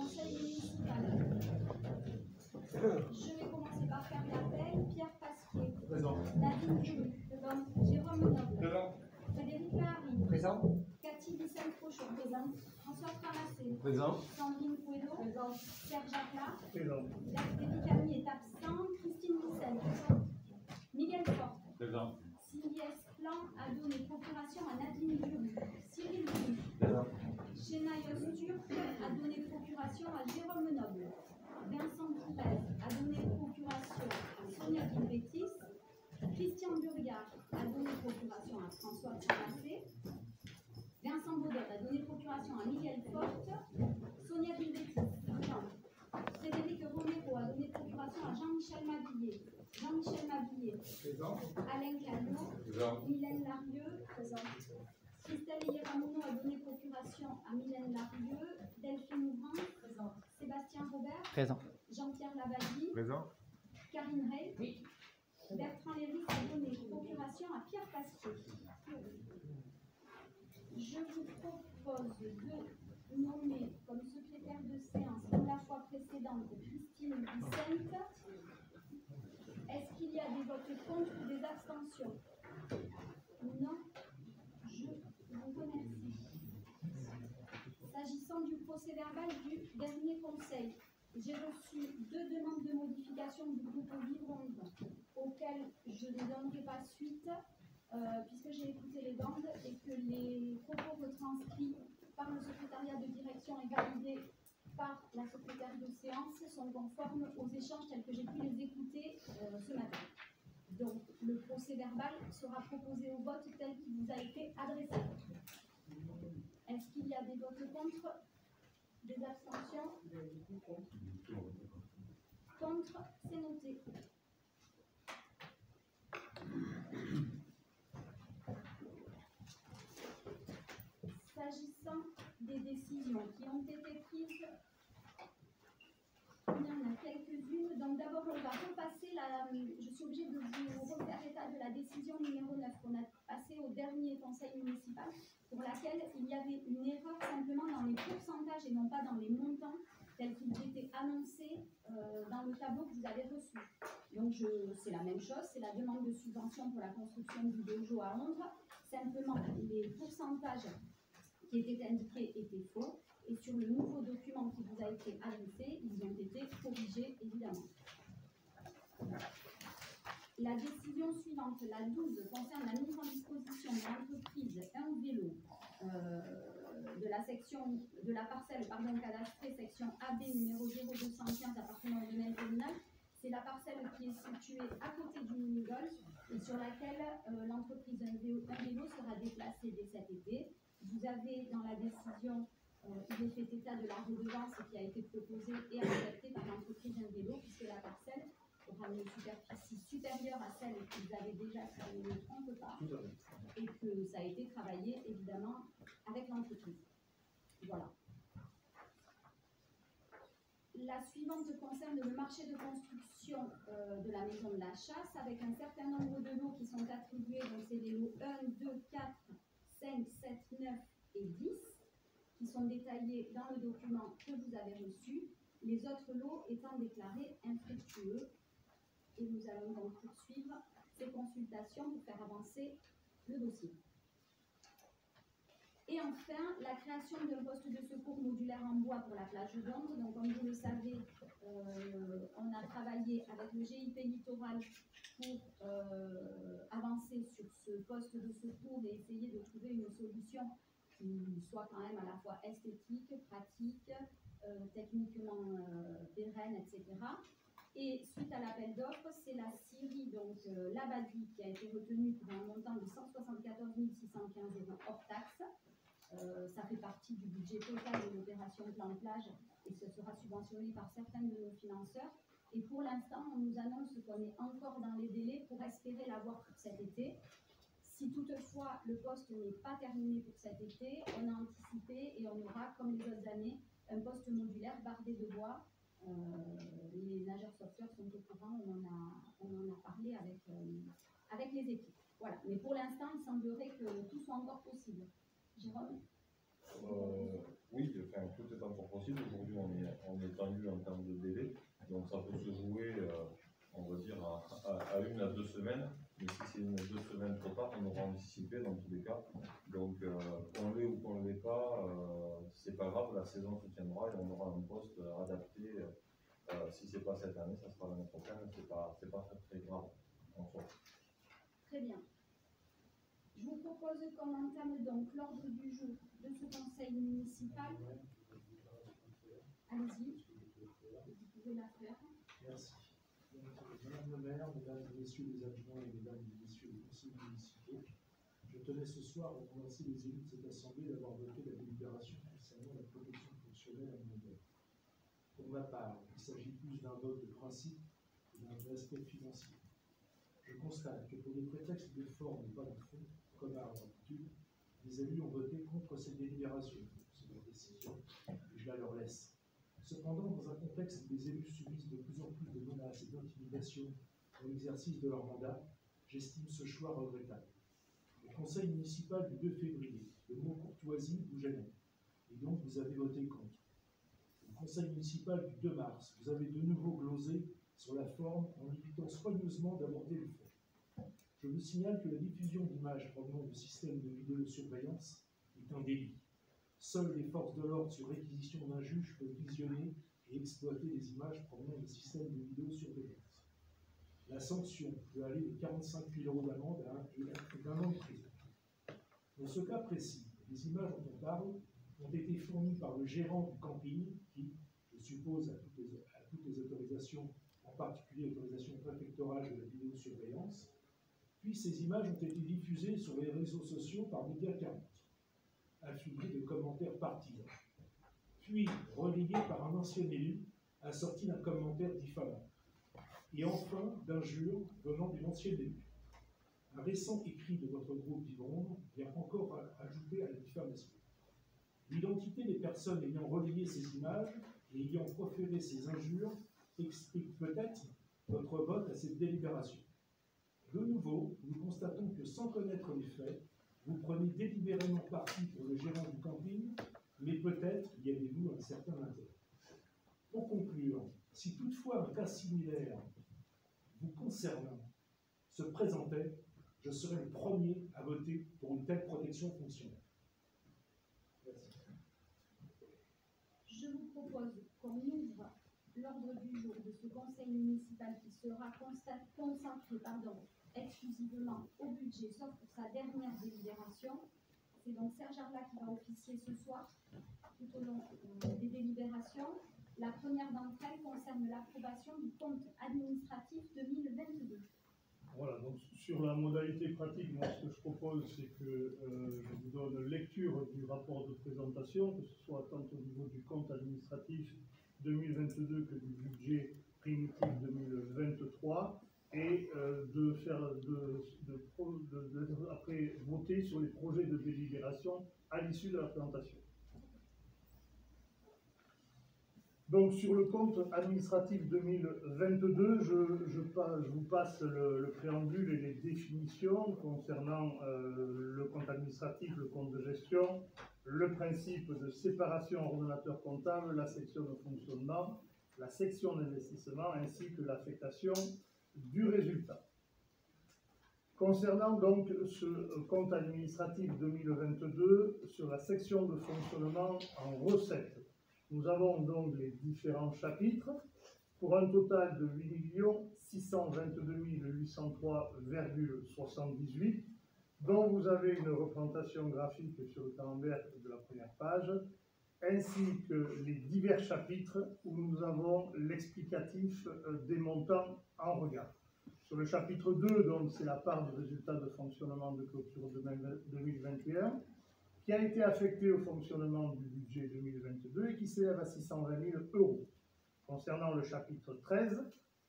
conseil municipal. Je vais commencer par faire l'appel. Pierre Pasquier. Présent. Nadine Duru. Présent. Jérôme Noble. Présent. Frédéric Lahari. Présent. Cathy Bissel-Cochon. Présent. François Framassé. Présent. Sandrine Pouedo. Présent. Serge Jacquelin. Présent. David Camille est absent. Christine Missel. Présent. Miguel Forte. Présent. Sylvie Esplan a donné procuration à Nadine Duru. Cyril Duru. Présent. Chenaïos Turc a donné procuration à Jérôme Noble. Vincent Tourès a donné procuration à Sonia Bilbétis. Christian Burgard a donné procuration à François Framassé. Vincent Baudot a donné procuration à Miguel Forte. Sonia Bilbétis. Frédéric Romero a donné procuration à Jean-Michel Mabillier. Jean-Michel Mabillier. Présent. Alain Callot. Présent. Mylène Larieux. Présent. Christelle Hierramono a donné procuration à Mylène Larieux. Delphine Ouvrant. Présent. Sébastien Robert. Présent. Jean-Pierre Labadie. Présent. Karine Rey. Oui. Bertrand Léris a donné procuration à Pierre Pasquier. Je vous propose de nommer comme secrétaire de séance, comme la fois précédente, Christine Vicente. Est-ce qu'il y a des votes contre ou des abstentions? Non. Je vous remercie. S'agissant du procès-verbal du dernier conseil, j'ai reçu 2 demandes de modification du groupe Vivre Onde, auxquelles je ne donnerai pas suite, puisque j'ai écouté les bandes et que les propos retranscrits par le secrétariat de direction et validés par la secrétaire de séance sont conformes aux échanges tels que j'ai pu les écouter ce matin. Donc, le procès-verbal sera proposé au vote tel qu'il vous a été adressé. Est-ce qu'il y a des votes contre? Des abstentions? Contre, c'est noté. S'agissant des décisions qui ont été prises, il y en a quelques-unes. Donc d'abord, on va repasser je suis obligée de vous refaire état de la décision numéro 9 qu'on a passée au dernier conseil municipal, pour laquelle il y avait une erreur simplement dans les pourcentages et non pas dans les montants tels qu'ils étaient annoncés dans le tableau que vous avez reçu. Donc c'est la même chose, c'est la demande de subvention pour la construction du dojo à Londres. Simplement, les pourcentages qui étaient indiqués étaient faux. Et sur le nouveau document qui vous a été adressé, ils ont été corrigés, évidemment. La décision suivante, la 12, concerne la mise en disposition de l'entreprise un vélo de la parcelle cadastrée section AB numéro 0215 appartenant au domaine communal. C'est la parcelle qui est située à côté du mini-golf et sur laquelle l'entreprise un vélo sera déplacée dès cet été. Vous avez dans la décision il est fait état de la redevance qui a été proposée et acceptée par l'entreprise un vélo, puisque la parcelle aura une superficie supérieure à celle que vous avez déjà, si je ne me trompe pas, et que ça a été travaillé évidemment avec l'entreprise. Voilà. La suivante concerne le marché de construction de la maison de la chasse, avec un certain nombre de lots qui sont attribués, donc c'est les lots 1, 2, 4, 5, 7, 9 et 10. Qui sont détaillés dans le document que vous avez reçu, les autres lots étant déclarés infructueux. Et nous allons donc poursuivre ces consultations pour faire avancer le dossier. Et enfin, la création d'un poste de secours modulaire en bois pour la plage d'Ondres. Donc, comme vous le savez, on a travaillé avec le GIP Littoral pour avancer sur ce poste de secours et essayer de trouver une solution qui soit quand même à la fois esthétique, pratique, techniquement pérenne, etc. Et suite à l'appel d'offres, c'est la scierie, donc Labadie, qui a été retenue pour un montant de 174 615 € hors taxe. Ça fait partie du budget total de l'opération Plan Plage et ce sera subventionné par certains de nos financeurs. Et pour l'instant, on nous annonce qu'on est encore dans les délais pour espérer l'avoir pour cet été. Si toutefois le poste n'est pas terminé pour cet été, on a anticipé et on aura, comme les autres années, un poste modulaire bardé de bois. Les nageurs sauveteurs sont au courant, on en a parlé avec les équipes. Voilà. Mais pour l'instant, il semblerait que tout soit encore possible. Jérôme? Oui, enfin, tout est encore possible. Aujourd'hui, tendu en termes de délai. Donc ça peut se jouer, on va dire, à 1 à 2 semaines. Mais si c'est 1 à 2 semaines trop tard, on aura anticipé dans tous les cas. Donc qu'on l'ait ou qu'on ne l'ait pas, c'est pas grave, la saison se tiendra et on aura un poste adapté. Si c'est pas cette année, ça sera l'année prochaine. C'est pas très grave en soi. Très bien. Je vous propose qu'on entame donc l'ordre du jour de ce conseil municipal. Allez-y, vous pouvez la faire. Merci. Madame le maire, mesdames et messieurs les adjoints et mesdames et messieurs les conseillers municipaux, je tenais ce soir à remercier les élus de cette assemblée d'avoir voté la délibération concernant la protection fonctionnelle à Montbert. Pour ma part, il s'agit plus d'un vote de principe que d'un aspect financier. Je constate que pour des prétextes de forme et pas de fond, comme à l'habitude, les élus ont voté contre cette délibération. C'est leur décision et je la leur laisse. Cependant, dans un contexte où les élus subissent de plus en plus de menaces et d'intimidations dans l'exercice de leur mandat, j'estime ce choix regrettable. Au conseil municipal du 2 février, le mot courtoisie vous gênait, et donc vous avez voté contre. Au conseil municipal du 2 mars, vous avez de nouveau glosé sur la forme en évitant soigneusement d'aborder le fond. Je vous signale que la diffusion d'images provenant du système de vidéosurveillance est un délit. Seules les forces de l'ordre, sur réquisition d'un juge, peuvent visionner et exploiter les images provenant du système de vidéosurveillance. La sanction peut aller de 45 000 € d'amende et d'un an de prison. Dans ce cas précis, les images dont on parle ont été fournies par le gérant du camping qui, je suppose, a toutes les autorisations, en particulier l'autorisation préfectorale de la vidéosurveillance. Puis ces images ont été diffusées sur les réseaux sociaux par Média 40. Afflué de commentaires partisans, puis relayé par un ancien élu, assorti d'un commentaire diffamant, et enfin d'injures venant d'une ancienne élue. Un récent écrit de votre groupe d'Yvonne vient encore ajouter à la diffamation. L'identité des personnes ayant relayé ces images et ayant proféré ces injures explique peut-être votre vote à cette délibération. De nouveau, nous constatons que sans connaître les faits, vous prenez délibérément parti pour le gérant du camping, mais peut-être y avez-vous un certain intérêt. Pour conclure, si toutefois un cas similaire vous concernant se présentait, je serais le premier à voter pour une telle protection fonctionnelle. Merci. Je vous propose qu'on ouvre l'ordre du jour de ce conseil municipal qui sera concentré exclusivement au budget, sauf pour sa dernière délibération. C'est donc Serge Arla qui va officier ce soir tout au long des délibérations. La première d'entre elles concerne l'approbation du compte administratif 2022. Voilà, donc sur la modalité pratique, moi ce que je propose, c'est que je vous donne lecture du rapport de présentation, que ce soit tant au niveau du compte administratif 2022 que du budget primitif 2023, et après voter sur les projets de délibération à l'issue de la présentation. Donc sur le compte administratif 2022, je vous passe le préambule et les définitions concernant le compte administratif, le compte de gestion, le principe de séparation ordonnateur comptable, la section de fonctionnement, la section d'investissement ainsi que l'affectation du résultat. Concernant donc ce compte administratif 2022, sur la section de fonctionnement en recettes, nous avons donc les différents chapitres pour un total de 8 622 803,78, dont vous avez une représentation graphique sur le camembert de la première page, ainsi que les divers chapitres où nous avons l'explicatif des montants en regard. Sur le chapitre 2, donc, c'est la part du résultat de fonctionnement de clôture de 2021, qui a été affecté au fonctionnement du budget 2022 et qui s'élève à 620 000 €. Concernant le chapitre 13,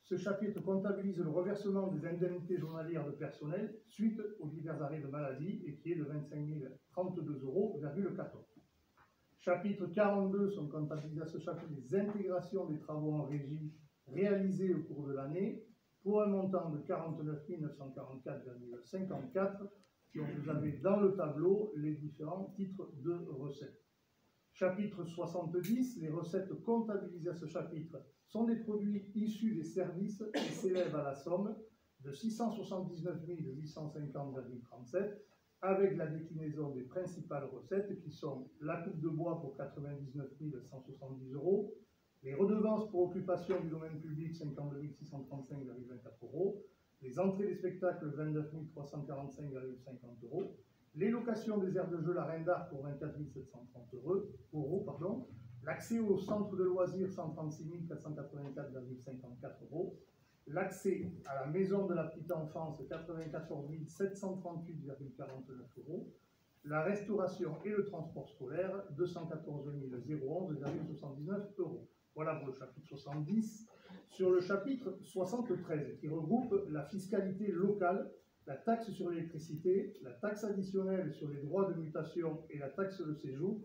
ce chapitre comptabilise le reversement des indemnités journalières de personnel suite aux divers arrêts de maladie et qui est de 25 032,14 €. Chapitre 42 sont comptabilisés à ce chapitre les intégrations des travaux en régie réalisés au cours de l'année pour un montant de 49 944,54 €. Vous avez dans le tableau les différents titres de recettes. Chapitre 70, les recettes comptabilisées à ce chapitre sont des produits issus des services et s'élèvent à la somme de 679 850,37 avec la déclinaison des principales recettes qui sont la coupe de bois pour 99 170 €, les redevances pour occupation du domaine public 52 635,24 €, les entrées des spectacles 29 345,50 €, les locations des aires de jeu La Reine d'Art pour 24 730 €, l'accès au centre de loisirs 136 484,54 €, l'accès à la maison de la petite enfance 94 738,49 €, la restauration et le transport scolaire 214 011,79 €. Voilà pour le chapitre 70. Sur le chapitre 73, qui regroupe la fiscalité locale, la taxe sur l'électricité, la taxe additionnelle sur les droits de mutation et la taxe de séjour,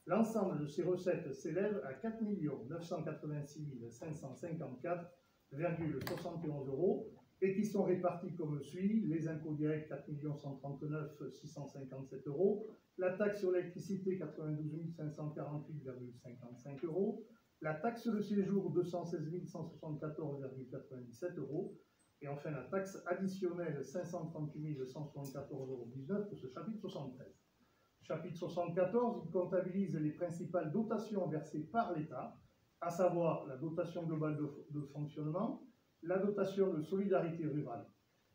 l'ensemble de ces recettes s'élève à 4 986 554,71 € et qui sont répartis comme suit: les impôts directs 4 139 657 €, la taxe sur l'électricité 92 548,55 €, la taxe de séjour 216 174,97 € et enfin la taxe additionnelle 538 174,19 € pour ce chapitre 73. Chapitre 74, il comptabilise les principales dotations versées par l'État, à savoir la dotation globale de fonctionnement, la dotation de solidarité rurale.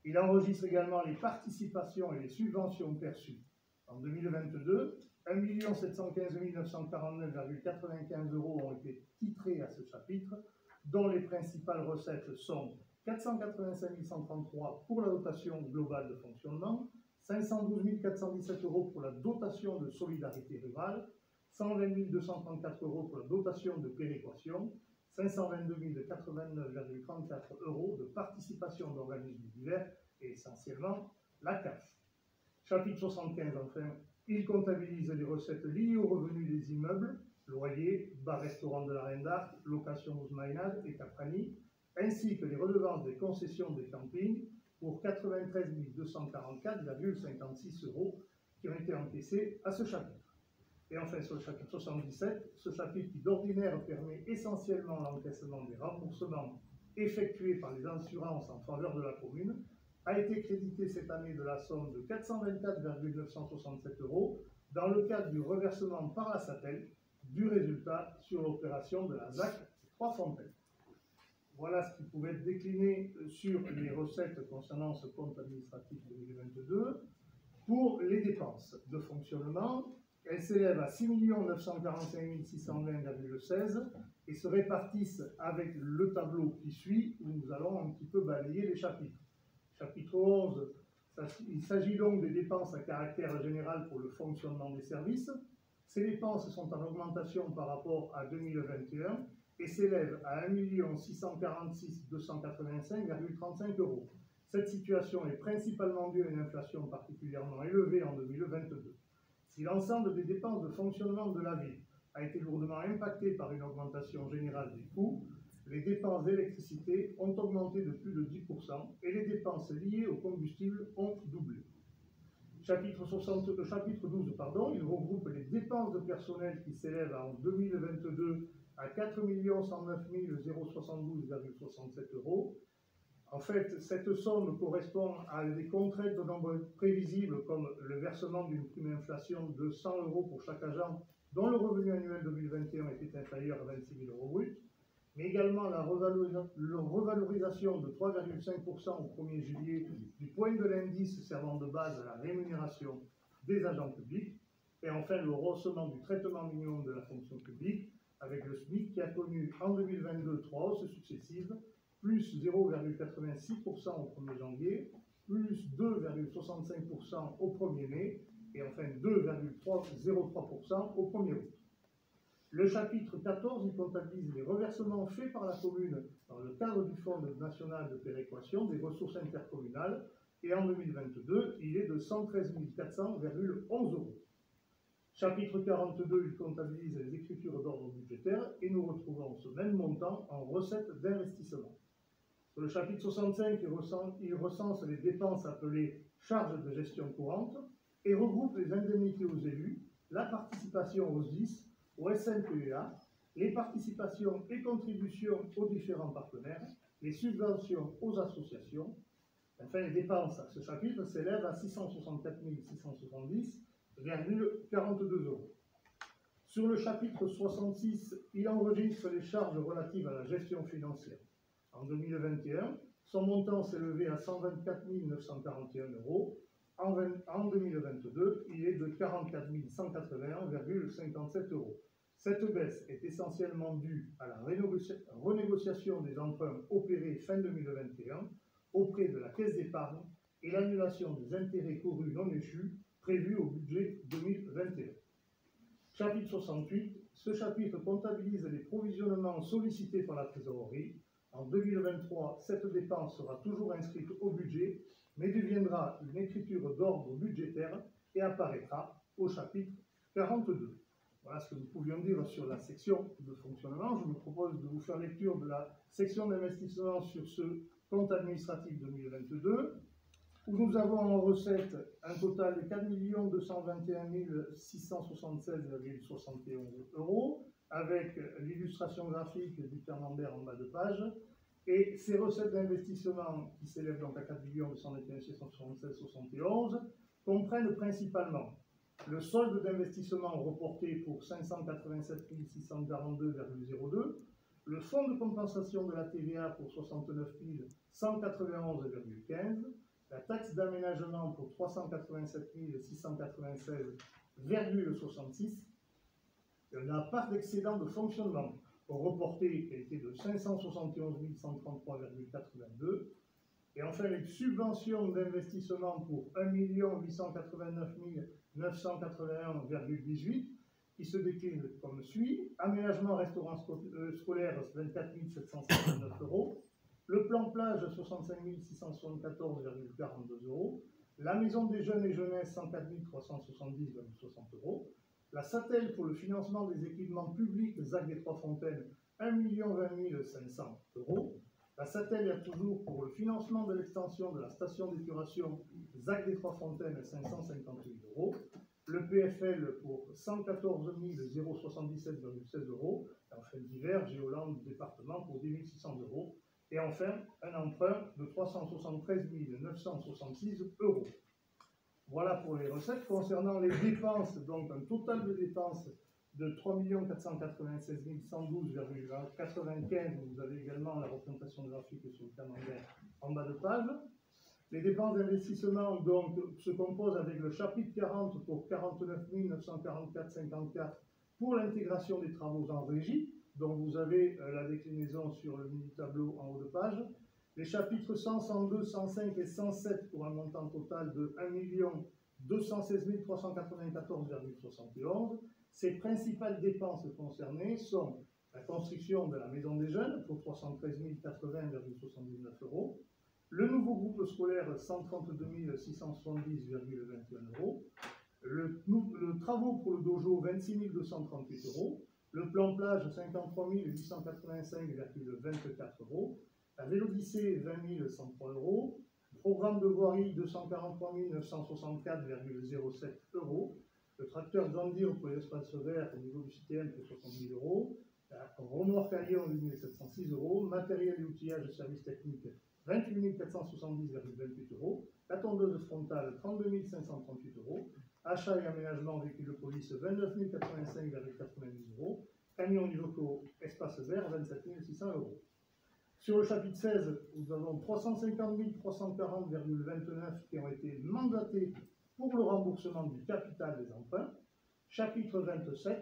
Il enregistre également les participations et les subventions perçues. En 2022, 1 715 949,95 € ont été titrés à ce chapitre, dont les principales recettes sont 485 133 pour la dotation globale de fonctionnement, 512 417 € pour la dotation de solidarité rurale, 120 234 € pour la dotation de péréquation, 522 089,34 € de participation d'organismes divers et essentiellement la CAF. Chapitre 75, enfin, il comptabilise les recettes liées aux revenus des immeubles, loyers, bar-restaurant de la Reine d'Art, location Ousmaïnade et Caprani, ainsi que les redevances des concessions des campings pour 93 244,56 € qui ont été encaissés à ce chapitre. Et enfin, sur le chapitre 77, ce chapitre qui d'ordinaire permet essentiellement l'encaissement des remboursements effectués par les assurances en faveur de la commune, a été crédité cette année de la somme de 424,967 € dans le cadre du reversement par la SATEL du résultat sur l'opération de la ZAC Trois-Fontaines. Voilà ce qui pouvait être décliné sur les recettes concernant ce compte administratif 2022. Pour les dépenses de fonctionnement, elles s'élèvent à 6 945 620,16 € et se répartissent avec le tableau qui suit, où nous allons un petit peu balayer les chapitres. Chapitre 11, il s'agit donc des dépenses à caractère général pour le fonctionnement des services. Ces dépenses sont en augmentation par rapport à 2021 et s'élèvent à 1 646 285,35 €. Cette situation est principalement due à une inflation particulièrement élevée en 2022. Si l'ensemble des dépenses de fonctionnement de la ville a été lourdement impacté par une augmentation générale des coûts, les dépenses d'électricité ont augmenté de plus de 10% et les dépenses liées au combustible ont doublé. Chapitre 12, il regroupe les dépenses de personnel qui s'élèvent en 2022 à 4 109 072,67 €. En fait, cette somme correspond à des contraintes de nombre prévisibles comme le versement d'une prime inflation de 100 € pour chaque agent dont le revenu annuel 2021 était inférieur à 26 000 € brut, mais également la revalorisation de 3,5% au 1er juillet du point de l'indice servant de base à la rémunération des agents publics, et enfin le rehaussement du traitement minimum de la fonction publique, avec le SMIC qui a connu en 2022 3 hausses successives, plus 0,86% au 1er janvier, plus 2,65% au 1er mai, et enfin 2,03% au 1er août. Le chapitre 14, il comptabilise les reversements faits par la commune dans le cadre du Fonds national de péréquation des ressources intercommunales, et en 2022, il est de 113 400,11 €. Chapitre 42, il comptabilise les écritures d'ordre budgétaire, et nous retrouvons ce même montant en recettes d'investissement. Sur le chapitre 65, il recense les dépenses appelées charges de gestion courante et regroupe les indemnités aux élus, la participation aux SDIS, au SNPEA, les participations et contributions aux différents partenaires, les subventions aux associations. Enfin, les dépenses à ce chapitre s'élèvent à 664 670,42 €. Sur le chapitre 66, il enregistre les charges relatives à la gestion financière. En 2021, son montant s'est élevé à 124 941 €. En 2022, il est de 44 181,57 €. Cette baisse est essentiellement due à la renégociation des emprunts opérés fin 2021 auprès de la Caisse d'épargne et l'annulation des intérêts corus non échus prévus au budget 2021. Chapitre 68. Ce chapitre comptabilise les provisionnements sollicités par la trésorerie. En 2023, cette dépense sera toujours inscrite au budget, mais deviendra une écriture d'ordre budgétaire et apparaîtra au chapitre 42. Voilà ce que nous pouvions dire sur la section de fonctionnement. Je vous propose de vous faire lecture de la section d'investissement sur ce compte administratif 2022, où nous avons en recette un total de 4 221 676,71 €, avec l'illustration graphique du camembert en bas de page, et ces recettes d'investissement qui s'élèvent donc à 4 221 676,71 comprennent principalement le solde d'investissement reporté pour 587 642,02, le fonds de compensation de la TVA pour 69 191,15, la taxe d'aménagement pour 387 696,66, la part d'excédent de fonctionnement reporté qui a été de 571 133,82, et enfin les subventions d'investissement pour 1 889 981,18 qui se déclinent comme suit: aménagement restaurant scolaire 24 759 €, le plan plage 65 674,42 €, la maison des jeunes et jeunesse 104 370,60 €, la SATEL pour le financement des équipements publics ZAC des Trois Fontaines 1 020 500 €, la SATEL a toujours pour le financement de l'extension de la station d'épuration ZAC des Trois Fontaines 558 €, le PFL pour 114 077,16 €, et enfin divers, Géolande département pour 10 600 €, et enfin un emprunt de 373 966 €. Voilà pour les recettes. Concernant les dépenses, donc un total de dépenses de 3 496 112,95 €. Vous avez également la représentation graphique sur le camembert en bas de page. Les dépenses d'investissement donc se composent avec le chapitre 40 pour 49 944,54 pour l'intégration des travaux en régie, dont vous avez la déclinaison sur le mini-tableau en haut de page. Les chapitres 100, 102, 105 et 107 pour un montant total de 1 216 394,71 €. Ces principales dépenses concernées sont la construction de la maison des jeunes pour 313 080,79 €, le nouveau groupe scolaire 132 670,21 €, le travaux pour le dojo 26 238 €, le plan plage 53 885,24 €, la Vélodyssée 20 103 €, programme de voirie 243 964,07 €, le tracteur John Deere pour les espaces verts au niveau du CTM pour 60 000 €, la remorque à Lyon 8 706 €, matériel et outillage de service technique 28 470,28 €, la tondeuse frontale 32 538 €, achat et aménagement véhicule de police 29 085,90 €, camion Iveco espace vert 27 600 €. Sur le chapitre 16, nous avons 350 340,29 qui ont été mandatés pour le remboursement du capital des emprunts. Chapitre 27,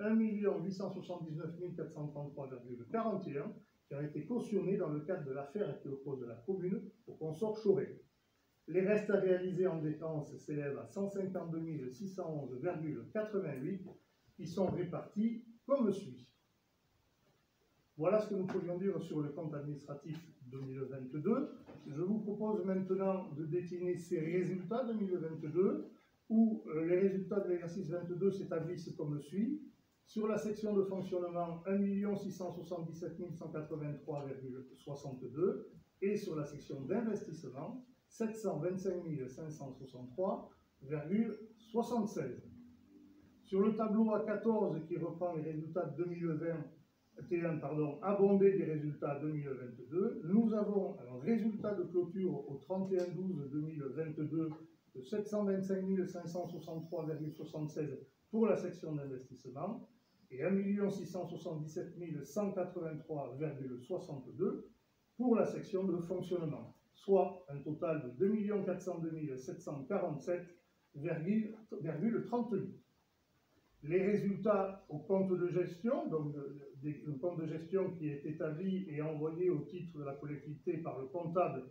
1 879 433,41 qui ont été cautionnés dans le cadre de l'affaire qui oppose la commune au consort Chauret. Les restes à réaliser en dépenses s'élèvent à 152 611,88 qui sont répartis comme suit. Voilà ce que nous pouvions dire sur le compte administratif 2022. Je vous propose maintenant de décliner ces résultats 2022, où les résultats de l'exercice 22 s'établissent comme suit. Sur la section de fonctionnement, 1 677 183,62 et sur la section d'investissement, 725 563,76. Sur le tableau A14 qui reprend les résultats de 2021, abondé des résultats 2022, nous avons un résultat de clôture au 31/12/2022 de 725 563,76 pour la section d'investissement et 1 677 183,62 pour la section de fonctionnement, soit un total de 2 402 747,38. Les résultats au compte de gestion, donc le compte de gestion qui est établi et envoyé au titre de la collectivité par le comptable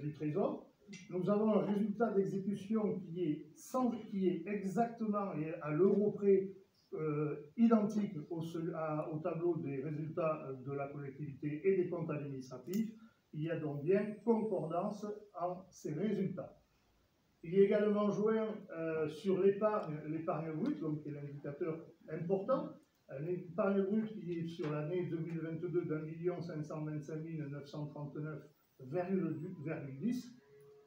du Trésor, nous avons un résultat d'exécution qui est exactement et à l'euro près identique au tableau des résultats de la collectivité et des comptes administratifs. Il y a donc bien concordance en ces résultats. Il est également joint sur l'épargne brute, donc qui est l'indicateur important. L'épargne brute qui est sur l'année 2022 d'1 525 939,10.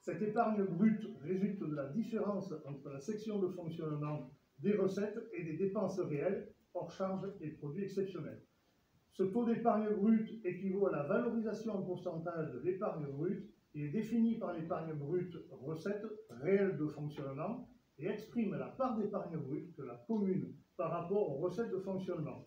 Cette épargne brute résulte de la différence entre la section de fonctionnement des recettes et des dépenses réelles, hors charges et produits exceptionnels. Ce taux d'épargne brute équivaut à la valorisation en pourcentage de l'épargne brute et est défini par l'épargne brute recette réelle de fonctionnement et exprime la part d'épargne brute que la commune par rapport aux recettes de fonctionnement.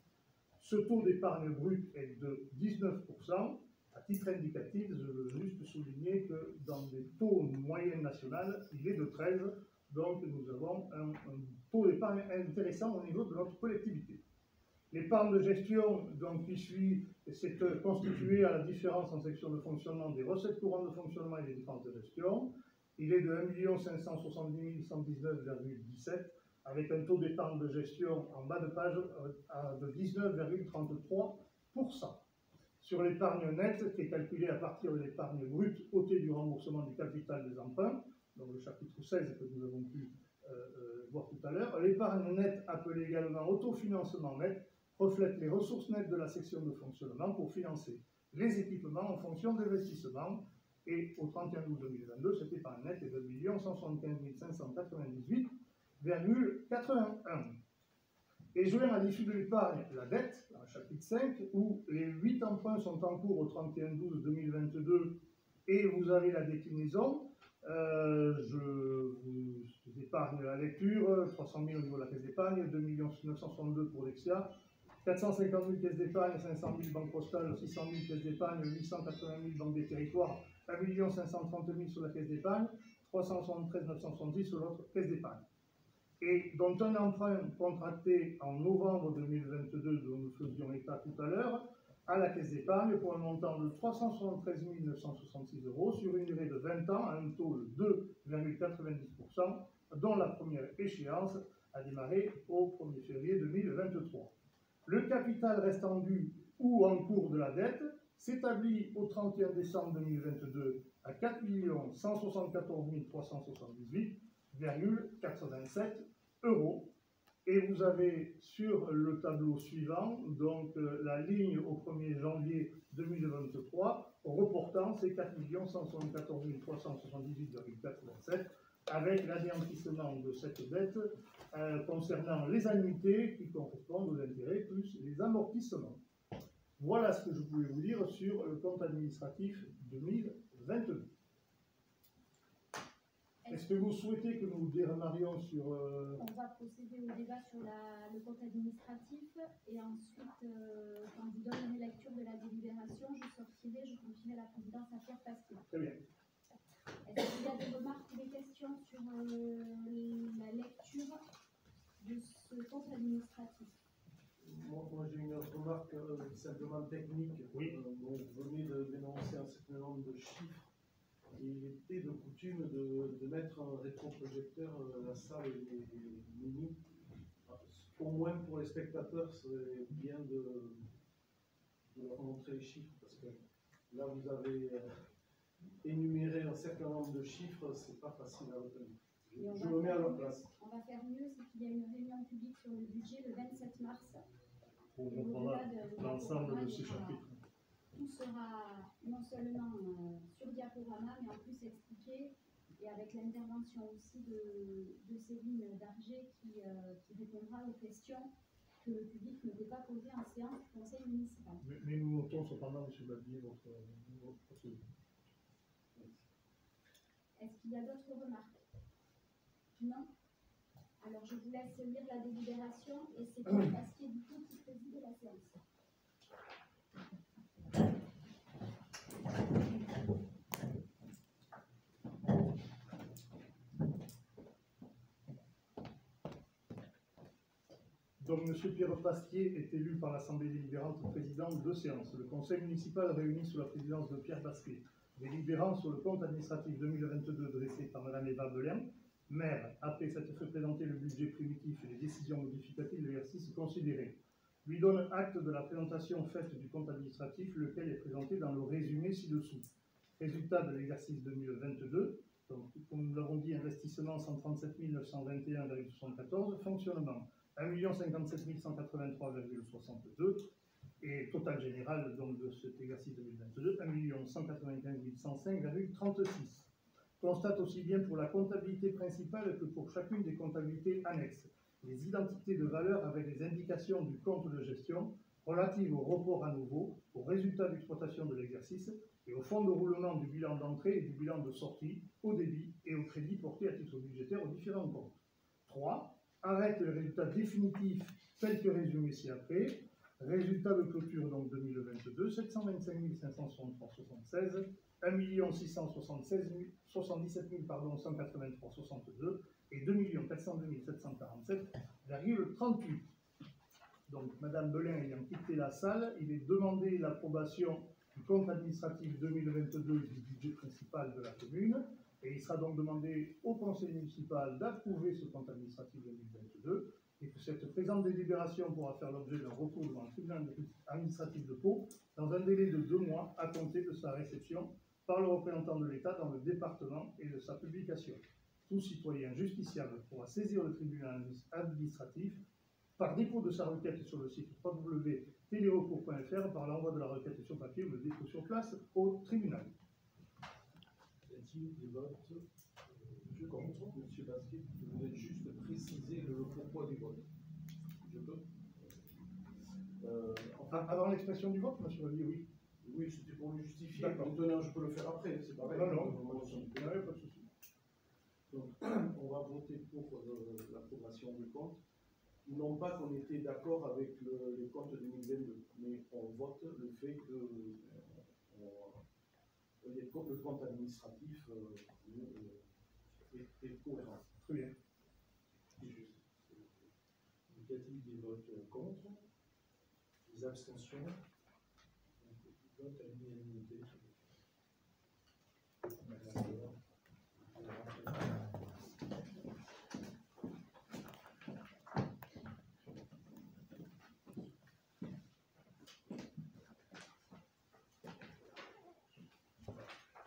Ce taux d'épargne brute est de 19%. À titre indicatif, je veux juste souligner que dans les taux moyennes nationales, il est de 13%. Donc nous avons un taux d'épargne intéressant au niveau de notre collectivité. L'épargne de gestion, donc, qui suit, c'est constitué à la différence en section de fonctionnement des recettes courantes de fonctionnement et des dépenses de gestion. Il est de 1 570 119,17 avec un taux d'épargne de gestion en bas de page de 19,33%. Sur l'épargne nette, qui est calculée à partir de l'épargne brute ôtée du remboursement du capital des emprunts, donc le chapitre 16 que nous avons pu voir tout à l'heure, l'épargne nette, appelée également autofinancement net, reflète les ressources nettes de la section de fonctionnement pour financer les équipements en fonction d'investissement. Et au 31/12/2022, cette épargne nette est de 1 175 598,81. Et joint à l'issue de l'épargne, la dette, dans le chapitre 5, où les 8 emprunts sont en cours au 31/12/2022 et vous avez la déclinaison. Je vous épargne la lecture, 300 000 au niveau de la caisse d'épargne, 2 962 pour l'EXIA, 450 000 caisses d'épargne, 500 000 banques postales, 600 000 caisses d'épargne, 880 000 banques des territoires, 1 530 000 sur la caisse d'épargne, 373 970 sur l'autre caisse d'épargne. Et dont un emprunt contracté en novembre 2022, dont nous faisions état tout à l'heure, à la caisse d'épargne pour un montant de 373 966 € sur une durée de 20 ans à un taux de 2,90%, dont la première échéance a démarré au 1er février 2023. Le capital restant dû ou en cours de la dette s'établit au 31 décembre 2022 à 4 174 378,87 €. Et vous avez sur le tableau suivant, donc la ligne au 1er janvier 2023, reportant ces 4 174 378,87 avec l'anéantissement de cette dette concernant les annuités qui correspondent aux intérêts plus les amortissements. Voilà ce que je pouvais vous dire sur le compte administratif 2022. Est-ce que vous souhaitez que nous démarrions sur... On va procéder au débat sur le compte administratif et ensuite, quand vous donnerez lecture de la délibération, je sortirai, je confierai la présidence à Pierre Pasquier. Très bien. Est-ce qu'il y a des remarques ou des questions sur la lecture de ce compte administratif? Moi j'ai une remarque simplement technique. Oui. Vous venez de dénoncer un certain nombre de chiffres. Il était de coutume de mettre un rétroprojecteur à la salle des mini. Au moins pour les spectateurs, c'est bien de leur montrer les chiffres parce que là vous avez énuméré un certain nombre de chiffres, c'est pas facile à retenir. Je me mets à leur place. On va faire mieux, c'est qu'il y a une réunion publique sur le budget le 27 mars. Pour comprendre l'ensemble de ces chapitres. Tout sera non seulement sur diaporama, mais en plus expliqué et avec l'intervention aussi de Céline Darger qui répondra aux questions que le public ne peut pas poser en séance du conseil municipal. Mais nous notons cependant, M. Babier, votre procédure. Est-ce qu'il y a d'autres remarques? Non? Alors je vous laisse lire la délibération et c'est Pierre Pasquier du coup qui préside la séance. Donc, M. Pierre Pasquier est élu par l'Assemblée délibérante président de deux séances. Le Conseil municipal réuni sous la présidence de Pierre Pasquier, délibérant sur le compte administratif 2022 dressé par Mme Eva Belin, maire, après s'être fait présenter le budget primitif et les décisions modificatives de l'exercice considéré, lui donne acte de la présentation faite du compte administratif, lequel est présenté dans le résumé ci-dessous. Résultat de l'exercice 2022, donc, comme nous l'avons dit, investissement 137 921,74, fonctionnement 1 057 183,62 et total général donc, de cet exercice 2022, 1 195 105,36. Constate aussi bien pour la comptabilité principale que pour chacune des comptabilités annexes les identités de valeur avec les indications du compte de gestion relatives au report à nouveau, aux résultats d'exploitation de l'exercice et au fonds de roulement du bilan d'entrée et du bilan de sortie, au débit et au crédit porté à titre budgétaire aux différents comptes. 3. Arrête le résultat définitif tel que résumé ci-après. Résultat de clôture donc 2022, 725 563,76, 1 677 183,62 et 2 402 747,38. Donc, Mme Belin ayant quitté la salle, il est demandé l'approbation du compte administratif 2022 du budget principal de la commune. Et il sera donc demandé au conseil municipal d'approuver ce compte administratif 2022 et que cette présente délibération pourra faire l'objet d'un recours devant le tribunal administratif de Pau dans un délai de 2 mois à compter de sa réception par le représentant de l'État dans le département et de sa publication. Tout citoyen justiciable pourra saisir le tribunal administratif par dépôt de sa requête sur le site www.telerecours.fr par l'envoi de la requête sur papier ou le dépôt sur place au tribunal. Des votes contre, M. Pasquier, vous voulez juste préciser le pourquoi du vote. Je peux Avant l'expression du vote, M. Babier, oui. Oui, c'était pour le justifier. D'accord. Maintenant, je peux le faire après, c'est pareil. Non, pas de souci. Donc, on va voter pour l'approbation du compte. Non pas qu'on était d'accord avec les comptes 2022, mais on vote le fait que le compte administratif est cohérent. Très bien. C'est juste. Y a-t-il des votes contre? Des abstentions? Vote à l'unanimité.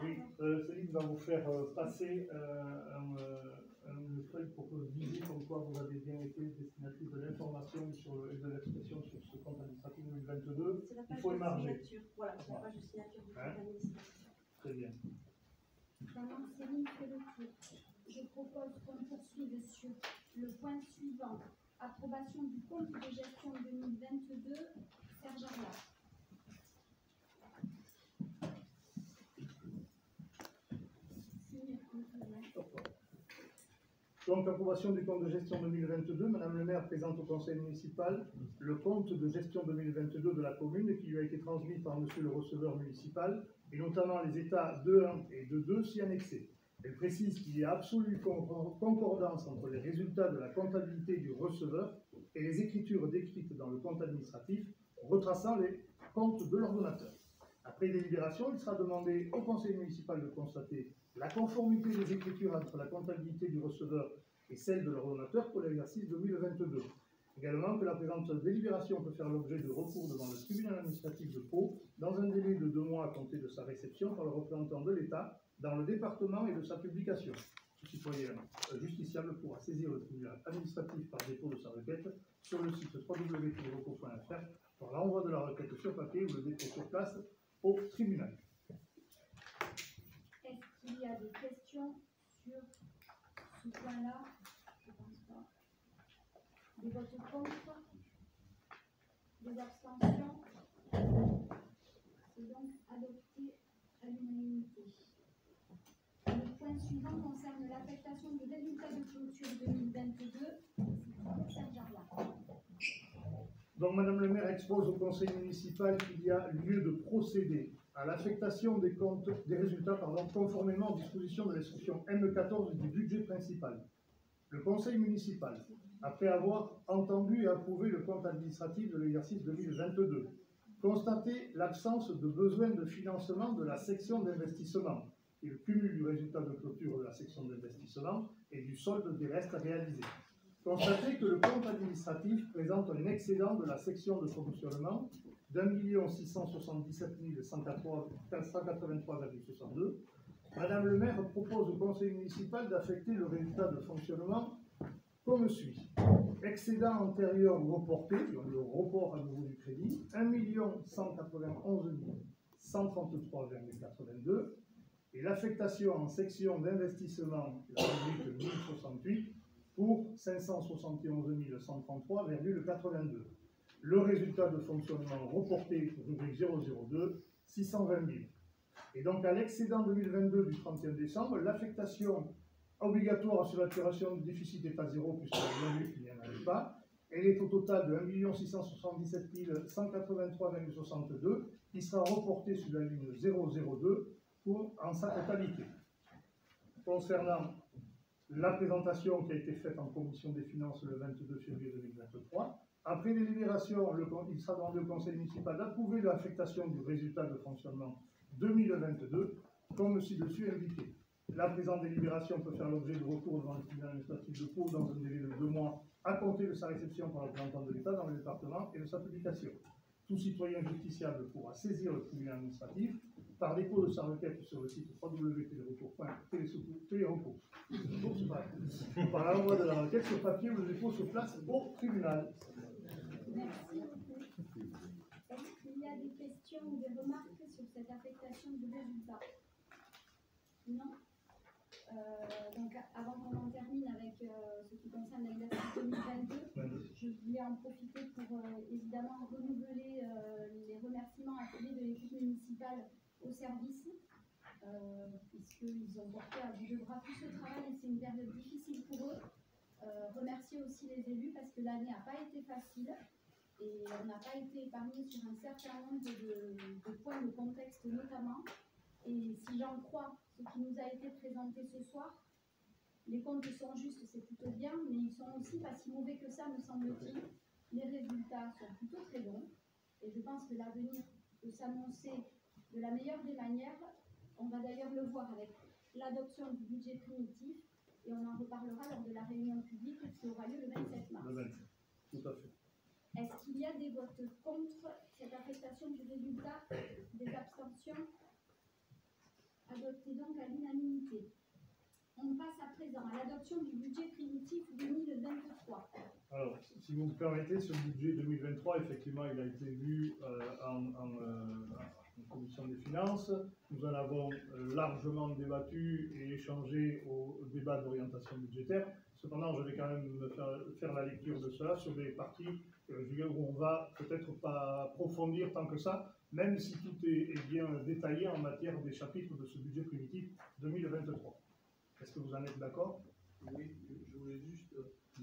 Oui, Céline va vous faire passer une feuille pour viser comme quoi vous avez bien été destinataire de l'information et de l'expression sur ce compte administratif 2022. Il faut émarger. Voilà, c'est la page de signature du compte administratif. Très bien. Maintenant, Céline fait le tour. Je propose qu'on poursuive sur le point suivant. Approbation du compte de gestion 2022, Serge Arlat. Donc, approbation du compte de gestion 2022, Madame le maire présente au conseil municipal le compte de gestion 2022 de la commune qui lui a été transmis par monsieur le receveur municipal et notamment les états 2.1 et 2.2 s'y annexés. Elle précise qu'il y a absolue concordance entre les résultats de la comptabilité du receveur et les écritures décrites dans le compte administratif retraçant les comptes de l'ordonnateur. Après délibération, il sera demandé au conseil municipal de constater la conformité des écritures entre la comptabilité du receveur et celle de l'ordonnateur pour l'exercice 2022. Également que la présente délibération peut faire l'objet de recours devant le tribunal administratif de Pau dans un délai de 2 mois à compter de sa réception par le représentant de l'État dans le département et de sa publication. Le citoyen justiciable pourra saisir le tribunal administratif par dépôt de sa requête sur le site www.recours.fr par l'envoi de la requête sur papier ou le dépôt sur place au tribunal. Est-ce qu'il y a des questions sur ce point-là? Je pense pas. Des votes contre? Des abstentions? C'est donc adopté à l'unanimité. Le point suivant concerne l'affectation du résultat de clôture 2022. C'est Serge Arlard. Donc, Madame le maire expose au conseil municipal qu'il y a lieu de procéder à l'affectation des comptes, des résultats, conformément aux dispositions de l'instruction M14 du budget principal. Le conseil municipal, après avoir entendu et approuvé le compte administratif de l'exercice 2022, constaté l'absence de besoin de financement de la section d'investissement et le cumul du résultat de clôture de la section d'investissement et du solde des restes réalisés. Constater que le compte administratif présente un excédent de la section de fonctionnement d'1 677 183,62. Madame le maire propose au conseil municipal d'affecter le résultat de fonctionnement comme suit. Excédent antérieur reporté, donc le report à nouveau du crédit, 1 191 133,82. Et l'affectation en section d'investissement, la rubrique 1068, pour 571 133,82. Le résultat de fonctionnement reporté, rubrique 002, 620 000. Et donc à l'excédent 2022 du 31 décembre, l'affectation obligatoire sur l'assuration du déficit n'est pas zéro, puisque il n'y en avait pas. Elle est au total de 1 677 183,62, qui sera reportée sur la ligne 002 en sa totalité. Concernant la présentation qui a été faite en commission des finances le 22 février 2023, après délibération, il sera demandé au conseil municipal d'approuver l'affectation du résultat de fonctionnement 2022, comme ci-dessus indiqué. La présente délibération peut faire l'objet de recours devant le tribunal administratif de Pau dans un délai de 2 mois à compter de sa réception par le représentant de l'État dans le département et de sa publication. Tout citoyen justiciable pourra saisir le tribunal administratif par dépôt de sa requête sur le site www.telerecours.telerecours. Par l'envoi de la requête sur papier ou le dépôt sur place au tribunal. Merci beaucoup. Est-ce qu'il y a des questions ou des remarques sur cette affectation de résultats? Non. Donc, avant qu'on en termine avec ce qui concerne l'exercice 2022, je voulais en profiter pour évidemment renouveler les remerciements appelés de l'équipe municipale au service, puisqu'ils ont porté à bout de bras tout ce travail et c'est une période difficile pour eux. Remercier aussi les élus parce que l'année n'a pas été facile et on n'a pas été épargné sur un certain nombre de points de contexte notamment. Et si j'en crois ce qui nous a été présenté ce soir, les comptes sont justes, c'est plutôt bien, mais ils sont aussi pas si mauvais que ça, me semble-t-il. Les résultats sont plutôt très bons et je pense que l'avenir peut s'annoncer de la meilleure des manières. On va d'ailleurs le voir avec l'adoption du budget primitif et on en reparlera lors de la réunion publique qui aura lieu le 27 mars. Le 27, tout à fait. Est-ce qu'il y a des votes contre cette affectation du résultat, des abstentions? Adopté donc à l'unanimité. On passe à présent à l'adoption du budget primitif 2023. Alors, si vous me permettez, ce budget 2023, effectivement, il a été vu en commission des finances. Nous en avons largement débattu et échangé au débat d'orientation budgétaire. Cependant, je vais quand même faire la lecture de cela sur des parties où on va peut-être pas approfondir tant que ça, même si tout est bien détaillé en matière des chapitres de ce budget primitif 2023. Est-ce que vous en êtes d'accord? Oui, je voulais juste, si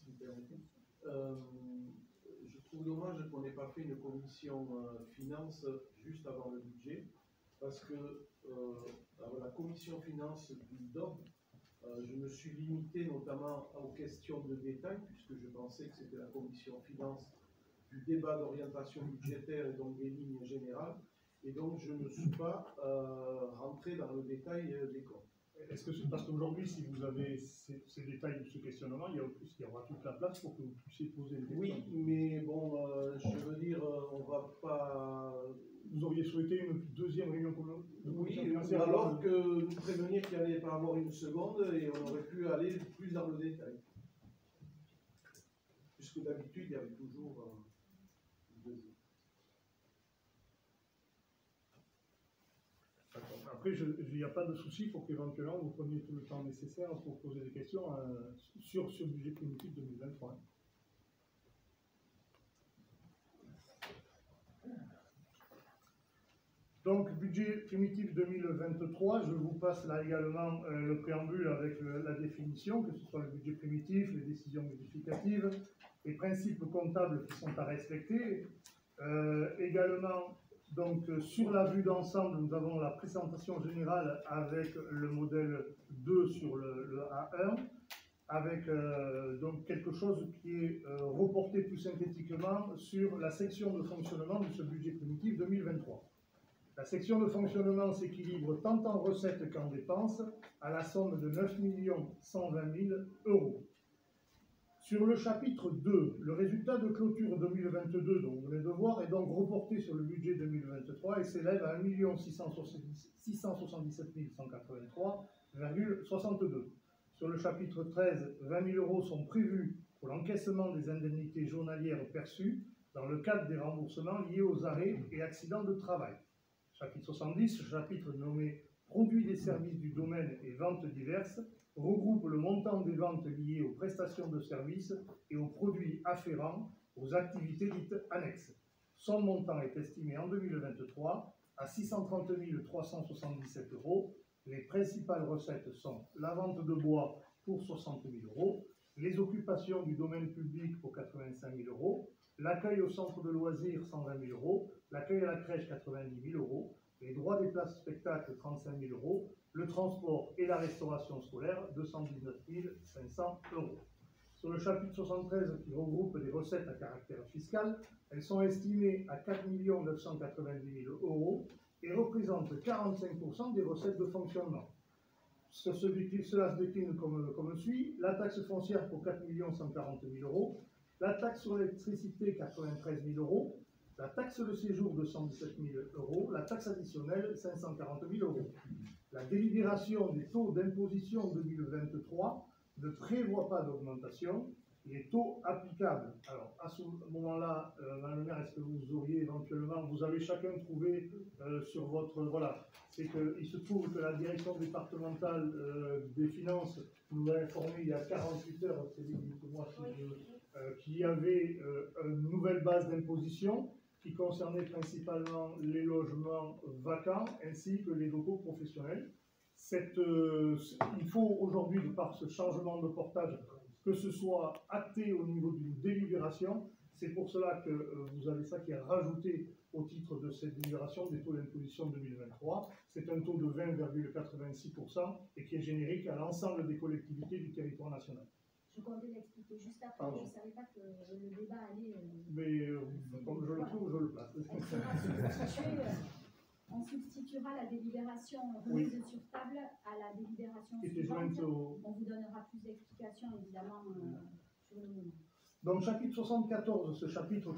vous permettez, je trouve dommage qu'on n'ait pas fait une commission finance juste avant le budget, parce que dans la commission finance du DOB, je me suis limité notamment aux questions de détail, puisque je pensais que c'était la commission finance du débat d'orientation budgétaire et donc des lignes générales, et donc je ne suis pas rentré dans le détail des comptes. Est-ce que c'est parce qu'aujourd'hui, si vous avez ces détails de ce questionnement, il y aura toute la place pour que vous puissiez poser des questions? Oui, mais bon, je veux dire, on va pas... Vous auriez souhaité une deuxième réunion de Oui, financière alors que nous préveniez qu'il n'y allait pas avoir une seconde et on aurait pu aller plus dans le détail. Puisque d'habitude, il y avait toujours 2 jours. Après, il n'y a pas de souci, il faut qu'éventuellement vous preniez tout le temps nécessaire pour poser des questions sur ce budget primitif 2023. Donc, budget primitif 2023, je vous passe là également le préambule avec la définition, que ce soit le budget primitif, les décisions modificatives, les principes comptables qui sont à respecter. Également, donc, sur la vue d'ensemble, nous avons la présentation générale avec le modèle 2 sur le A1, avec donc quelque chose qui est reporté plus synthétiquement sur la section de fonctionnement de ce budget primitif 2023. La section de fonctionnement s'équilibre tant en recettes qu'en dépenses à la somme de 9 120 000 €. Sur le chapitre 2, le résultat de clôture 2022, dont vous venez de voir, est donc reporté sur le budget 2023 et s'élève à 1 677 183,62 €. Sur le chapitre 13, 20 000 € sont prévus pour l'encaissement des indemnités journalières perçues dans le cadre des remboursements liés aux arrêts et accidents de travail. Chapitre 70, chapitre nommé Produits des services du domaine et ventes diverses, regroupe le montant des ventes liées aux prestations de services et aux produits afférents aux activités dites annexes. Son montant est estimé en 2023 à 630 377 €. Les principales recettes sont la vente de bois pour 60 000 €, les occupations du domaine public pour 85 000 €, l'accueil au centre de loisirs 120 000 €, l'accueil à la crèche 90 000 €, les droits des places spectacles 35 000 €, le transport et la restauration scolaire 219 500 €. Sur le chapitre 73 qui regroupe les recettes à caractère fiscal, elles sont estimées à 4 990 000 € et représentent 45% des recettes de fonctionnement. Cela se décline comme suit: la taxe foncière pour 4 140 000 €, la taxe sur l'électricité 93 000 €, la taxe de séjour 217 000 €, la taxe additionnelle 540 000 €. La délibération des taux d'imposition 2023 ne prévoit pas d'augmentation. Les taux applicables, alors à ce moment-là, Madame le maire, est-ce que vous auriez éventuellement, vous avez chacun trouvé sur votre, voilà, c'est qu'il se trouve que la direction départementale des finances nous a informé il y a 48 heures, c'est moi qu'il y avait une nouvelle base d'imposition qui concernait principalement les logements vacants ainsi que les locaux professionnels. Il faut aujourd'hui, de par ce changement de portage, que ce soit acté au niveau d'une délibération. C'est pour cela que vous avez ça qui est rajouté au titre de cette délibération des taux d'imposition 2023. C'est un taux de 20,86% et qui est générique à l'ensemble des collectivités du territoire national. Je comptais l'expliquer juste après, je ne savais pas que le débat allait... Mais comme je le trouve, je le place. On substituera la délibération remise sur table à la délibération suivante. On vous donnera plus d'explications, évidemment, sur le moment. Donc, chapitre 74, ce chapitre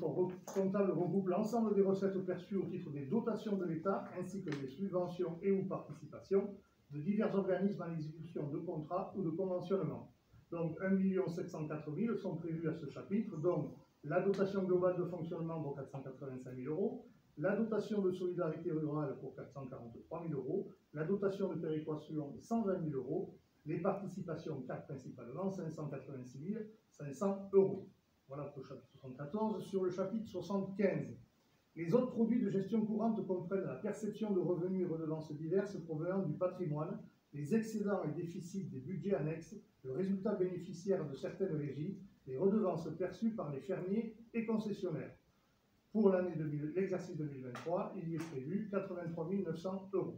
comptable regroupe l'ensemble des recettes perçues au titre des dotations de l'État, ainsi que des subventions et ou participations de divers organismes en exécution de contrats ou de conventionnement. Donc, 1 704 000 sont prévus à ce chapitre, dont la dotation globale de fonctionnement pour 485 000 €, la dotation de solidarité rurale pour 443 000 €, la dotation de péréquation 120 000 €, les participations 4 principalement 586 500 €. Voilà pour le chapitre 74. Sur le chapitre 75, les autres produits de gestion courante comprennent la perception de revenus et redevances diverses provenant du patrimoine, les excédents et déficits des budgets annexes, le résultat bénéficiaire de certaines régies, les redevances perçues par les fermiers et concessionnaires. Pour l'exercice 2023, il y est prévu 83 900 €.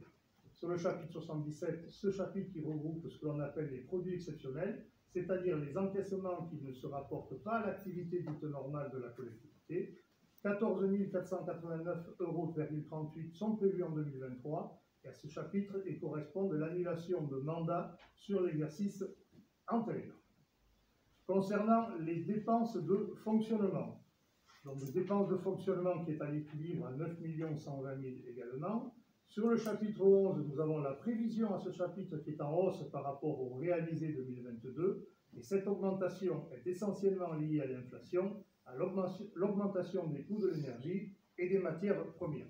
Sur le chapitre 77, ce chapitre qui regroupe ce que l'on appelle les produits exceptionnels, c'est-à-dire les encaissements qui ne se rapportent pas à l'activité dite normale de la collectivité, 14 489,38 € sont prévus en 2023, et à ce chapitre et correspond de l'annulation de mandat sur l'exercice antérieur. Concernant les dépenses de fonctionnement, donc les dépenses de fonctionnement qui est à l'équilibre à 9 120 000 également. Sur le chapitre 11, nous avons la prévision à ce chapitre qui est en hausse par rapport au réalisé 2022, et cette augmentation est essentiellement liée à l'inflation, à l'augmentation des coûts de l'énergie et des matières premières.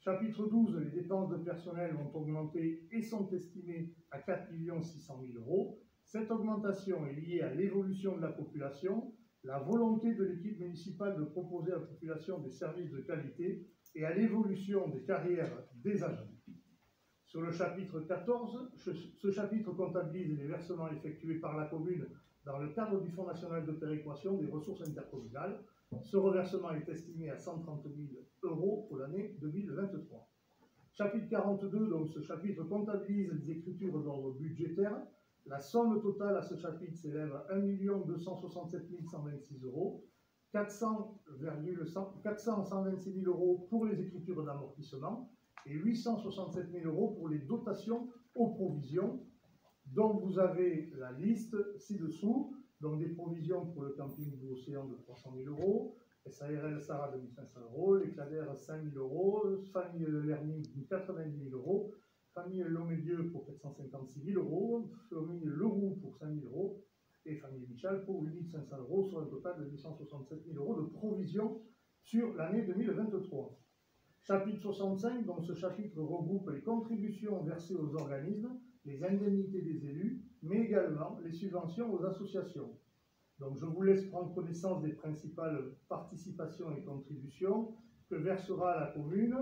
Chapitre 12, les dépenses de personnel vont augmenter et sont estimées à 4 600 000 euros. Cette augmentation est liée à l'évolution de la population, la volonté de l'équipe municipale de proposer à la population des services de qualité et à l'évolution des carrières des agents. Sur le chapitre 14, ce chapitre comptabilise les versements effectués par la commune dans le cadre du Fonds national de péréquation des ressources intercommunales. Ce reversement est estimé à 130 000 euros pour l'année 2023. Chapitre 42, donc ce chapitre comptabilise les écritures d'ordre budgétaire. La somme totale à ce chapitre s'élève à 1 267 126 euros, 426 000 euros pour les écritures d'amortissement et 867 000 euros pour les dotations aux provisions, dont vous avez la liste ci-dessous, donc des provisions pour le camping de l'Océan de 300 000 euros, SARL Sarah de 1 500 euros, les Cladères 5 000 euros, famille Lerning de 90 000 euros, famille Lomédieu pour 456 000 euros, famille Leroux pour 5 000 euros, et famille Michel pour 8 500 euros, soit un total de 867 000 euros de provisions sur l'année 2023. Chapitre 65, donc ce chapitre regroupe les contributions versées aux organismes, les indemnités des élus, mais également les subventions aux associations. Donc je vous laisse prendre connaissance des principales participations et contributions que versera la commune.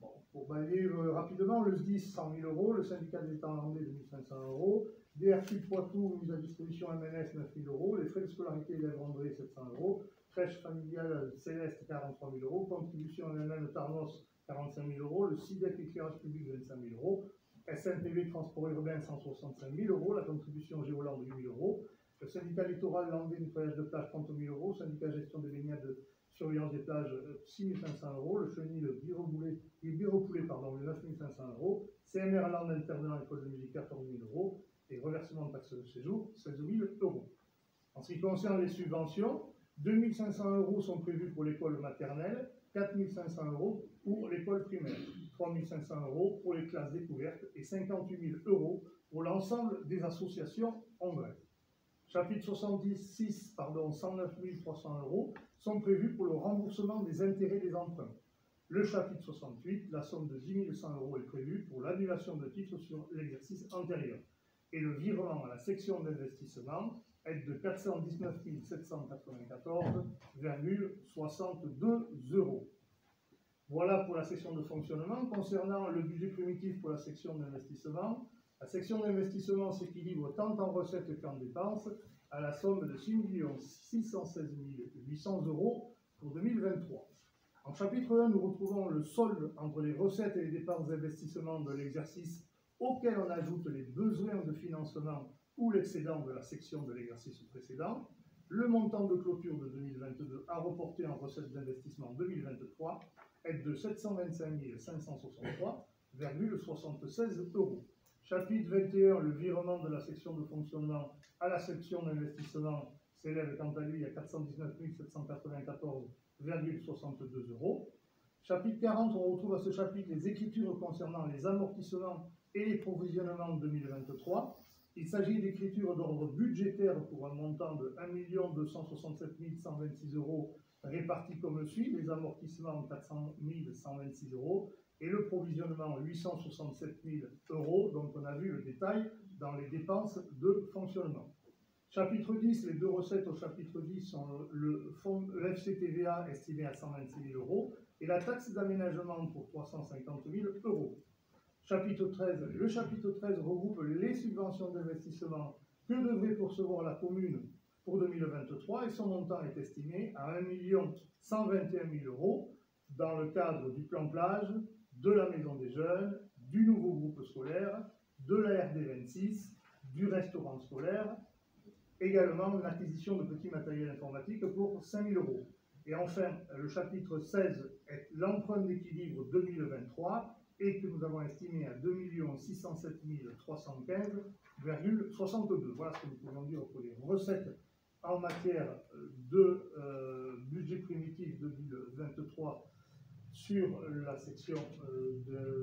Bon, pour balayer rapidement, le SDIS 100 000 euros, le syndicat des états landais 2 500 euros, DRQ Poitou, mise à disposition MNS 9 000 euros, les frais de scolarité élèves André 700 euros, crèche familiale Céleste 43 000 euros, contribution MM Tarnos 45 000 euros, le SIDEC éclairage public 25 000 euros, SNPV transport urbain 165 000 euros, la contribution Géoland 8 000 euros, le syndicat littoral landais nettoyage de plage 30 000 euros, syndicat gestion des baignades surveillance des plages 6 500 euros, le chenil Biropoulet, pardon, 9 500 euros, CMR Land intervenant école de musique 14 000 euros, et reversement de taxes de séjour 16 000 euros. En ce qui concerne les subventions, 2 500 euros sont prévus pour l'école maternelle, 4 500 euros pour l'école primaire, 3 500 euros pour les classes découvertes et 58 000 euros pour l'ensemble des associations en grève. Chapitre 76, 109 300 euros sont prévus pour le remboursement des intérêts des emprunts. Le chapitre 68, la somme de 10 100 euros est prévue pour l'annulation de titres sur l'exercice antérieur. Et le virement à la section d'investissement est de 419 794,62 euros. Voilà pour la section de fonctionnement. Concernant le budget primitif pour la section d'investissement, la section d'investissement s'équilibre tant en recettes qu'en dépenses à la somme de 6 616 800 euros pour 2023. En chapitre 1, nous retrouvons le solde entre les recettes et les dépenses d'investissement de l'exercice auquel on ajoute les besoins de financement ou l'excédent de la section de l'exercice précédent. Le montant de clôture de 2022 à reporter en recettes d'investissement 2023 est de 725 563,76 euros. Chapitre 21, le virement de la section de fonctionnement à la section d'investissement s'élève quant à lui à 419 794,62 euros. Chapitre 40, on retrouve à ce chapitre les écritures concernant les amortissements et les provisionnements 2023. Il s'agit d'écritures d'ordre budgétaire pour un montant de 1 267 126 euros répartis comme suit, les amortissements 400 126 euros et le provisionnement 867 000 euros, donc on a vu le détail dans les dépenses de fonctionnement. Chapitre 10, les deux recettes au chapitre 10 sont le FCTVA estimé à 126 000 euros et la taxe d'aménagement pour 350 000 euros. Chapitre 13, le chapitre 13 regroupe les subventions d'investissement que devrait percevoir la commune pour 2023 et son montant est estimé à 1 121 000 euros dans le cadre du plan plage, de la maison des jeunes, du nouveau groupe scolaire, de la RD26, du restaurant scolaire, également l'acquisition de petits matériels informatiques pour 5 000 euros. Et enfin, le chapitre 16 est l'emprunt d'équilibre 2023 et que nous avons estimé à 2 607 315,62. Voilà ce que nous pouvons dire pour les recettes en matière de budget primitif 2023 sur la section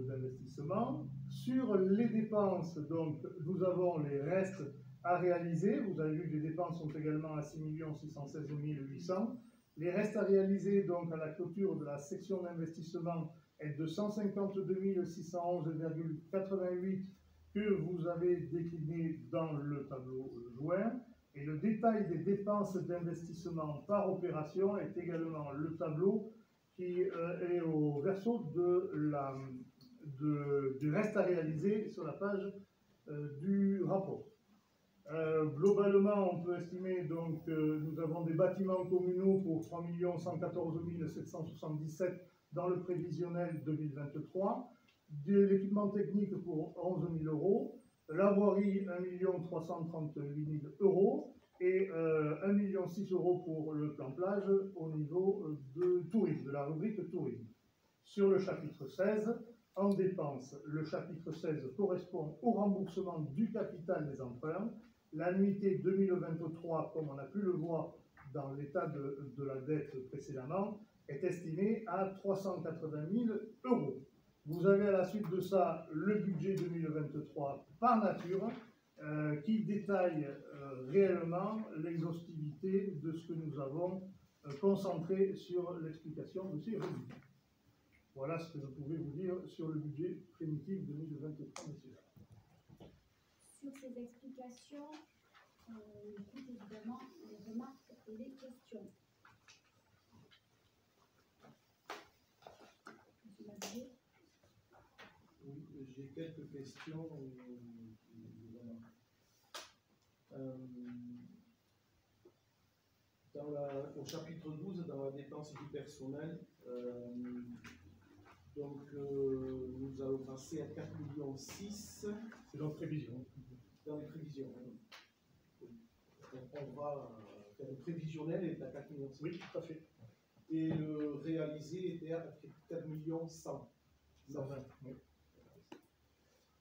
d'investissement. Sur les dépenses, donc, nous avons les restes à réaliser. Vous avez vu que les dépenses sont également à 6 616 800. Les restes à réaliser donc à la clôture de la section d'investissement est de 152 611,88 que vous avez décliné dans le tableau joint. Et le détail des dépenses d'investissement par opération est également le tableau qui est au verso du reste à réaliser sur la page du rapport. Globalement, on peut estimer donc que nous avons des bâtiments communaux pour 3 114 777 dans le prévisionnel 2023, de l'équipement technique pour 11 000 euros, la voirie 1 338 000 euros et 1,6 million euros pour le plan plage au niveau de tourisme, de la rubrique tourisme. Sur le chapitre 16, en dépenses, le chapitre 16 correspond au remboursement du capital des emprunts. L'annuité 2023, comme on a pu le voir dans l'état de la dette précédemment, est estimée à 380 000 euros. Vous avez à la suite de ça le budget 2023 par nature qui détaille réellement l'exhaustivité de ce que nous avons concentré sur l'explication de ces résultats. Voilà ce que je pouvais vous dire sur le budget primitif 2023, messieurs. Sur ces explications, écoute évidemment les remarques et les questions. Monsieur Mazier. Oui, j'ai quelques questions. Au chapitre 12, dans la dépense du personnel, nous allons passer à 4,6 millions. C'est notre prévision. Dans les prévisions. On va faire le prévisionnel est à 4,6 millions. Oui, tout à fait. Et le réalisé était à 4 millions 100. 120, oui.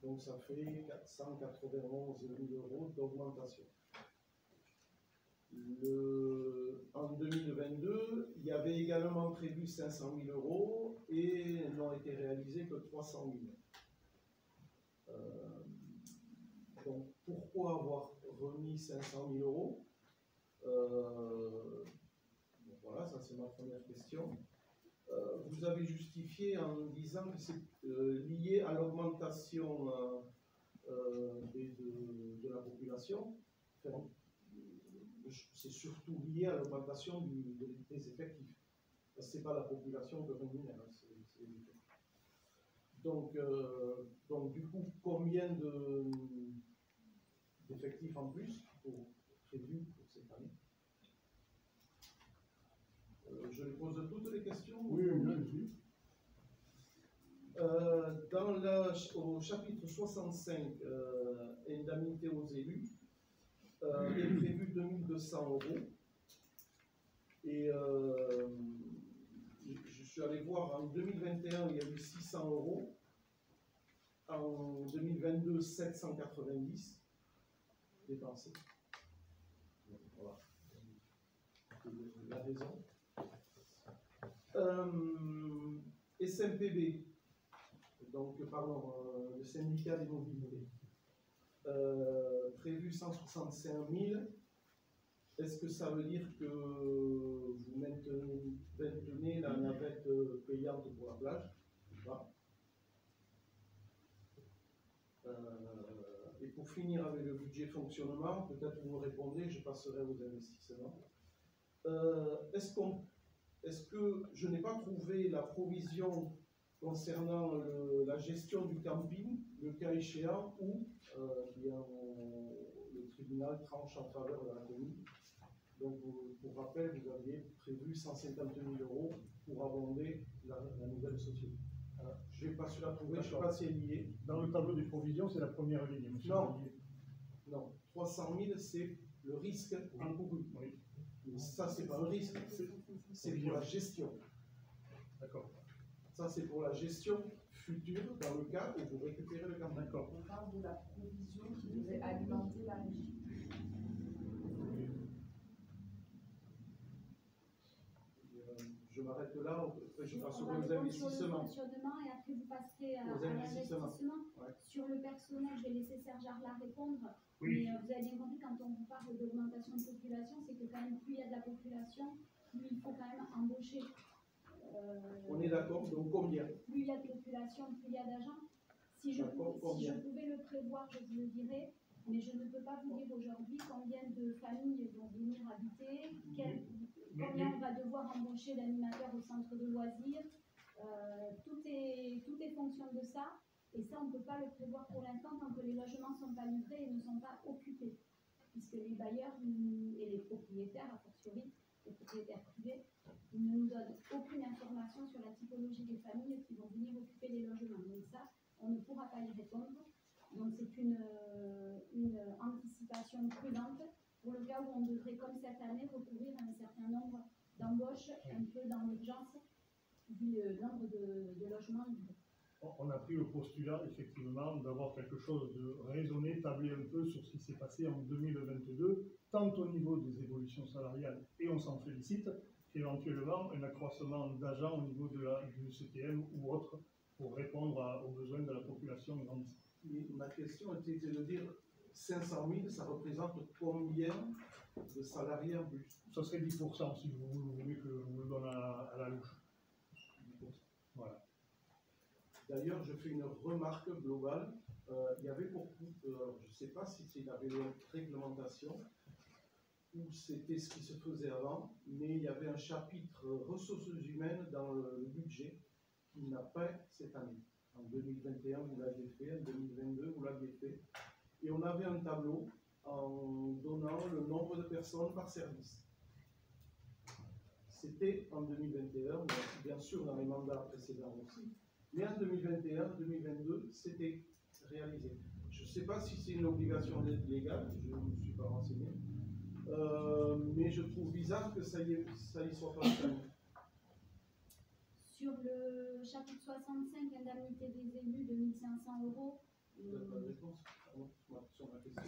Donc ça fait 491 000 euros d'augmentation. En 2022, il y avait également prévu 500 000 euros et n'ont été réalisés que 300 000. Donc pourquoi avoir remis 500 000 euros? Voilà, ça c'est ma première question. Vous avez justifié en disant que c'est lié à l'augmentation de la population. Enfin, c'est surtout lié à l'augmentation des effectifs. Ce n'est pas la population que rémunère, hein, c'est les effectifs. Donc, du coup, combien d'effectifs en plus prévus pour cette année? Je les pose toutes les questions? Oui, oui. Au chapitre 65, indemnité aux élus, est prévu 2200 euros. Et je suis allé voir, en 2021, il y a eu 600 euros. En 2022, 790 dépensés. Voilà. La raison. SMPB, donc, pardon, le syndicat des mobilités, prévu 165 000. Est-ce que ça veut dire que vous maintenez la navette payante pour la plage? Et pour finir avec le budget fonctionnement, peut-être vous me répondez, je passerai aux investissements. Est-ce que je n'ai pas trouvé la provision concernant la gestion du camping, le cas échéant, où le tribunal tranche en faveur de la commune? Donc, pour rappel, vous aviez prévu 150 000 euros pour abonder la nouvelle société. Je n'ai pas su la trouver, je ne sais pas si elle y est. Dans le tableau des provisions, c'est la première ligne. Monsieur Non, 300 000, c'est le risque encouru. Oui. Mais ça, c'est pas un risque, c'est pour la gestion. D'accord. Ça, c'est pour la gestion future, dans le cas où vous récupérez le camping. D'accord. On parle de la provision qui devait alimenter la régie. Je m'arrête là, je passe On va aux répondre sur le investissements. fonctionnement et après vous passerez à Aux investissements. l'investissement. Ouais. Sur le personnel, je vais laisser Serge Arla répondre. Oui. Mais vous avez bien compris, quand on vous parle d'augmentation de population, c'est que quand même plus il y a de la population, plus il faut quand même embaucher. On est d'accord, donc combien? Plus il y a de population, plus il y a d'agents. Si je pouvais le prévoir, je vous le dirais, mais je ne peux pas vous dire aujourd'hui combien de familles vont venir habiter, combien on va devoir embaucher d'animateurs au centre de loisirs. Tout est fonction de ça, et ça on ne peut pas le prévoir pour l'instant tant que les logements ne sont pas livrés et ne sont pas occupés, puisque les bailleurs et les propriétaires, a fortiori les propriétaires privés, ne nous donnent aucune information sur la typologie des familles qui vont venir occuper les logements. Donc ça, on ne pourra pas y répondre. Donc c'est une anticipation prudente pour le cas où on devrait, comme cette année, recourir à un certain nombre d'embauches un peu dans l'urgence du nombre de logements livrés. On a pris le postulat, effectivement, d'avoir quelque chose de raisonné, tablé un peu sur ce qui s'est passé en 2022, tant au niveau des évolutions salariales, et on s'en félicite, qu'éventuellement un accroissement d'agents au niveau du CTM ou autre, pour répondre aux besoins de la population grandissante. Ma question était de dire 500 000, ça représente combien de salariés en plus? Ça serait 10% si vous voulez que je vous le donne à la louche. 10%. Voilà. D'ailleurs, je fais une remarque globale. Il y avait beaucoup, je ne sais pas si c'est la réglementation ou c'était ce qui se faisait avant, mais il y avait un chapitre ressources humaines dans le budget qui n'a pas cette année. En 2021, vous l'aviez fait, en 2022, vous l'aviez fait. Et on avait un tableau en donnant le nombre de personnes par service. C'était en 2021, bien sûr dans les mandats précédents aussi, mais en 2021, 2022, c'était réalisé. Je ne sais pas si c'est une obligation légale, je ne me suis pas renseigné, mais je trouve bizarre que ça y soit pas fait. Sur le chapitre 65, indemnité des élus de 1 500 €. Vous n'avez pas de réponse sur ma question?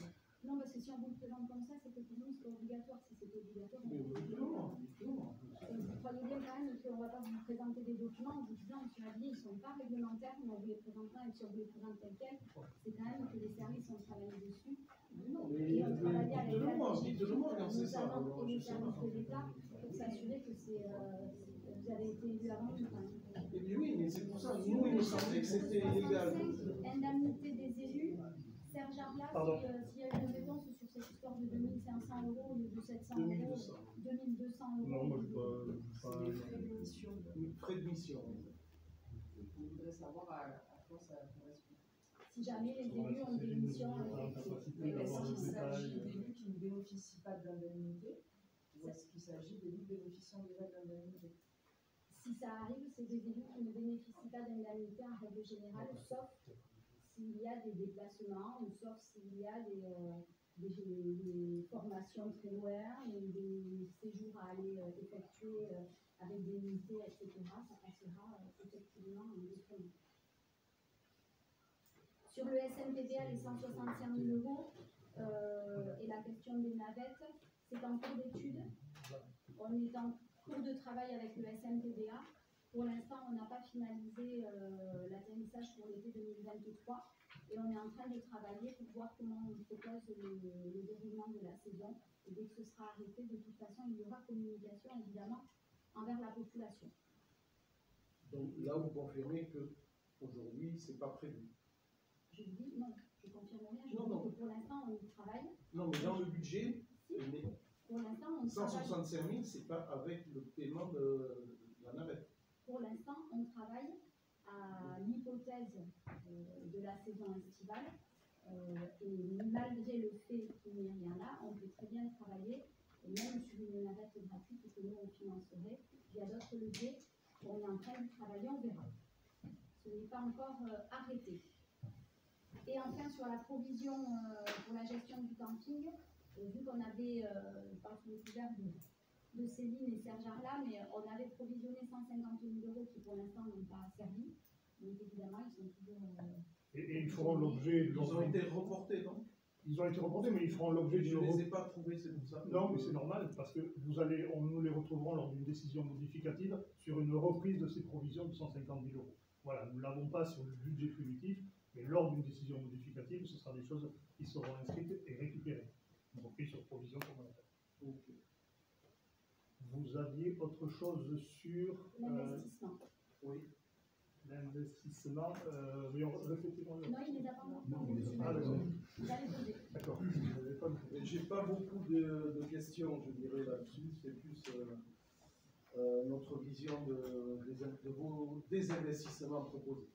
Non, parce que si on vous le présente comme ça, c'est que pour nous, c'est obligatoire. Si c'est obligatoire, Mais justement. vous croyez bien quand même qu'on ne va pas vous présenter des documents en vous disant, monsieur Avier, ils ne sont pas réglementaires, mais on vous les présente pas, et si on vous les présente tels quels, c'est quand même que les services ont travaillé dessus. Non, Et on travaille avec dites-le-moi quand c'est ça. notamment et les services de l'État pour s'assurer que vous avez été élu avant tout. Eh bien oui, mais c'est pour ça, nous, il nous semblait que c'était illégal. Indemnité des élus. Serge Arlas, s'il y a une réponse sur cette histoire de 2 500 € au lieu de 700 €, 2 200 €. Non, moi je ne C'est les frais de mission. Frais de mission. On voudrait savoir à quoi ça correspond. Si jamais les élus ont des missions Mais est-ce qu'il s'agit d'élus qui ne bénéficient pas de l'indemnité ou est-ce qu'il s'agit d'élus bénéficiant déjà de l'indemnité? Si ça arrive, c'est des élus qui ne bénéficient pas d'indemnité en règle générale, sauf s'il y a des déplacements ou sauf s'il y a des formations très loin ou des séjours à aller effectuer avec des unités, etc. Ça passera effectivement en détriment. Sur le SMTBA, les 165 000 € et la question des navettes, c'est en cours d'étude. On est en cours de travail avec le SMTBA. Pour l'instant, on n'a pas finalisé l'atterrissage pour l'été 2023 et on est en train de travailler pour voir comment on propose le déroulement de la saison. Et dès que ce sera arrêté, de toute façon, il y aura communication évidemment envers la population. Donc là, vous confirmez qu'aujourd'hui, ce n'est pas prévu. Je vous dis non, je confirme rien. Je Non, dis non. que pour l'instant, on y travaille. Non, mais dans le budget, Pour l'instant, on travaille. 165 000, ce n'est pas avec le paiement de la navette. Pour l'instant, on travaille à l'hypothèse de la saison estivale. Et malgré le fait qu'il n'y ait rien là, on peut très bien travailler, même sur une navette gratuite que nous on financerait via d'autres leviers. On est en train de travailler, on verra. Ce n'est pas encore arrêté. Et enfin, sur la provision pour la gestion du camping, vu qu'on avait, par sous le couvert de Céline et Serge Arla, mais on avait provisionné 150 000 € qui pour l'instant n'ont pas servi. Donc évidemment, ils sont toujours... Et ils feront l'objet... Ils ont été reportés, non? Ils ont été reportés, mais ils feront l'objet Je d'une... ne les ai pas trouvés, c'est pour ça. Non, mais c'est normal, parce que nous les retrouverons lors d'une décision modificative sur une reprise de ces provisions de 150 000 €. Voilà, nous ne l'avons pas sur le budget punitif, mais lors d'une décision modificative, ce sera des choses qui seront inscrites et récupérées. Une reprise sur provision comme on appelle. Okay. vous aviez autre chose sur L'investissement. oui, l'investissement. Oui, répétez-moi. Non, il les a pas encore. Ah, d'accord. Vous allez poser. D'accord. J'ai pas beaucoup de questions, je dirais, là-dessus. C'est plus notre vision de vos désinvestissements proposés.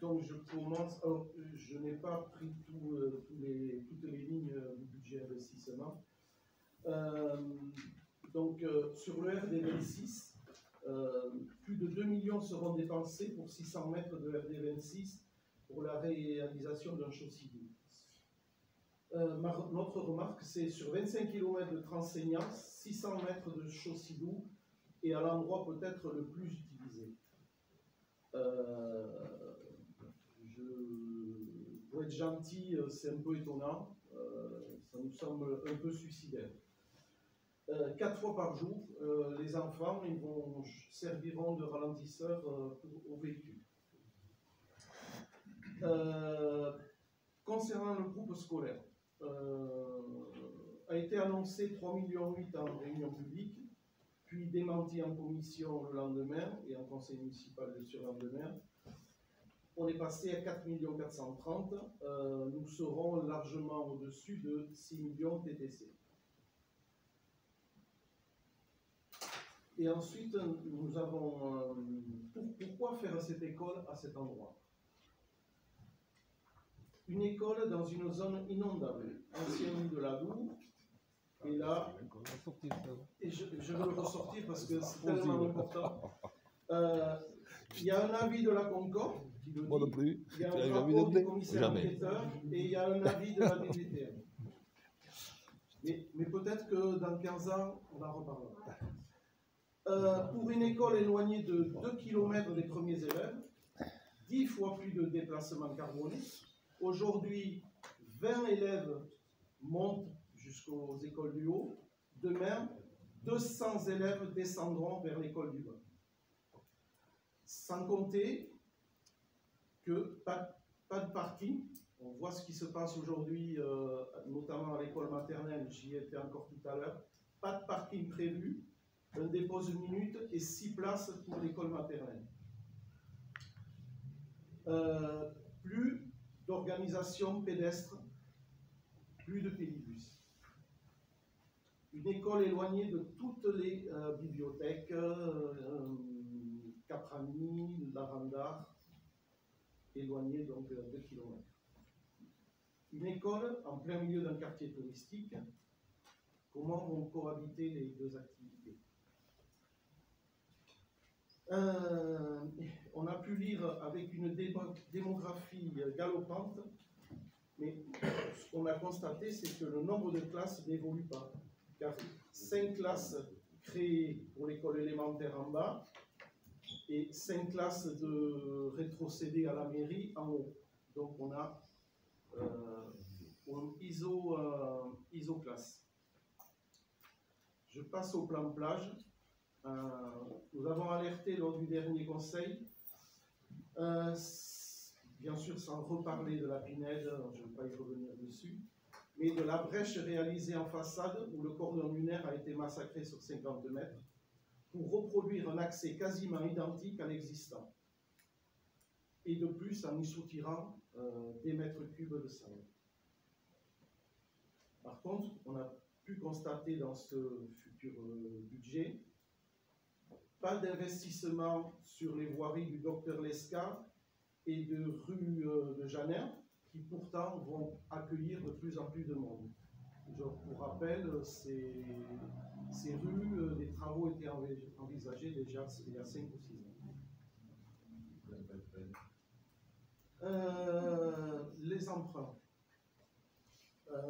Donc je commence. Alors, je n'ai pas pris toutes les lignes du budget investissement. Sur le RD26, plus de 2 millions seront dépensés pour 600 mètres de RD26 pour la réalisation d'un chaussée doux. Notre remarque, c'est sur 25 km de transseignant, 600 mètres de chaussée doux et à l'endroit peut-être le plus utilisé. Pour être gentil, c'est un peu étonnant, ça nous semble un peu suicidaire. 4 fois par jour, les enfants serviront de ralentisseurs au véhicule. Concernant le groupe scolaire, a été annoncé 3,8 millions en réunion publique, puis démenti en commission le lendemain et en conseil municipal le surlendemain. On est passé à 4,430 millions. Nous serons largement au-dessus de 6 millions TTC. Et ensuite, nous avons... pourquoi faire cette école à cet endroit? Une école dans une zone inondable, ancienne de la Doue, et là, et je veux le ressortir parce que c'est tellement important. Il y a un avis de la Concorde qui le dit, il y a un rapport du commissaire enquêteur et il y a un avis de la DGTM. Mais peut-être que dans 15 ans, on en reparlera. Pour une école éloignée de 2 km des premiers élèves, 10 fois plus de déplacements carbonés. Aujourd'hui, 20 élèves montent jusqu'aux écoles du haut. Demain, 200 élèves descendront vers l'école du bas. Sans compter que pas de parking. On voit ce qui se passe aujourd'hui, notamment à l'école maternelle, j'y étais encore tout à l'heure. Pas de parking prévu, un dépôt de minutes et 6 places pour l'école maternelle. Plus d'organisation pédestre, plus de pédibus. Une école éloignée de toutes les bibliothèques, Caprani, Lavandar, éloignée donc de 2 km. Une école en plein milieu d'un quartier touristique, comment vont cohabiter les deux activités? On a pu lire avec une démographie galopante, mais ce qu'on a constaté, c'est que le nombre de classes n'évolue pas. Car 5 classes créées pour l'école élémentaire en bas et 5 classes de rétrocédées à la mairie en haut. Donc on a un iso-classe. Je passe au plan plage. Nous avons alerté lors du dernier conseil, bien sûr sans reparler de la Pinède, je ne vais pas y revenir dessus, mais de la brèche réalisée en façade où le cordon lunaire a été massacré sur 50 mètres pour reproduire un accès quasiment identique à l'existant. Et de plus en y soutirant des mètres cubes de sable. Par contre, on a pu constater dans ce futur budget pas d'investissement sur les voiries du Docteur Lesca et de rue de Janer, qui pourtant vont accueillir de plus en plus de monde. Je vous rappelle, ces rues, des travaux étaient envisagés déjà il y a 5 ou 6 ans. Les emprunts.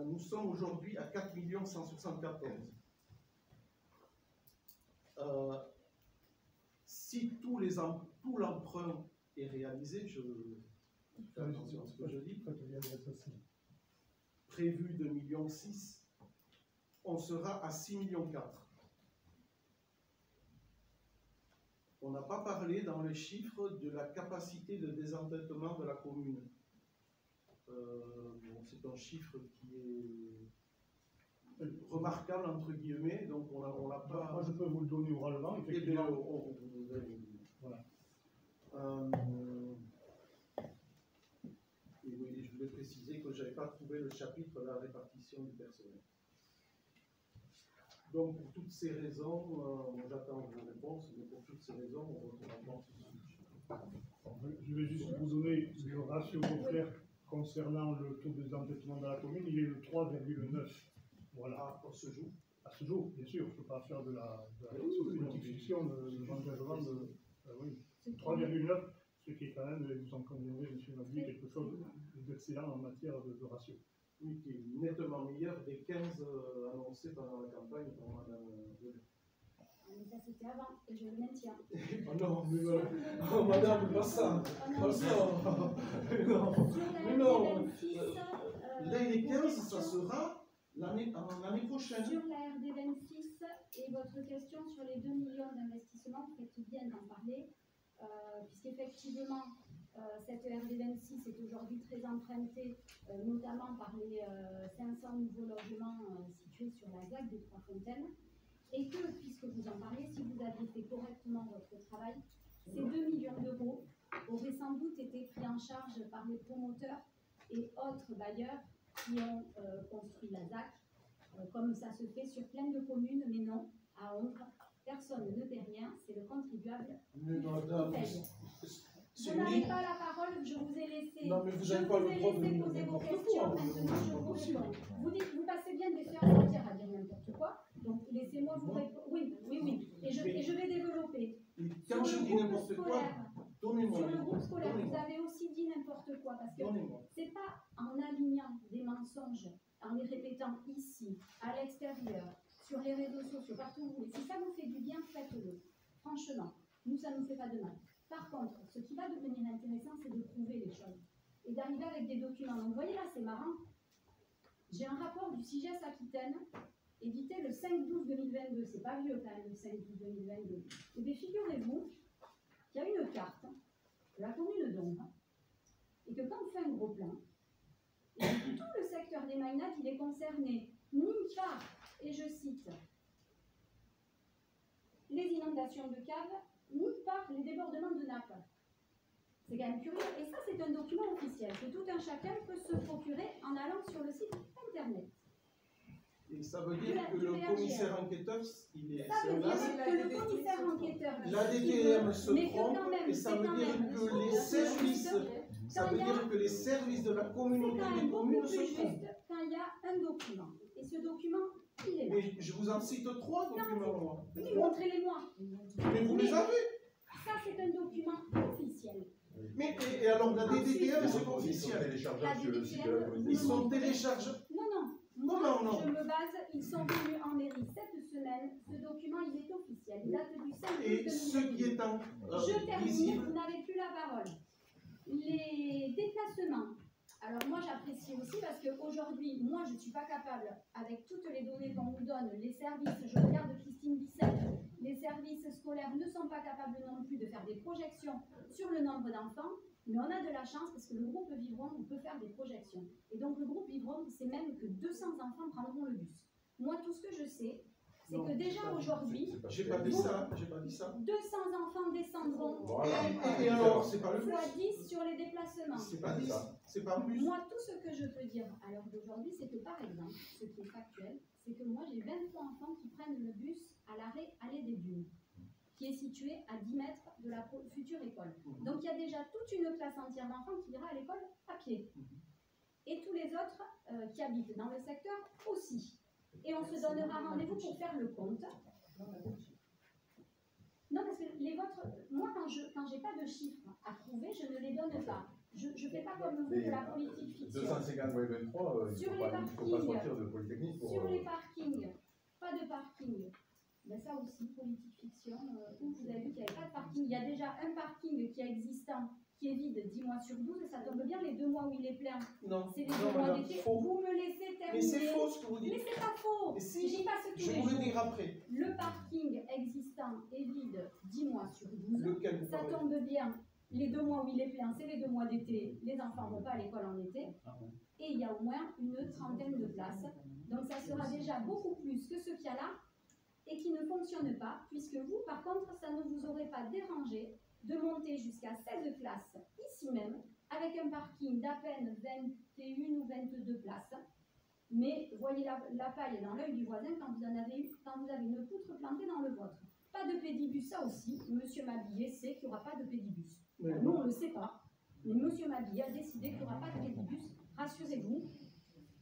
Nous sommes aujourd'hui à 4 174 000. Si tout l'emprunt est réalisé, je fais attention à ce que je dis, prévu 2,6 millions, on sera à 6,4 millions. On n'a pas parlé dans les chiffres de la capacité de désendettement de la commune. C'est un chiffre qui est remarquable, entre guillemets, donc on l'a pas... Moi, je peux vous le donner oralement, Eh bien, effectivement. Voilà. Et oui, je voulais préciser que je n'avais pas trouvé le chapitre de la répartition du personnel. Donc, pour toutes ces raisons, j'attends vos réponses, mais pour toutes ces raisons, on retrouvera Je vais juste vous donner le ratio clair concernant le taux de désendettement dans la commune. Il est de 3,9. Voilà. pour ce jour. À ce jour, bien sûr, je ne peux pas faire de la politique fiction de l'engagement de. Oui, 3,9, ce qui est quand même, vous en conviendrez, M. Mably, quelque chose d'excellent en matière de ratio. Oui, qui est nettement meilleur des 15 annoncés pendant la campagne par Mme Delay. Mais ça c'était avant, et je le maintiens. Oh non, mais oh, madame, pas ça. Pas ça. Mais non. Là, les 15, ça sera l'année prochaine. Sur la RD26 et votre question sur les 2 millions d'investissements, vous faites bien d'en parler, puisqu'effectivement, cette RD26 est aujourd'hui très empruntée, notamment par les 500 nouveaux logements situés sur la ZAC des Trois-Fontaines, et que, puisque vous en parlez, si vous aviez fait correctement votre travail, ces 2 millions d'euros auraient sans doute été pris en charge par les promoteurs et autres bailleurs qui ont construit la ZAC, comme ça se fait sur plein de communes, mais non, à Hongre, personne ne paie rien, c'est le contribuable qui paye. Vous n'avez pas la parole, je vous ai laissé. Non, mais vous n'avez pas le droit de poser vos questions. Maintenant, je vous réponds. Vous passez bien des séances entières à dire n'importe quoi, donc laissez-moi vous répondre. Oui. Et je vais développer. Quand je dis n'importe quoi, donnez-moi. Sur le groupe scolaire, vous avez aussi dit n'importe quoi, parce que c'est pas en alignant des mensonges, en les répétant ici, à l'extérieur, sur les réseaux sociaux, partout où vous voulez. Si ça vous fait du bien, faites-le. Franchement, nous, ça ne nous fait pas de mal. Par contre, ce qui va devenir intéressant, c'est de prouver les choses et d'arriver avec des documents. Donc, vous voyez là, c'est marrant. J'ai un rapport du CIGES Aquitaine, édité le 5/12/2022. C'est pas vieux quand même, le 5/12/2022. Et bien, figurez-vous qu'il y a une carte de la commune d'Hongre et que quand on fait un gros plan, et que tout le secteur des Maïnates, il est concerné, ni par, et je cite, les inondations de caves, ni par les débordements de nappes. C'est quand même curieux. Et ça, c'est un document officiel que tout un chacun peut se procurer en allant sur le site internet. Et ça veut dire que le commissaire enquêteur, il est... Ça veut dire que le commissaire enquêteur... L'ADTM se trompe, et ça veut dire que les services... Ça veut dire que les services de la communauté des communes se trompent. C'est juste quand il y a un document. Et ce document, il est là. Mais je vous en cite 3 documents, moi. Oui, montrez-les-moi. Mais vous les avez. Ça, c'est un document officiel. Mais et alors la DDTM, c'est pas officiel. Ils sont téléchargeables. Non. Non. Je me base, ils sont venus en mairie cette semaine. Ce document, il est officiel. Il date du 5 août 2020. Et ce qui est en Je termine, visible. vous n'avez plus la parole. Les déplacements. Alors moi, j'apprécie aussi parce qu'aujourd'hui, moi, je ne suis pas capable, avec toutes les données qu'on nous donne, les services, je regarde Christine Bissette, les services scolaires ne sont pas capables non plus de faire des projections sur le nombre d'enfants, mais on a de la chance parce que le groupe Vivron, on peut faire des projections. Et donc le groupe Vivron, c'est même que 200 enfants prendront le bus. Moi, tout ce que je sais, c'est que déjà aujourd'hui, j'ai pas dit ça. 200 enfants descendront Et alors, c'est pas le bus. fois 10 sur les déplacements. C'est pas 10, c'est pas le bus. Moi, tout ce que je peux dire à l'heure d'aujourd'hui, c'est que par exemple, ce qui est factuel, c'est que moi j'ai 23 enfants qui prennent le bus à l'arrêt Allée des Dunes, qui est situé à 10 mètres de la future école. Donc il y a déjà toute une classe entière d'enfants qui ira à l'école à pied. Et tous les autres qui habitent dans le secteur aussi. Et on se donnera rendez-vous pour faire le compte. Non, parce que les vôtres, moi quand j'ai pas de chiffres à prouver, je ne les donne pas. Je ne fais pas comme vous de la politique fiction. 250 ou 23, il ne faut pas sortir de Polytechnique pour... Sur les parkings, pas de parking. Ben ça aussi, politique fiction, où vous avez vu qu'il n'y avait pas de parking. Il y a déjà un parking qui est existant, qui est vide 10 mois sur 12, et ça tombe bien les 2 mois où il est plein. Non, c'est les 2 mois d'été. Vous me laissez terminer. Mais c'est faux ce que vous dites. Mais c'est pas faux. Si, j'y passe tous je les vous le jours. dire après. Le parking existant est vide 10 mois sur 12. Lequel vous ça parlez? tombe bien. Les 2 mois où il est plein, c'est les 2 mois d'été. Les enfants ne vont pas à l'école en été. Et il y a au moins une trentaine de places Donc ça sera déjà beaucoup plus que ce qu'il y a là et qui ne fonctionne pas, puisque vous, par contre, ça ne vous aurait pas dérangé de monter jusqu'à 16 classes ici même, avec un parking d'à peine 21 ou 22 places. Mais voyez la paille dans l'œil du voisin quand vous avez une poutre plantée dans le vôtre. Pas de pédibus, ça aussi, monsieur Mabillet sait qu'il n'y aura pas de pédibus. Nous, on ne le sait pas, mais monsieur Mabillet a décidé qu'il n'y aura pas de pédibus. Rassurez-vous,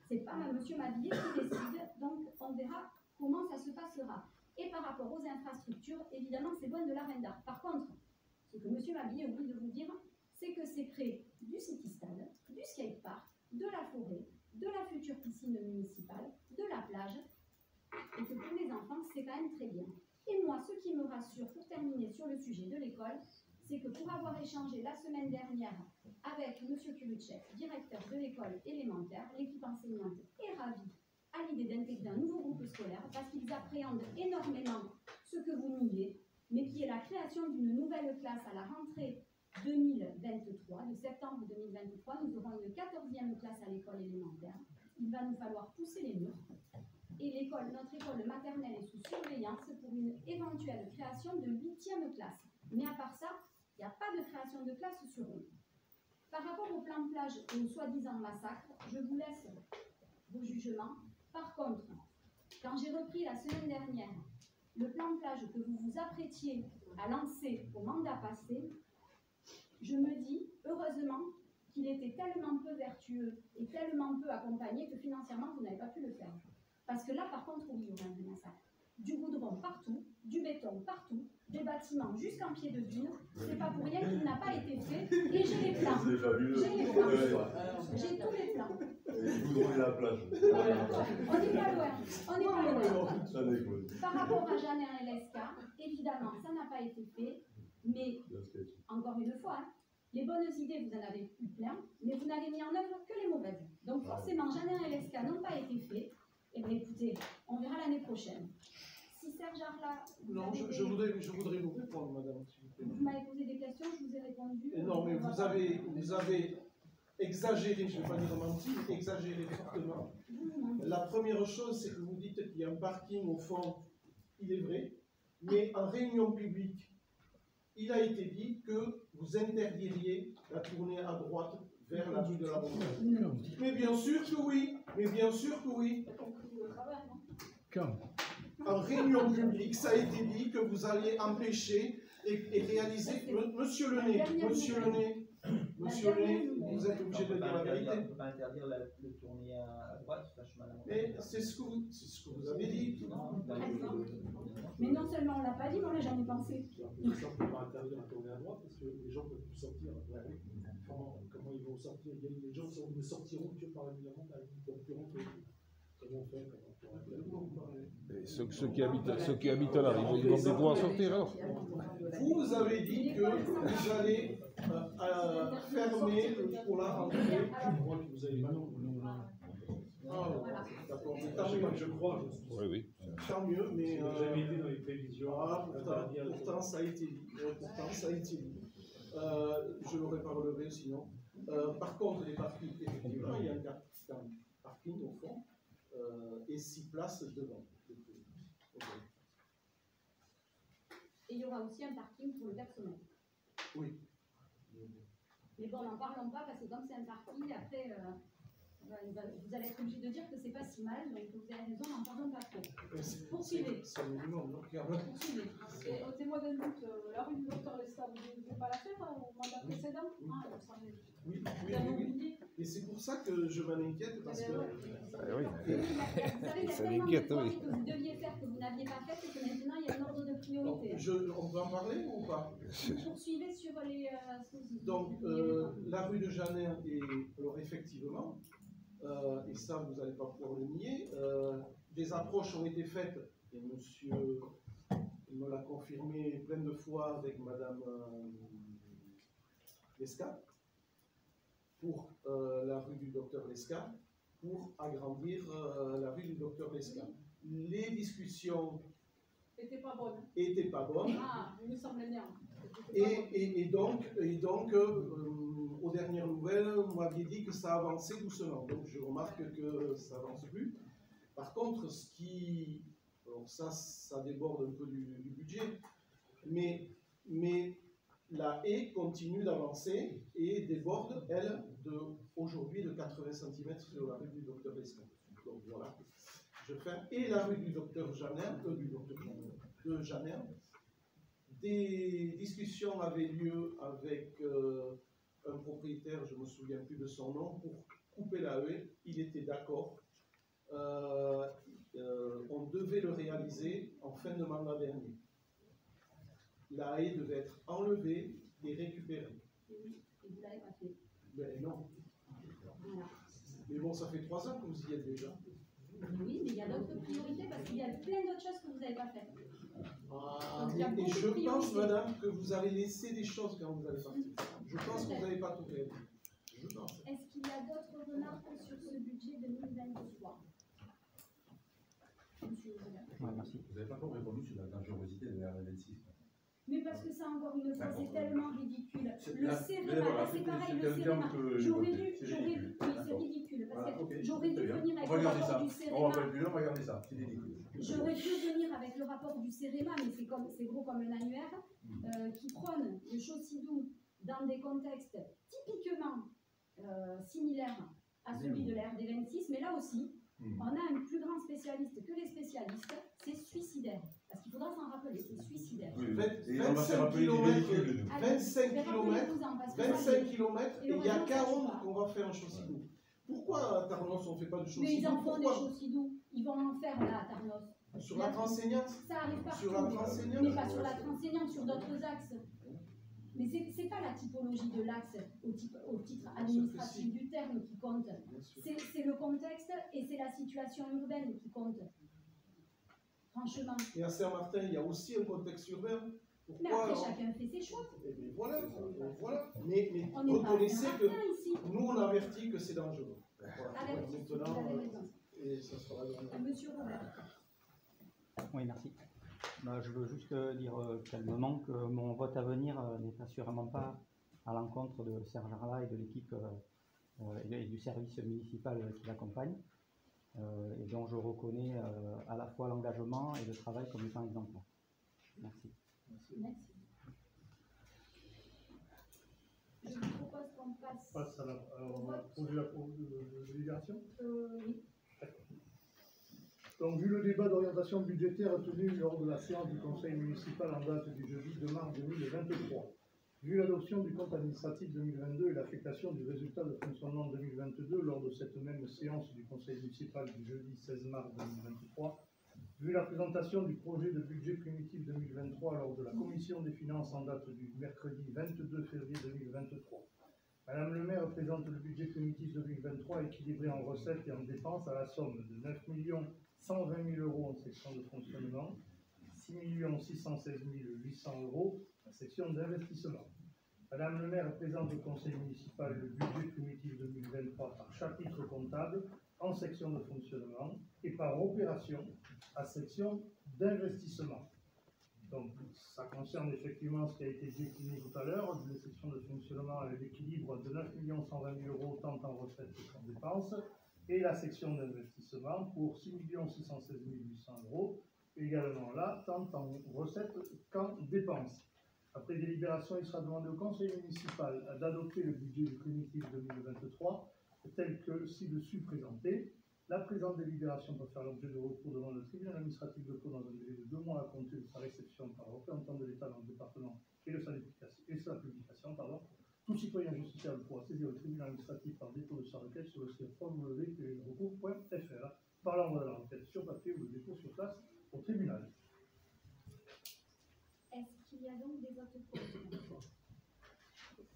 c'est pas monsieur Mabillet qui décide, donc on verra comment ça se passera. Et par rapport aux infrastructures, évidemment, c'est loin de l'agenda. Par contre, ce que monsieur Mabillet oublie de vous dire, c'est que c'est près du city-stade, du skatepark, de la forêt, de la future piscine municipale, de la plage, et que pour les enfants, c'est quand même très bien. Et moi, ce qui me rassure, pour terminer sur le sujet de l'école, c'est que pour avoir échangé la semaine dernière avec M. Kuruchev, directeur de l'école élémentaire, l'équipe enseignante est ravie à l'idée d'intégrer un nouveau groupe scolaire parce qu'ils appréhendent énormément ce que vous niez, mais qui est la création d'une nouvelle classe à la rentrée 2023, de septembre 2023. Nous aurons une 14e classe à l'école élémentaire. Il va nous falloir pousser les murs. Et notre école maternelle est sous surveillance pour une éventuelle création de 8e classe. Mais à part ça, il n'y a pas de création de classe sur eux. Par rapport au plan de plage et au soi-disant massacre, je vous laisse vos jugements. Par contre, quand j'ai repris la semaine dernière le plan de plage que vous vous apprêtiez à lancer au mandat passé, je me dis, heureusement, qu'il était tellement peu vertueux et tellement peu accompagné que financièrement, vous n'avez pas pu le faire. Parce que là, par contre, oui, il y aura un massacre. Du goudron partout, du béton partout, des bâtiments jusqu'en pied de dune. C'est pas pour rien qu'il n'a pas été fait. Et j'ai les plans. J'ai les plans. J'ai tous les plans. Vous donnez la plage. On n'est pas loin. On n'est pas loin. Par rapport à Janin et Lesca, évidemment, ça n'a pas été fait. Mais, encore une fois, hein, les bonnes idées, vous en avez eu plein, mais vous n'avez mis en œuvre que les mauvaises. Donc forcément, Janin et Lesca n'ont pas été faits. Eh bien écoutez, on verra l'année prochaine. Si Serge Arla... Non, je voudrais vous répondre, madame. Vous m'avez posé des questions, je vous ai répondu. Non, mais vous avez exagéré, je ne vais pas dire menti, mais exagéré fortement. La première chose, c'est que vous dites qu'il y a un parking au fond, il est vrai, mais en réunion publique, il a été dit que vous interdiriez la tournée à droite vers la rue de la Montagne. Mais bien sûr que oui, mais bien sûr que oui. En réunion publique, ça a été dit que vous alliez empêcher et réaliser. Monsieur Lenné, vous êtes obligé de dire la vérité. On ne peut pas interdire le tourner à droite, ça chemin à la montagne. Mais c'est ce que vous avez dit. Mais non seulement on ne l'a pas dit, mais on l'a jamais pensé. Ça ne peut pas interdire la tournée à droite parce que les gens ne peuvent plus sortir. Comment ils vont sortir? Les gens ne sortiront que par la montagne. Comment on fait? Ceux qui habitent là, ils vont pouvoir sortir alors. Vous avez dit que vous allez fermer pour la rentrée. Je crois que vous avez mal. D'accord, Je crois. Oui. Tant mieux, mais jamais été dans les prévisions. Pourtant, ça a été dit. Je ne l'aurais pas relevé sinon. Par contre, les parkings, effectivement, il y a un parking au fond et 6 places devant. Okay. Et il y aura aussi un parking pour le personnel. Oui. Mais bon, n'en parlons pas parce que comme c'est un parking, après, vous allez être obligé de dire que c'est pas si mal, donc vous avez raison, n'en parlons pas trop. Poursuivez. C'est le minimum, donc poursuivez. Et au témoin d'un doute, la rue du docteur Lesca, vous ne voulez pas la faire au mandat précédent? Oui. Et c'est pour ça que je m'en inquiète parce que. Vous savez, Ça l'inquiète, oui. que vous deviez faire, que vous n'aviez pas fait, et que maintenant il y a un ordre de priorité. On peut en parler ou pas? Poursuivez sur les. Donc, la rue de Janin, alors effectivement, et ça vous n'allez pas pouvoir le nier, des approches ont été faites, et monsieur me l'a confirmé plein de fois avec madame Lesca, pour la rue du docteur Lesca, pour agrandir la rue du docteur Lesca. Les discussions n'étaient pas bonnes. Ah, il me semblait bien. Et donc aux dernières nouvelles, vous m'aviez dit que ça avançait doucement. Donc je remarque que ça avance plus. Par contre, alors ça déborde un peu du budget, mais la haie continue d'avancer et déborde, elle, aujourd'hui de 80 cm sur la rue du docteur Lescot. Donc voilà, je ferme. Et la rue du docteur Janer, de Janer. Des discussions avaient lieu avec un propriétaire, je ne me souviens plus de son nom, pour couper la haie. Il était d'accord. On devait le réaliser en fin de mandat dernier. La haie devait être enlevée et récupérée. Et vous ne l'avez pas fait. Mais non. Voilà. Mais bon, ça fait 3 ans que vous y êtes déjà. Oui, mais il y a d'autres priorités parce qu'il y a plein d'autres choses que vous n'avez pas faites. Ah, et je pense, madame, que vous avez laissé des choses quand vous allez partir. Je pense que vous n'avez pas tout réalisé. Je pense. Est-ce qu'il y a d'autres remarques sur ce budget 2023? Monsieur Ouzoulias. Merci. Vous n'avez pas encore répondu sur la dangerosité de la R26. Mais parce que ça, encore une fois, c'est tellement ridicule. C'est Le CEREMA, c'est pareil, le CEREMA. J'aurais dû, oui, c'est ridicule, parce que j'aurais dû venir avec le rapport du CEREMA. On va pas plus long, regardez ça, c'est ridicule. J'aurais dû venir avec le rapport du CEREMA, mais c'est gros comme un annuaire, qui prône le Chaucidou dans des contextes typiquement similaires à celui de la RD26, mais là aussi, on a un plus grand spécialiste que les spécialistes, c'est suicidaire. Parce qu'il faudra s'en rappeler, c'est suicidaire. Oui, 25 km, et il y a 40 qu'on va faire en Chaucidou. Pourquoi à Tarnos on ne fait pas de Chaucidou? Mais ils en font des Chaucidou, ils vont en faire là à Tarnos. Sur la transeignante? Ça arrive partout. Sur la transeignante? Mais pas sur la transeignante, sur d'autres axes. Mais c'est pas la typologie de l'axe au titre administratif du terme qui compte. C'est le contexte et c'est la situation urbaine qui compte. Franchement. Et à Saint-Martin, il y a aussi un contexte urbain. Pourquoi, mais après, chacun fait ses choix. Et bien voilà. Mais reconnaissez que ici. Nous, on avertit que c'est dangereux. Voilà. Maintenant, et ça sera Monsieur Robert. Oui, merci. Je veux juste dire calmement que mon vote à venir n'est assurément pas à l'encontre de Serge Arla et de l'équipe et du service municipal qui l'accompagne, et dont je reconnais à la fois l'engagement et le travail comme étant exemplaire. Merci. Merci. Je vous propose qu'on passe à la projet de délibération. Oui. Donc, vu le débat d'orientation budgétaire tenu lors de la séance du conseil municipal en date du jeudi 2 mars 2023, vu l'adoption du compte administratif 2022 et l'affectation du résultat de fonctionnement 2022 lors de cette même séance du conseil municipal du jeudi 16 mars 2023, vu la présentation du projet de budget primitif 2023 lors de la commission des finances en date du mercredi 22 février 2023, Madame le maire présente le budget primitif 2023 équilibré en recettes et en dépenses à la somme de 9 120 000 € en section de fonctionnement, 6 616 800 € en section d'investissement. Madame le maire présente au conseil municipal le budget primitif 2023 par chapitre comptable en section de fonctionnement et par opération à section d'investissement. Donc, ça concerne effectivement ce qui a été décliné tout à l'heure, les sections de fonctionnement avec l'équilibre de 9 120 000 € tant en recettes qu'en dépenses, et la section d'investissement pour 6 616 800 €, également là, tant en recettes qu'en dépenses. Après délibération, il sera demandé au conseil municipal d'adopter le budget primitif 2023 tel que ci-dessus présenté. La présente délibération peut faire l'objet de recours devant le tribunal administratif de Pau dans un délai de 2 mois à compter de sa réception par le représentant de l'État dans le département et de sa publication. Tout citoyen justiciable pourra saisir le tribunal administratif par dépôt de sa requête sur le site www.recours.fr par l'envoi de la requête sur papier ou le dépôt sur place au tribunal. Est-ce qu'il y a donc des votes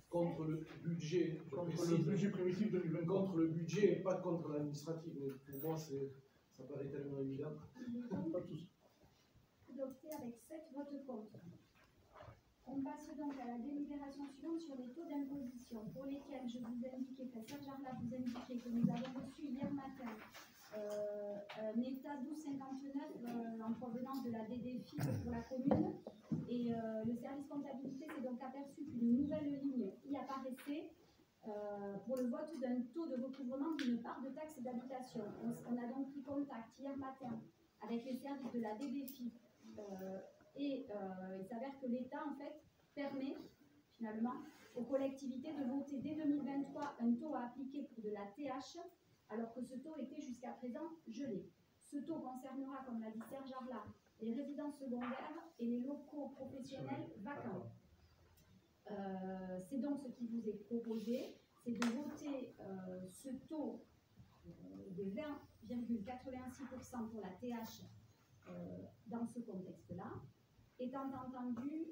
contre le budget, primitif 2020, contre le budget et pas contre l'administratif. Pour moi, ça paraît tellement évident. Pas tous. Adopté avec 7 votes contre. On passe donc à la délibération suivante sur les taux d'imposition pour lesquels je vous indiquais, Serge Arla vous indiquait que nous avons reçu hier matin un état 1259 en provenance de la DDFI pour la commune, et le service comptabilité s'est donc aperçu qu'une nouvelle ligne y apparaissait pour le vote d'un taux de recouvrement d'une part de taxe d'habitation. On a donc pris contact hier matin avec les services de la DDFI et il s'avère que l'État en fait permet finalement aux collectivités de voter dès 2023 un taux à appliquer pour de la TH alors que ce taux était jusqu'à présent gelé. Ce taux concernera, comme l'a dit Serge Arla, les résidences secondaires et les locaux professionnels vacants. C'est donc ce qui vous est proposé, c'est de voter ce taux de 20,86% pour la TH dans ce contexte-là, étant entendu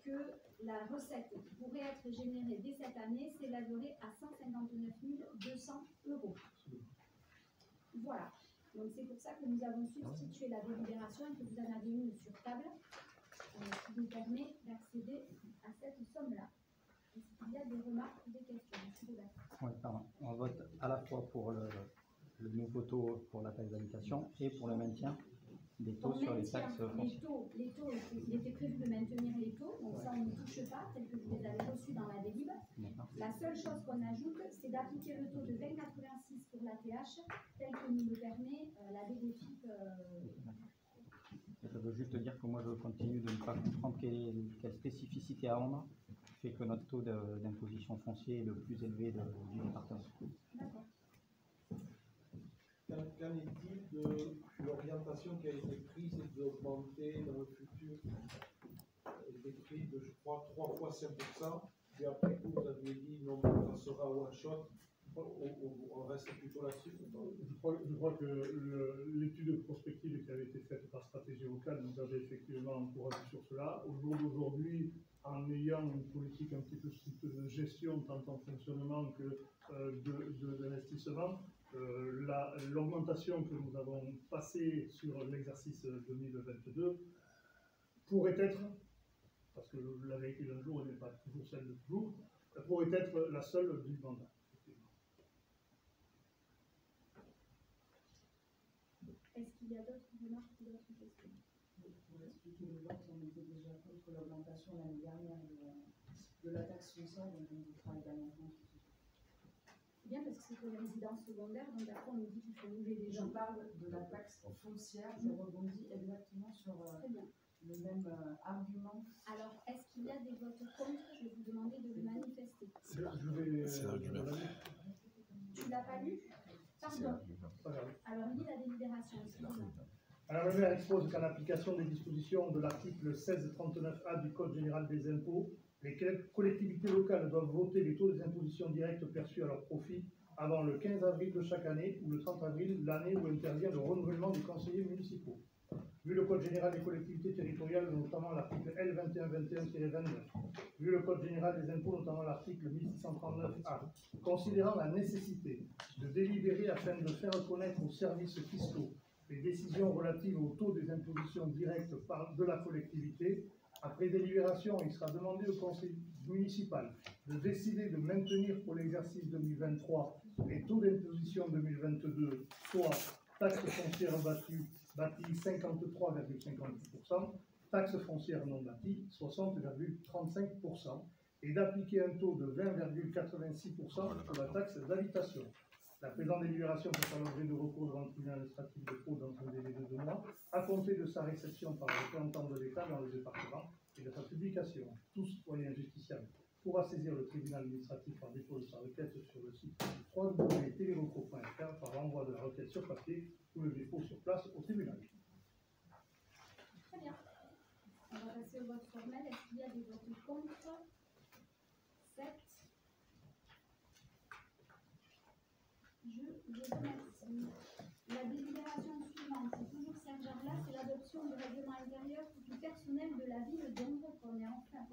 que la recette qui pourrait être générée dès cette année s'élèverait à 159 200 €. Voilà. Donc c'est pour ça que nous avons substitué la délibération et que vous en avez une sur table qui vous permet d'accéder à cette somme-là. Est-ce qu'il y a des remarques ou des questions? Oui, pardon. On vote à la fois pour le nouveau taux pour la taxe d'habitation et pour le maintien des taux sur les taxes foncières. Les taux, il était prévu de maintenir les taux, donc ça on ne touche pas, tel que vous les avez reçus dans la délib. La seule chose qu'on ajoute, c'est d'appliquer le taux de 20,86 pour la TH, tel que nous le permet la DDFIP. Je veux juste dire que moi je continue de ne pas comprendre quelle spécificité à Honda fait que notre taux d'imposition foncière est le plus élevé du département. D'accord. Qu'en est-il de l'orientation qui a été prise d'augmenter dans le futur les prix de, je crois, 3 fois 5%, puis après vous aviez dit non, ça sera one shot, on reste plutôt là-dessus? Je crois que l'étude prospective qui avait été faite par Stratégie Locale nous avait effectivement encouragé sur cela. Au jour d'aujourd'hui, en ayant une politique un petit peu stricte de gestion, tant en fonctionnement que d'investissement, l'augmentation que nous avons passée sur l'exercice 2022 pourrait être, parce que la vérité d'un jour n'est pas toujours celle de toujours, pourrait être la seule du mandat. Est-ce qu'il y a d'autres remarques ou d'autres questions? Pour expliquer le vote, on était déjà contre l'augmentation l'année dernière de la taxe foncière, donc on votera également contre. Bien, parce que c'est pour les résidences secondaires, donc après on nous dit qu'il faut bouger des gens. Je parle de la taxe foncière, je rebondis exactement sur le même argument. Alors, est-ce qu'il y a des votes contre? Je vais vous demander de le manifester. C'est l'argument. Tu ne l'as pas lu? Pardon. Alors, lis la délibération. Alors, le maire expose qu'en application des dispositions de l'article 1639A du Code général des impôts, les collectivités locales doivent voter les taux des impositions directes perçues à leur profit avant le 15 avril de chaque année ou le 30 avril l'année où intervient le renouvellement des conseillers municipaux. Vu le Code général des collectivités territoriales, notamment l'article L2121-29, vu le Code général des impôts, notamment l'article 1639A, considérant la nécessité de délibérer afin de faire connaître aux services fiscaux les décisions relatives au taux des impositions directes de la collectivité, après délibération, il sera demandé au conseil municipal de décider de maintenir pour l'exercice 2023 les taux d'imposition 2022, soit taxe foncière bâtie 53,58%, taxe foncière non bâtie 60,35%, et d'appliquer un taux de 20,86% sur la taxe d'habitation. La présente délibération peut faire l'objet de recours devant le tribunal administratif de Pau dans un délai de 2 mois, à compter de sa réception par le représentant de l'État dans le département et de sa publication. Tout citoyen justiciable pourra saisir le tribunal administratif par dépôt de sa requête sur le site www.telelocaux.fr par l'envoi de la requête sur papier ou le dépôt sur place au tribunal. Très bien. On va passer au vote formel. Est-ce qu'il y a des votes contre? 7. Je vous remercie. La délibération suivante, c'est toujours Serge Arla, c'est l'adoption du règlement intérieur du personnel de la ville d'Ombre qu'on a enfin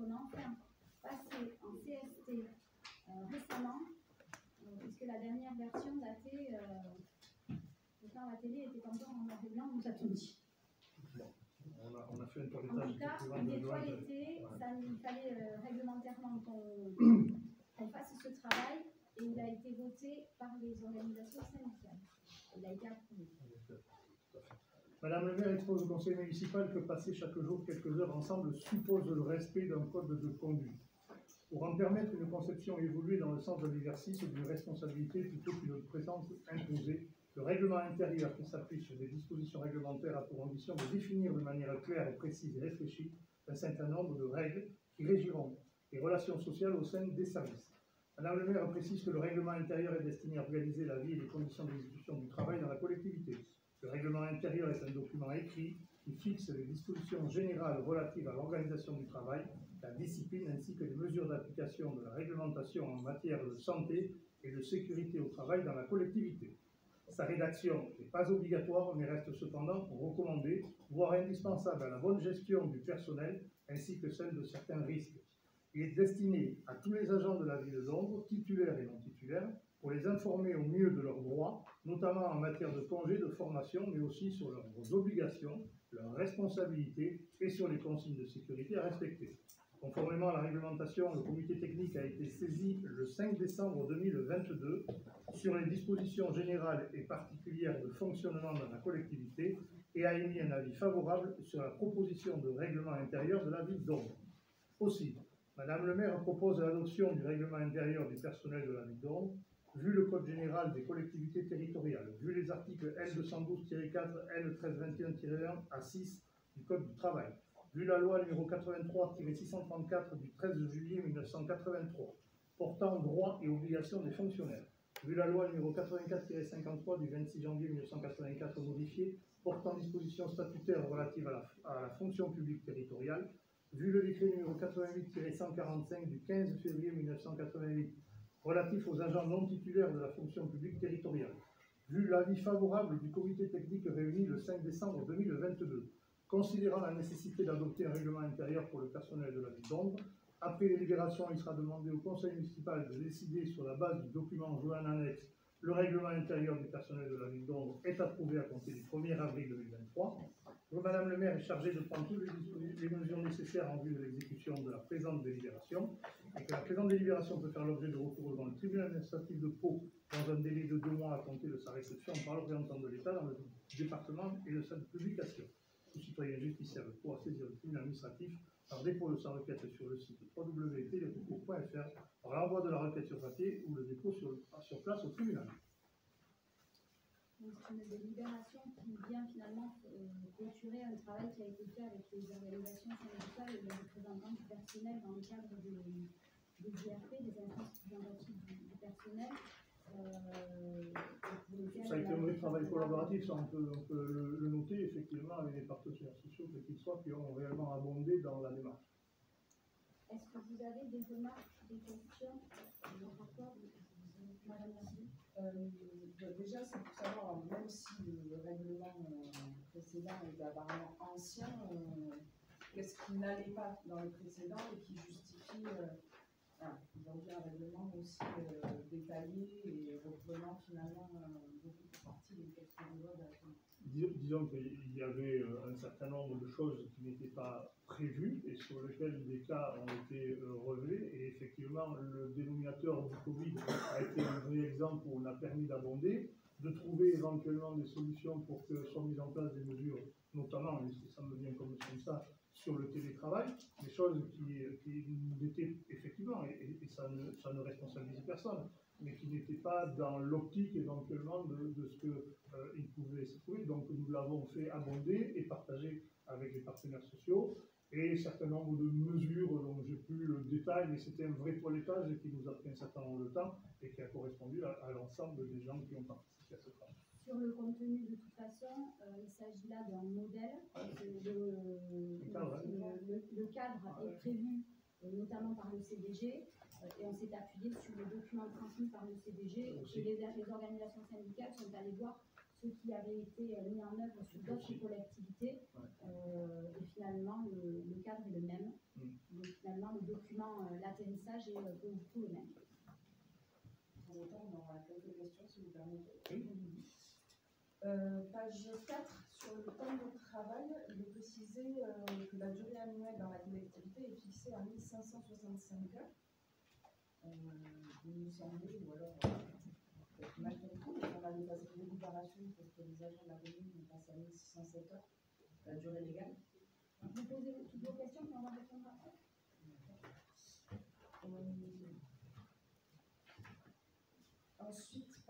passé en CST récemment, puisque la dernière version datée, quand la télé était encore en noir et blanc, on nous a tout dit. On a fait un toilettage. En tout cas, des toilettés, il fallait réglementairement qu'on fasse ce travail. Et il a été voté par les organisations syndicales. Il a été approuvé. Madame le maire expose au conseil municipal que passer chaque jour quelques heures ensemble suppose le respect d'un code de conduite. pour en permettre une conception évoluée dans le sens de l'exercice d'une responsabilité plutôt qu'une présence imposée. Le règlement intérieur qui s'appuie sur des dispositions réglementaires a pour ambition de définir de manière claire, précise et réfléchie un certain nombre de règles qui régiront les relations sociales au sein des services. Madame le maire précise que le règlement intérieur est destiné à organiser la vie et les conditions d'exécution du travail dans la collectivité. Le règlement intérieur est un document écrit qui fixe les dispositions générales relatives à l'organisation du travail, la discipline ainsi que les mesures d'application de la réglementation en matière de santé et de sécurité au travail dans la collectivité. Sa rédaction n'est pas obligatoire mais reste cependant recommandée, voire indispensable à la bonne gestion du personnel ainsi que celle de certains risques. Il est destiné à tous les agents de la ville de Londres, titulaires et non titulaires, pour les informer au mieux de leurs droits, notamment en matière de congés, de formation, mais aussi sur leurs obligations, leurs responsabilités et sur les consignes de sécurité à respecter. Conformément à la réglementation, le comité technique a été saisi le 5 décembre 2022 sur les dispositions générales et particulières de fonctionnement dans la collectivité et a émis un avis favorable sur la proposition de règlement intérieur de la ville d'Ondres. Aussi, Madame le maire propose l'adoption du règlement intérieur du personnel de la ville d'Ondres, vu le Code général des collectivités territoriales, vu les articles L212-4, L1321-1 à 6 du Code du travail, vu la loi numéro 83-634 du 13 juillet 1983, portant droits et obligations des fonctionnaires, vu la loi numéro 84-53 du 26 janvier 1984 modifiée, portant dispositions statutaires relatives à la fonction publique territoriale, vu le décret numéro 88-145 du 15 février 1988, relatif aux agents non titulaires de la fonction publique territoriale, vu l'avis favorable du comité technique réuni le 5 décembre 2022, considérant la nécessité d'adopter un règlement intérieur pour le personnel de la ville d'Ondres, après délibération, il sera demandé au conseil municipal de décider sur la base du document joint en annexe. Le règlement intérieur du personnel de la ville d'Ondres est approuvé à compter du 1er avril 2023. Madame le maire est chargée de prendre toutes les mesures nécessaires en vue de l'exécution de la présente délibération et que la présente délibération peut faire l'objet de recours devant le tribunal administratif de Pau dans un délai de 2 mois à compter de sa réception par le représentant de l'État dans le département et de sa publication. Tout citoyen justiciable pourra saisir le tribunal administratif par dépôt de sa requête sur le site www.telecours.fr, par l'envoi de la requête sur papier ou le dépôt sur place au tribunal. Donc c'est une délibération qui vient finalement clôturer un travail qui a été fait avec les organisations syndicales et les représentants du personnel dans le cadre des IRP, des instances représentatives du personnel. Ça a été un vrai travail collaboratif, ça on peut le noter effectivement avec les partenaires sociaux, quels qu'ils soient, qui ont réellement abondé dans la démarche. Est-ce que vous avez des remarques, des questions par rapport Madame Mercier? Déjà, c'est pour savoir, même si le règlement précédent est apparemment ancien, qu'est-ce qui n'allait pas dans le précédent et qui justifie aujourd'hui un règlement aussi détaillé et reprenant finalement beaucoup de parties des textes de loi d'accueil. Disons qu'il y avait un certain nombre de choses qui n'étaient pas prévues et sur lesquelles des cas ont été relevés. Et effectivement, le dénominateur du Covid a été un vrai exemple où on a permis d'abonder, de trouver éventuellement des solutions pour que soient mises en place des mesures, notamment, et ça me vient comme ça, sur le télétravail, des choses qui étaient effectivement, et ça ne responsabilise personne, mais qui n'étaient pas dans l'optique éventuellement de ce qu'il pouvait se trouver. Donc nous l'avons fait abonder et partager avec les partenaires sociaux, et un certain nombre de mesures dont j'ai plus le détail, mais c'était un vrai toilettage qui nous a pris un certain nombre de temps et qui a correspondu à l'ensemble des gens qui ont participé à ce travail. Sur le contenu, de toute façon, il s'agit là d'un modèle. Le cadre est prévu notamment par le CDG et on s'est appuyé sur les documents transmis par le CDG et les organisations syndicales sont allées voir ce qui avait été mis en œuvre sur d'autres collectivités et finalement le cadre est le même. Donc finalement le document, l'atterrissage est pour tout le même. Pour autant, on aura quelques questions si vous permettez. Page 4, sur le temps de travail, il est précisé que la durée annuelle dans la collectivité est fixée à 1565 heures. Il nous semblait, ou alors malgré tout, on avait passé une délibération pour que les agents de la commune passent à 1607 heures, la durée légale. Vous posez toutes vos questions, puis on va répondre après.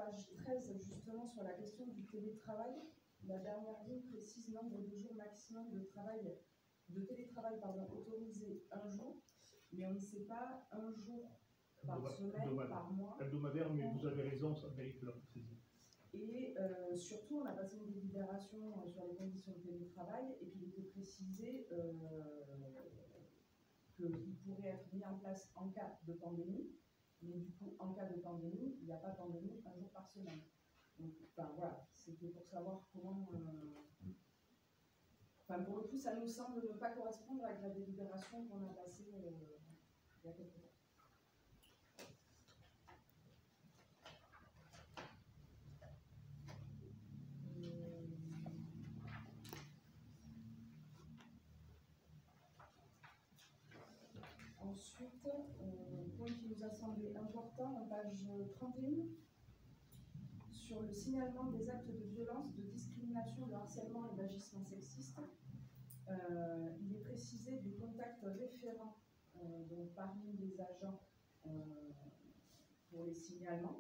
page 13, justement, sur la question du télétravail, la dernière ligne précise nombre de jours maximum de télétravail autorisé un jour, mais on ne sait pas un jour par semaine, par mois. Hebdomadaire, mais vous avez raison, ça mérite la précision. Et surtout, on a passé une délibération sur les conditions de télétravail et qu'il était précisé qu'il pourrait être mis en place en cas de pandémie, mais du coup, en cas de pandémie, il n'y a pas de pandémie un jour par semaine. Donc, enfin, voilà, c'était pour savoir comment... Enfin, pour le coup, ça nous semble ne pas correspondre avec la délibération qu'on a passée il y a quelques temps. Ensuite, point qui nous a semblé important, en page 31, sur le signalement des actes de violence, de discrimination, de harcèlement et d'agissement sexiste, il est précisé des contacts référents donc parmi les agents pour les signalements.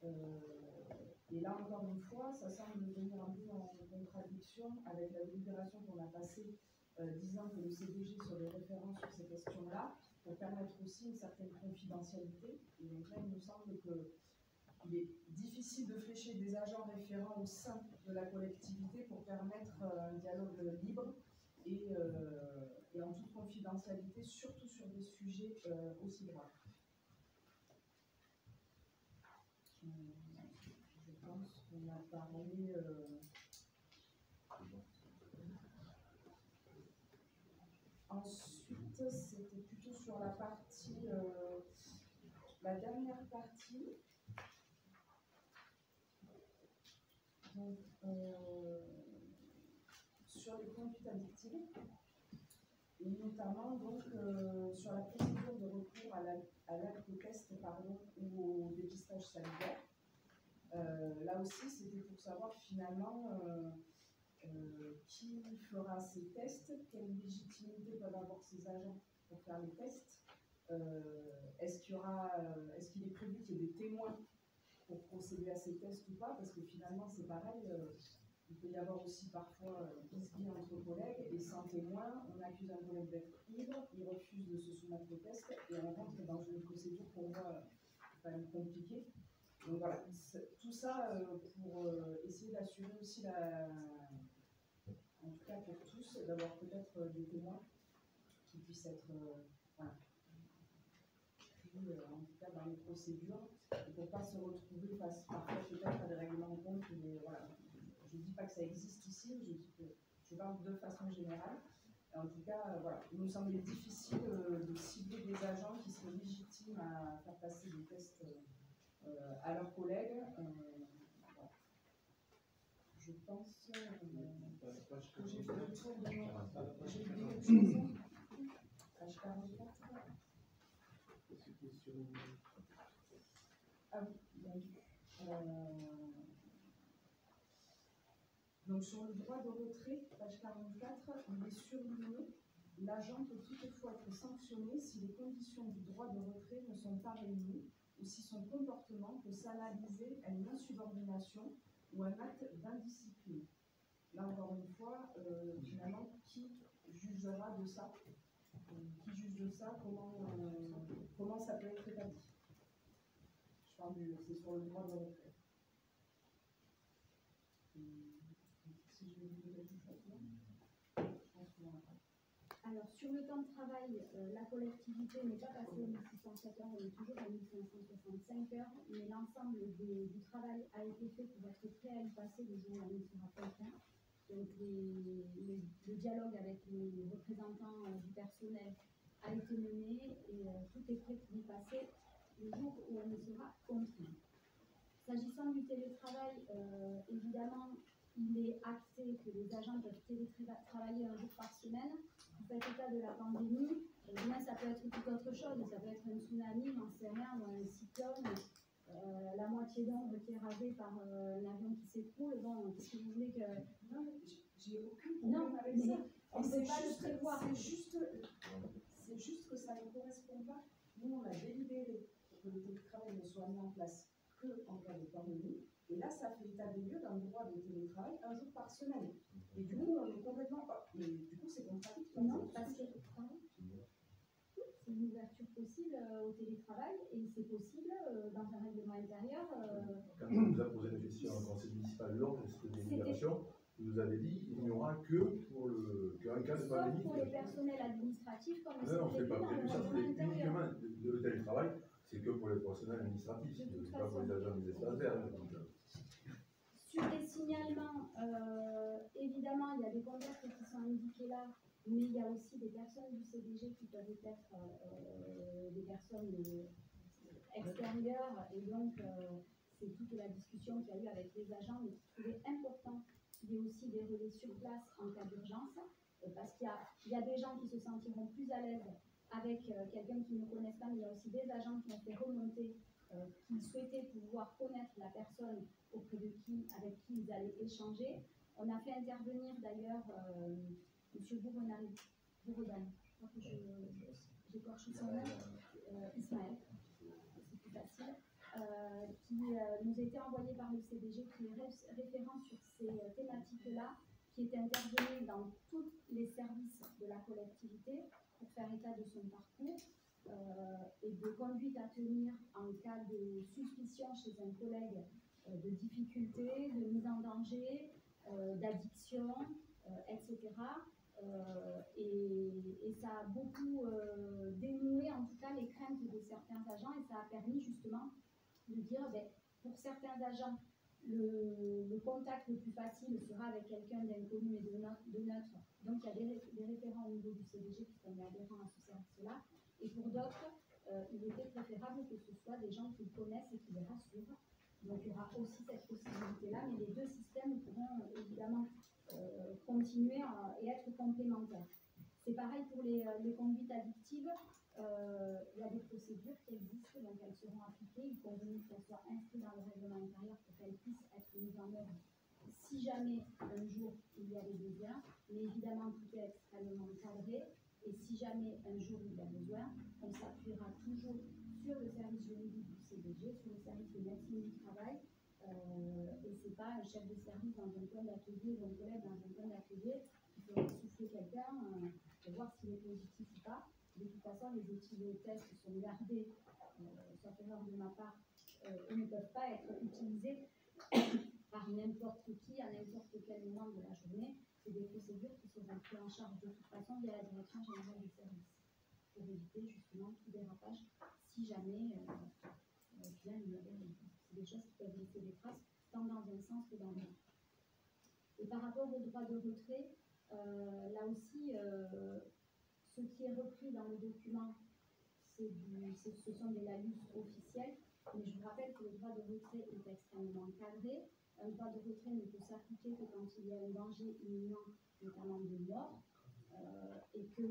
Et là, encore une fois, ça semble venir un peu en contradiction avec la délibération qu'on a passée disant que le CDG serait référent sur ces questions-là, pour permettre aussi une certaine confidentialité. Et donc là, il nous semble qu'il est difficile de flécher des agents référents au sein de la collectivité pour permettre un dialogue libre et en toute confidentialité, surtout sur des sujets aussi graves. Je pense qu'on a parlé... Ensuite, c'était plutôt sur la partie, la dernière partie. Donc, sur les conduites addictives, et notamment donc, sur la procédure de recours à l'alcotest ou au dépistage sanitaire. Là aussi, c'était pour savoir finalement qui fera ces tests, quelle légitimité peuvent avoir ces agents pour faire les tests, est-ce qu'il est prévu qu'il y ait des témoins pour procéder à ces tests ou pas, parce que finalement c'est pareil, il peut y avoir aussi parfois isbis entre collègues, et sans témoin, on accuse un collègue d'être ivre, il refuse de se soumettre au test, et on rentre dans une procédure pour moi quand même compliquée. Donc voilà, tout ça pour essayer d'assurer aussi en tout cas pour tous, d'avoir peut-être des témoins qui puissent être pris en tout cas dans les procédures, et pour ne pas se retrouver parfois peut-être à des règlements de compte. Voilà. Je ne dis pas que ça existe ici, je parle de façon générale. Et en tout cas, voilà, il nous semblait difficile de cibler des agents qui seraient légitimes à faire passer des tests à leurs collègues. Voilà. Je pense que j'ai fait le tour de mon... J'ai oublié quelque chose. Page 44. Ah oui, donc sur le droit de retrait, page 44, il est surligné. L'agent peut toutefois être sanctionné si les conditions du droit de retrait ne sont pas réunies ou si son comportement peut s'analyser à une insubordination ou un acte d'indiscipline. Là, encore une fois, finalement, qui jugera de ça? Qui juge de ça? Comment ça peut être établi? Je parle c'est sur le droit de retrait. Si je vais vous dire quelque chose, je pense qu'on en a pas. Alors, sur le temps de travail, la collectivité n'est pas passée aux 1607 heures, elle est toujours à 1565 heures, mais l'ensemble du travail a été fait pour être prêt à y passer le jour où l'année sera contraint. Donc, le dialogue avec les représentants du personnel a été mené et tout est prêt pour y passer le jour où on sera contraint. S'agissant du télétravail, évidemment, il est acté que les agents peuvent télétravailler un jour par semaine. Vous faites état de la pandémie, bien ça peut être tout autre chose, ça peut être un tsunami, on sait rien, ou un cyclone, la moitié d'ombre qui est rasée par un avion qui s'écroule. Bon, qu'est-ce que vous voulez que... Non, j'ai aucun problème avec ça. C'est juste que ça ne correspond pas. Nous, on a délibéré pour que le télétravail ne soit mis en place qu'en cas de pandémie. Et là, ça fait état des lieux d'un droit de télétravail 1 jour par semaine. Et du coup, on est complètement. Mais du coup, c'est contradictoire. Non, parce que c'est une ouverture possible au télétravail et c'est possible dans un règlement intérieur. Quand on nous a posé la question au conseil municipal lors de cette délibération, vous nous avez dit qu'il n'y aura que pour un cas de pandémie. Sauf pour les personnels administratifs, comme non, c'est pas prévu, ça c'est intérieur. uniquement le télétravail, c'est que pour les personnels administratifs, c'est pas pour les agents des espaces verts. Sur les signalements, évidemment, il y a des contacts qui sont indiqués là, mais il y a aussi des personnes du CDG qui peuvent être des personnes extérieures, et donc c'est toute la discussion qu'il y a eu avec les agents, mais qui trouvait important qu'il y ait aussi des relais sur place en cas d'urgence, parce qu'il y a des gens qui se sentiront plus à l'aise avec quelqu'un qu'ils ne connaissent pas, mais il y a aussi des agents qui ont fait remonter qu'ils souhaitaient pouvoir connaître la personne avec qui ils allaient échanger. On a fait intervenir d'ailleurs M. Bourredan, je crois que j'écorche son nom, Ismaël, c'est plus facile, qui nous était envoyé par le CDG, qui est référent sur ces thématiques-là, qui est intervenu dans tous les services de la collectivité pour faire état de son parcours et de conduite à tenir en cas de suspicion chez un collègue de difficultés, de mise en danger, d'addiction, etc. Et ça a beaucoup dénoué en tout cas les craintes de certains agents, et ça a permis justement de dire pour certains agents le contact le plus facile sera avec quelqu'un d'inconnu et de neutre. Donc il y a des référents au niveau du CDG qui sont adhérents à ce service-là, et pour d'autres il était préférable que ce soit des gens qu'ils connaissent et qui les rassurent. Donc il y aura aussi cette possibilité-là, mais les deux systèmes pourront évidemment continuer et être complémentaires. C'est pareil pour les conduites addictives. Il y a des procédures qui existent, donc elles seront appliquées. Il faut venir qu'elles soient inscrites dans le règlement intérieur pour qu'elles puissent être mises en œuvre si jamais un jour il y a des besoins. Mais évidemment, tout est extrêmement cadré. Et si jamais un jour il y a besoin, on s'appuiera toujours sur le service juridique du CDG, sur le service de médecine du travail. Et ce n'est pas un chef de service dans un coin d'atelier ou un collègue dans un coin d'atelier qui peut souffler quelqu'un pour voir s'il est positif ou pas. De toute façon, les outils de test sont gardés, sauf erreur de ma part, et ne peuvent pas être utilisés par n'importe qui à n'importe quel moment de la journée. C'est des procédures qui seront prises en charge de toute façon via la direction générale des services pour éviter justement tout dérapage si jamais c'est des choses qui peuvent laisser des traces tant dans un sens que dans l'autre. Et par rapport au droit de retrait, là aussi, ce qui est repris dans le document, ce sont des laïus officiels, mais je vous rappelle que le droit de retrait est extrêmement cadré. Un droit de retrait ne peut s'appliquer que quand il y a un danger imminent, notamment de mort, et que,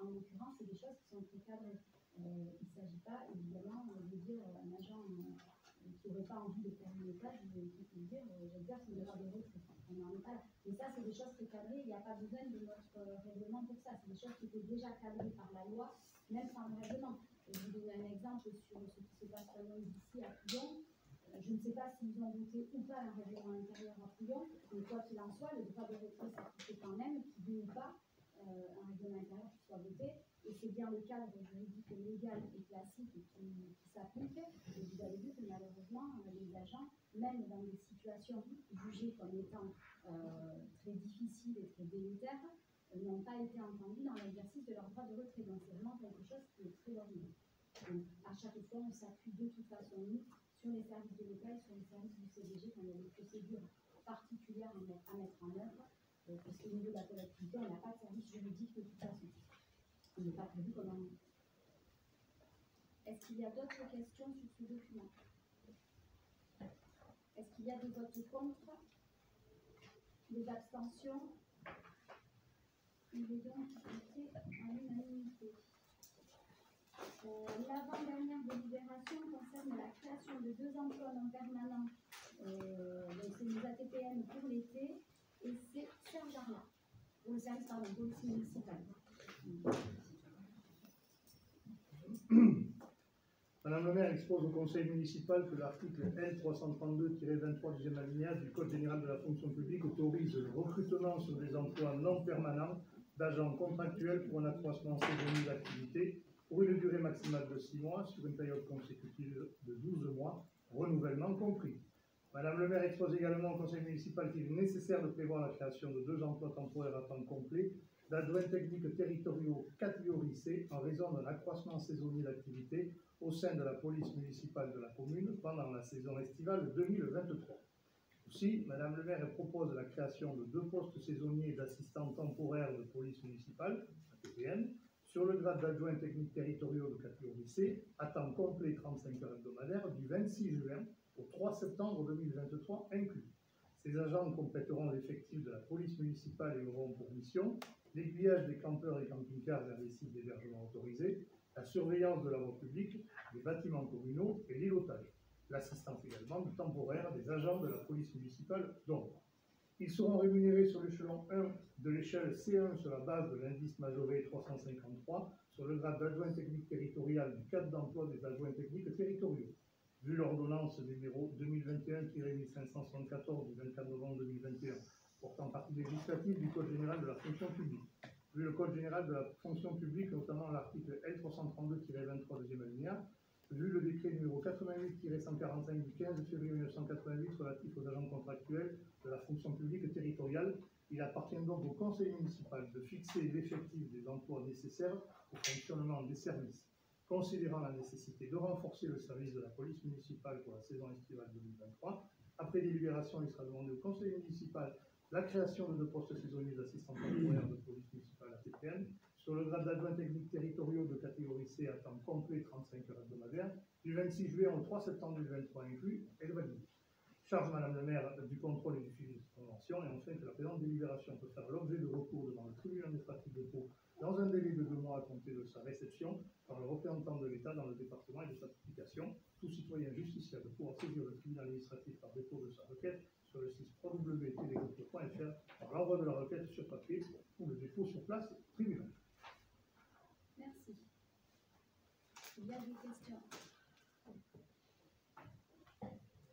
en l'occurrence, c'est des choses qui sont très cadrées. Il ne s'agit pas, évidemment, de dire à un agent qui n'aurait pas envie de faire une tâche, de dire j'exerce le droit de retrait. On n'en est pas là. Mais ça, c'est des choses très cadrées. Il n'y a pas besoin de notre règlement pour ça. C'est des choses qui étaient déjà cadrées par la loi, même sans le règlement. Je vais vous donner un exemple sur ce qui se passe ici à Pouillon. Je ne sais pas s'ils ont voté ou pas un règlement intérieur à Pouillon, mais quoi qu'il en soit, le droit de retrait s'applique quand même, qu'il y ait ou pas un règlement intérieur qui soit voté. Et c'est bien le cadre juridique légal et classique qui s'applique. Et vous avez vu que malheureusement, les agents, même dans des situations jugées comme étant très difficiles et très délétères, n'ont pas été entendus dans l'exercice de leur droit de retrait. Donc c'est vraiment quelque chose qui est très lourd. Donc à chaque fois, on s'appuie de toute façon, nous, sur les services de l'État et sur les services du CDG quand il y a des procédures particulières à mettre en œuvre, parce qu'au niveau de la collectivité, on n'a pas de service juridique de toute façon. On n'est pas prévu comme un. Est-ce qu'il y a d'autres questions sur ce document? Est-ce qu'il y a des votes contre? Des abstentions? Il est donc voté à l'unanimité. L'avant-dernière délibération concerne la création de 2 emplois non permanents. Donc c'est les ATPM pour l'été et c'est Serge Arla pour le service police municipale. Madame le maire expose au conseil municipal que l'article L332-23 deuxième alinéa du Code général de la fonction publique autorise le recrutement sur des emplois non permanents d'agents contractuels pour un accroissement saisonnier d'activité pour une durée maximale de 6 mois sur une période consécutive de 12 mois, renouvellement compris. Madame le maire expose également au conseil municipal qu'il est nécessaire de prévoir la création de 2 emplois temporaires à temps complet d'adjoints techniques territoriaux catégorie C en raison d'un accroissement saisonnier d'activité au sein de la police municipale de la commune pendant la saison estivale 2023. Aussi, Madame le maire propose la création de 2 postes saisonniers d'assistants temporaires de police municipale, ATPN, sur le grade d'adjoint technique territoriaux de catégorie C, à temps complet 35 heures hebdomadaires, du 26 juin au 3 septembre 2023 inclus. Ces agents compléteront l'effectif de la police municipale et auront pour mission l'aiguillage des campeurs et camping-cars vers les sites d'hébergement autorisés, la surveillance de la voie publique, des bâtiments communaux et l'îlotage. L'assistance également du temporaire des agents de la police municipale d'Ombre. Ils seront rémunérés sur l'échelon 1 de l'échelle C1 sur la base de l'indice majoré 353 sur le grade d'adjoint technique territorial du cadre d'emploi des adjoints techniques territoriaux. Vu l'ordonnance numéro 2021-1574 du 24 novembre 2021 portant partie législative du Code général de la fonction publique. Vu le Code général de la fonction publique, notamment l'article L332-23 deuxième alinéa, vu le décret numéro 88-145 du 15 février 1988 relatif aux agents contractuels de la fonction publique territoriale, il appartient donc au conseil municipal de fixer l'effectif des emplois nécessaires au fonctionnement des services. Considérant la nécessité de renforcer le service de la police municipale pour la saison estivale 2023, après délibération, il sera demandé au conseil municipal la création de 2 postes saisonniers d'assistants temporaires de police municipale ATPN sur le grade d'adjoint technique territoriaux de catégorie C à temps complet 35 heures hebdomadaires du 26 juillet au 3 septembre 2023 inclus et le valide. Charge Madame le maire du contrôle et du suivi de cette convention et enfin que la présente délibération peut faire l'objet de recours devant le tribunal administratif de Pau dans un délai de 2 mois à compter de sa réception par le représentant de l'État dans le département et de sa publication. Tout citoyen justiciable pourra saisir le tribunal administratif par dépôt de sa requête sur le site www.telegroupure.fr par l'envoi de la requête sur papier ou le dépôt sur place tribunal. Merci. Il y a des questions.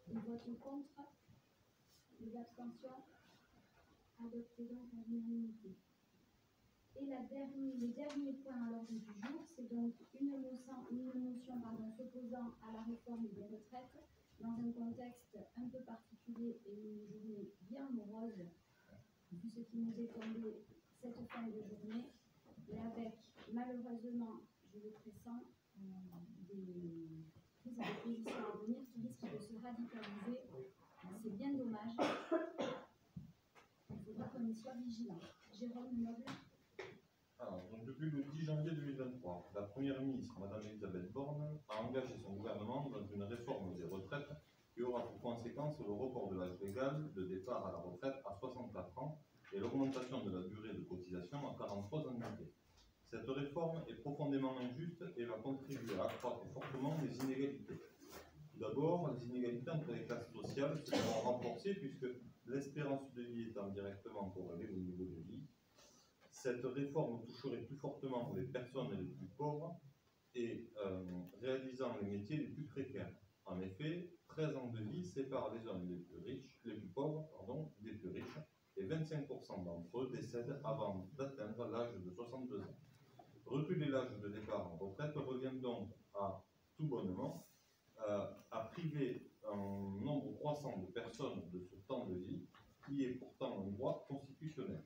Des votes contre? Des abstentions? Adopté donc à l'unanimité. Et le dernier point à l'ordre du jour, c'est donc une motion s'opposant à la réforme des retraites dans un contexte un peu particulier et une journée bien morose, vu ce qui nous est tombé cette fin de journée, et avec malheureusement, je le pressens, des prises de position à venir qui risquent de se radicaliser. C'est bien dommage. Il faudra qu'on y soit vigilant. Jérôme Noble. Alors, donc depuis le 10 janvier 2023, la Première ministre, Mme Elisabeth Borne, a engagé son gouvernement dans une réforme des retraites qui aura pour conséquence le report de l'âge légal de départ à la retraite à 64 ans et l'augmentation de la durée de cotisation à 43 annuités. Cette réforme est profondément injuste et va contribuer à accroître fortement les inégalités. Tout d'abord, les inégalités entre les classes sociales se seront renforcées puisque l'espérance de vie étant directement corrélée au niveau de vie. Cette réforme toucherait plus fortement les personnes les plus pauvres et réalisant les métiers les plus précaires. En effet, 13 ans de vie séparent les hommes les plus pauvres, des plus riches, et 25% d'entre eux décèdent avant d'atteindre l'âge de 62 ans. Reculer l'âge de départ en retraite revient donc à tout bonnement à priver un nombre croissant de personnes de ce temps de vie qui est pourtant un droit constitutionnel.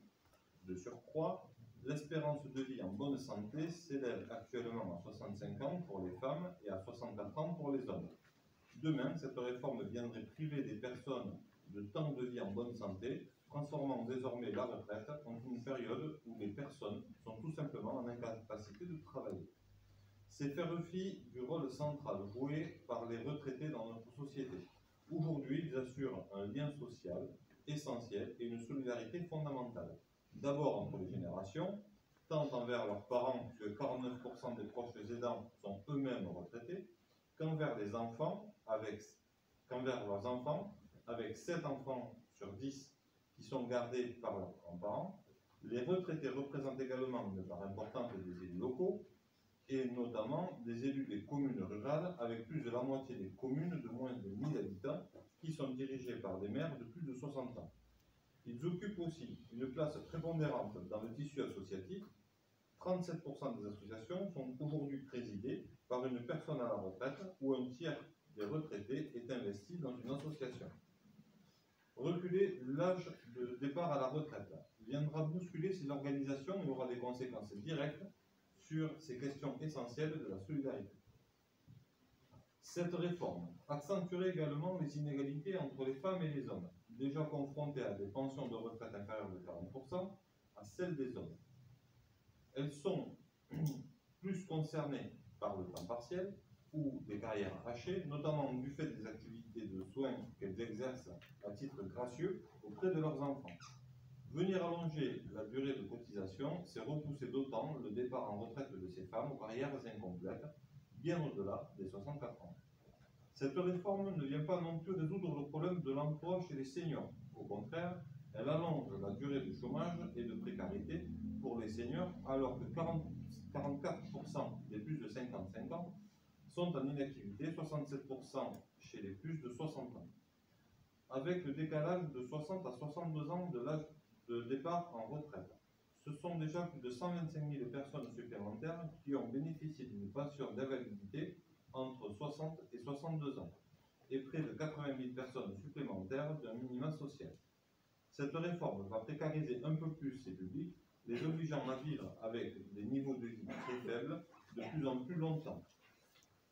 De surcroît, l'espérance de vie en bonne santé s'élève actuellement à 65 ans pour les femmes et à 64 ans pour les hommes. Demain, cette réforme viendrait priver des personnes de temps de vie en bonne santé, transformant désormais la retraite en une période où les personnes sont tout simplement en incapacité de travailler. C'est faire fi du rôle central joué par les retraités dans notre société. Aujourd'hui, ils assurent un lien social essentiel et une solidarité fondamentale. D'abord entre les générations, tant envers leurs parents, puisque 49% des proches aidants sont eux-mêmes retraités, qu'envers leurs enfants, avec 7 enfants sur 10 qui sont gardés par leurs grands-parents. Les retraités représentent également une part importante des élus locaux, et notamment des élus des communes rurales, avec plus de la moitié des communes de moins de 1000 habitants, qui sont dirigées par des maires de plus de 60 ans. Ils occupent aussi une place prépondérante dans le tissu associatif. 37% des associations sont aujourd'hui présidées par une personne à la retraite ou un tiers des retraités est investi dans une association. Reculer l'âge de départ à la retraite viendra bousculer ces organisations et aura des conséquences directes sur ces questions essentielles de la solidarité. Cette réforme accentuerait également les inégalités entre les femmes et les hommes, déjà confrontés à des pensions de retraite inférieures de 40% à celles des hommes. Elles sont plus concernées par le temps partiel ou des carrières hachées, notamment du fait des activités de soins qu'elles exercent à titre gracieux auprès de leurs enfants. Venir allonger la durée de cotisation, c'est repousser d'autant le départ en retraite de ces femmes aux carrières incomplètes, bien au-delà des 64 ans. Cette réforme ne vient pas non plus résoudre le problème de l'emploi chez les seniors. Au contraire, elle allonge la durée de chômage et de précarité pour les seniors, alors que 44% des plus de 55 ans sont en inactivité, 67% chez les plus de 60 ans. Avec le décalage de 60 à 62 ans de l'âge de départ en retraite, ce sont déjà plus de 125 000 personnes supplémentaires qui ont bénéficié d'une pension d'invalidité entre 60 et 62 ans, et près de 80 000 personnes supplémentaires d'un minimum social. Cette réforme va précariser un peu plus ces publics, les obligeant à vivre avec des niveaux de vie très faibles de plus en plus longtemps.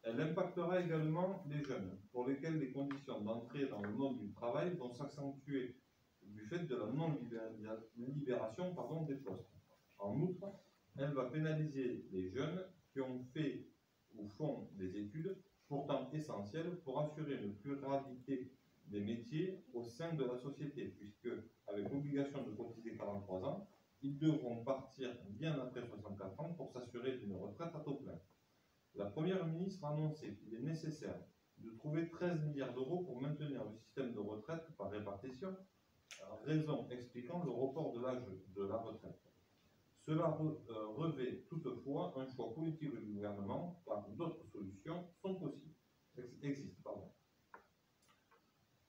Elle impactera également les jeunes, pour lesquels les conditions d'entrée dans le monde du travail vont s'accentuer du fait de la non-libération des postes. En outre, elle va pénaliser les jeunes qui ont fait ou font des études pourtant essentielles pour assurer une pluralité des métiers au sein de la société, puisque, avec l'obligation de cotiser 43 ans, ils devront partir bien après 64 ans pour s'assurer d'une retraite à taux plein. La Première ministre a annoncé qu'il est nécessaire de trouver 13 milliards d'euros pour maintenir le système de retraite par répartition, raison expliquant le report de l'âge de la retraite. Cela revêt toutefois un choix politique du gouvernement, car d'autres solutions existent.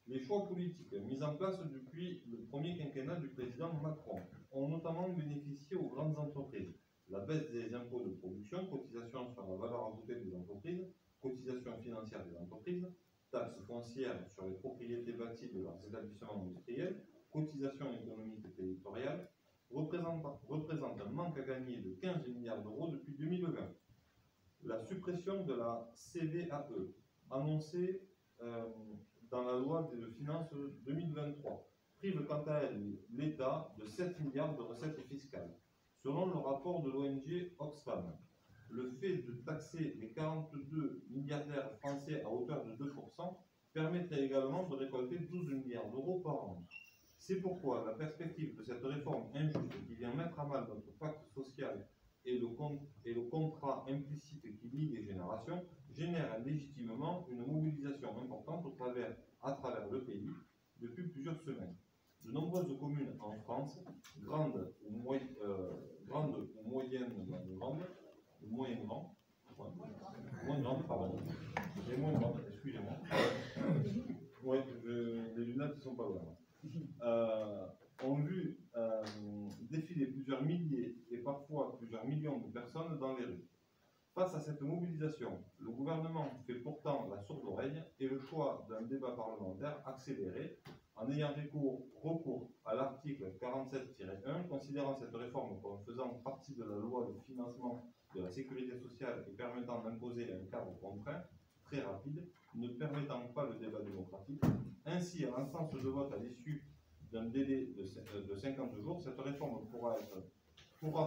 Les choix politiques mis en place depuis le premier quinquennat du président Macron ont notamment bénéficié aux grandes entreprises. La baisse des impôts de production, cotisation sur la valeur ajoutée des entreprises, cotisation financière des entreprises, taxes foncières sur les propriétés bâties de leurs établissements industriels, cotisation économique et territoriale, représente un manque à gagner de 15 milliards d'euros depuis 2020. La suppression de la CVAE, annoncée dans la loi de finances 2023, prive quant à elle l'État de 7 milliards de recettes fiscales. Selon le rapport de l'ONG Oxfam, le fait de taxer les 42 milliardaires français à hauteur de 2% permettrait également de récolter 12 milliards d'euros par an. C'est pourquoi la perspective de cette réforme injuste qui vient mettre à mal notre pacte social et le contrat implicite qui lie les générations génère légitimement une mobilisation importante à travers le pays depuis plusieurs semaines. De nombreuses communes en France, grandes ou moyennes excusez-moi. Ouais, les lunettes ne sont pas loin. Ont vu défiler plusieurs milliers et parfois plusieurs millions de personnes dans les rues. Face à cette mobilisation, le gouvernement fait pourtant la sourde oreille et le choix d'un débat parlementaire accéléré en ayant recours à l'article 47-1, considérant cette réforme comme faisant partie de la loi de financement de la sécurité sociale et permettant d'imposer un cadre contraint, très rapide, ne permettant pas le débat démocratique. Ainsi, à l'instance de vote à l'issue d'un délai de 50 jours, cette réforme pourra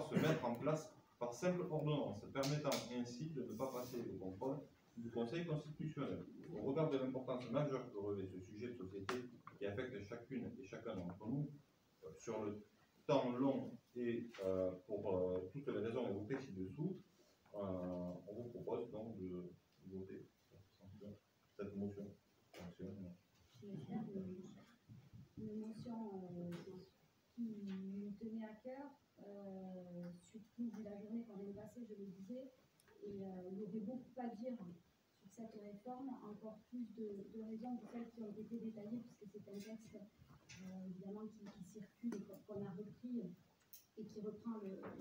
se mettre en place par simple ordonnance, permettant ainsi de ne pas passer le contrôle du Conseil constitutionnel. Au regard de l'importance majeure que revêt ce sujet de société qui affecte chacune et chacun d'entre nous sur le temps long et pour toutes les raisons évoquées ci-dessous, on vous propose donc de voter cette motion. Une motion qui nous tenait à cœur, surtout vu la journée qu'on vient de passer, je le disais, il y aurait beaucoup à dire sur cette réforme, encore plus de raisons que celles qui ont été détaillées, puisque c'est un texte évidemment qui circule et qu'on a repris et qui reprend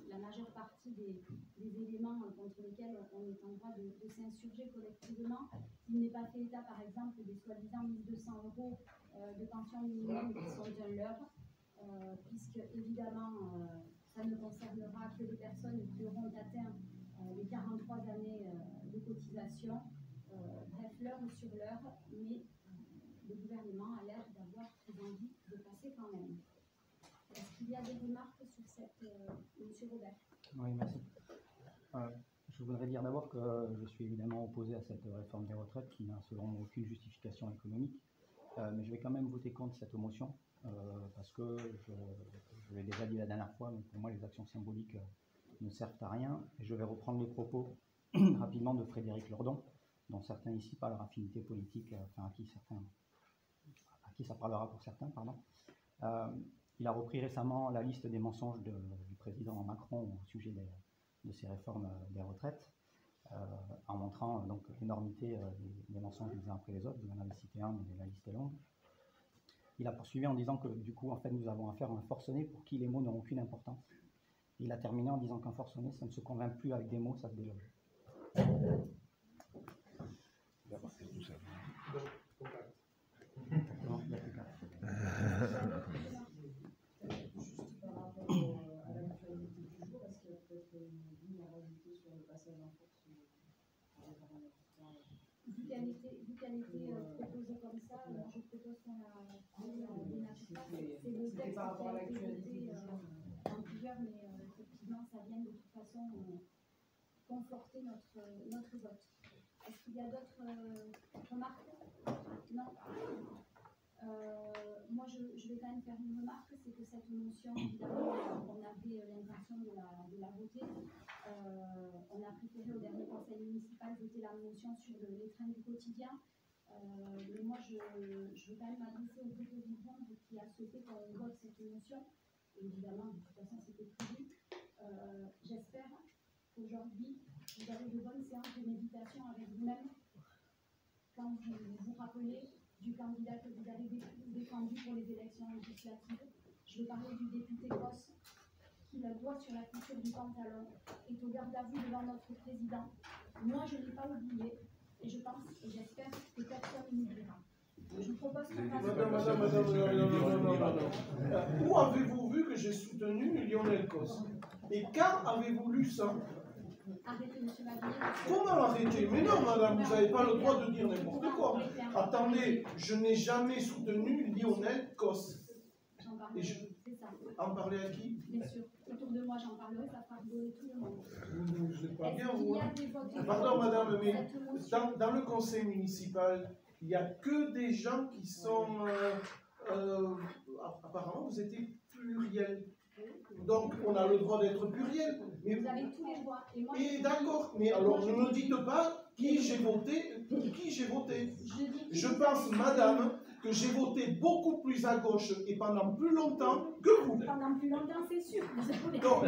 la majeure partie des éléments contre lesquels on est en droit de s'insurger collectivement. Il n'est pas fait état, par exemple, des soi-disant 1200 € de pension minimum qui sont un leurre, puisque évidemment ça ne concernera que les personnes qui auront atteint les 43 années de cotisation. Bref, l'heure sur l'heure, mais le gouvernement a l'air d'avoir très envie de passer quand même. Est-ce qu'il y a des remarques sur cette... Monsieur Robert? Oui, merci. Je voudrais dire d'abord que je suis évidemment opposé à cette réforme des retraites qui n'a selon moi aucune justification économique, mais je vais quand même voter contre cette motion parce que, je l'ai déjà dit la dernière fois, mais pour moi les actions symboliques ne servent à rien. Et je vais reprendre les propos rapidement de Frédéric Lordon, dont certains ici parlent leur affinité politique, enfin à qui ça parlera pour certains, pardon. Il a repris récemment la liste des mensonges du président Macron au sujet de ces réformes des retraites, en montrant donc l'énormité des mensonges les uns après les autres. Vous en avez cité un, mais la liste est longue. Il a poursuivi en disant que du coup, en fait, nous avons affaire à un forcené pour qui les mots n'auront aucune importance. Et il a terminé en disant qu'un forcené, ça ne se convainc plus avec des mots, ça se déloge. Non, il n'y a plus qu'un. Juste par rapport à l'actualité du jour, est-ce qu'il y a peut-être une ligne à rajouter sur le passage en force Vu qu'elle était proposée comme ça, je propose qu'on la démarche pas. C'est le texte par rapport à qui a été l'actualité voté en plusieurs, mais effectivement, ça vient de toute façon conforter notre vote. Est-ce qu'il y a d'autres remarques? Non. Moi, je vais quand même faire une remarque, c'est que cette motion, évidemment, on avait l'intention de la voter. On a préféré au dernier conseil municipal voter la motion sur les trains du quotidien. Mais moi, je vais quand même m'adresser au groupe de Vibrante qui a souhaité qu'on vote cette motion. Et évidemment, de toute façon, c'était prévu. J'espère qu'aujourd'hui, vous avez de bonnes séances de méditation avec vous-même quand vous vous rappelez du candidat que vous avez défendu pour les élections législatives. Je vais parler du député Cosse, qui, la doigt sur la couture du pantalon, est au garde à vue devant notre président. Moi, je ne l'ai pas oublié, et je pense et j'espère que personne n'oubliera. Je vous propose qu'on fasse... Madame. Où avez-vous vu que j'ai soutenu Lionel Cosse? Et quand avez-vous lu ça? Arrêtez, monsieur Madinier. Comment arrêter? Mais non, madame, vous n'avez pas le droit de dire n'importe quoi. Attendez, je n'ai jamais soutenu Lionel Cosse. J'en parlerai, c'est ça. En parler à qui? Bien sûr. Autour de moi, j'en parlerai, ça fera rigoler tout le monde. Vous n'êtes pas bien, vous. Hein? Pardon, madame, mais dans le conseil municipal, il n'y a que des gens qui sont... apparemment, vous étiez pluriel. Donc, on a le droit d'être pluriel. Mais vous avez tous les droits. Et d'accord, mais alors ne me dites pas qui j'ai voté, pour qui j'ai voté. Je pense, madame, que j'ai voté beaucoup plus à gauche et pendant plus longtemps que vous. Pendant plus longtemps, c'est sûr. Donc,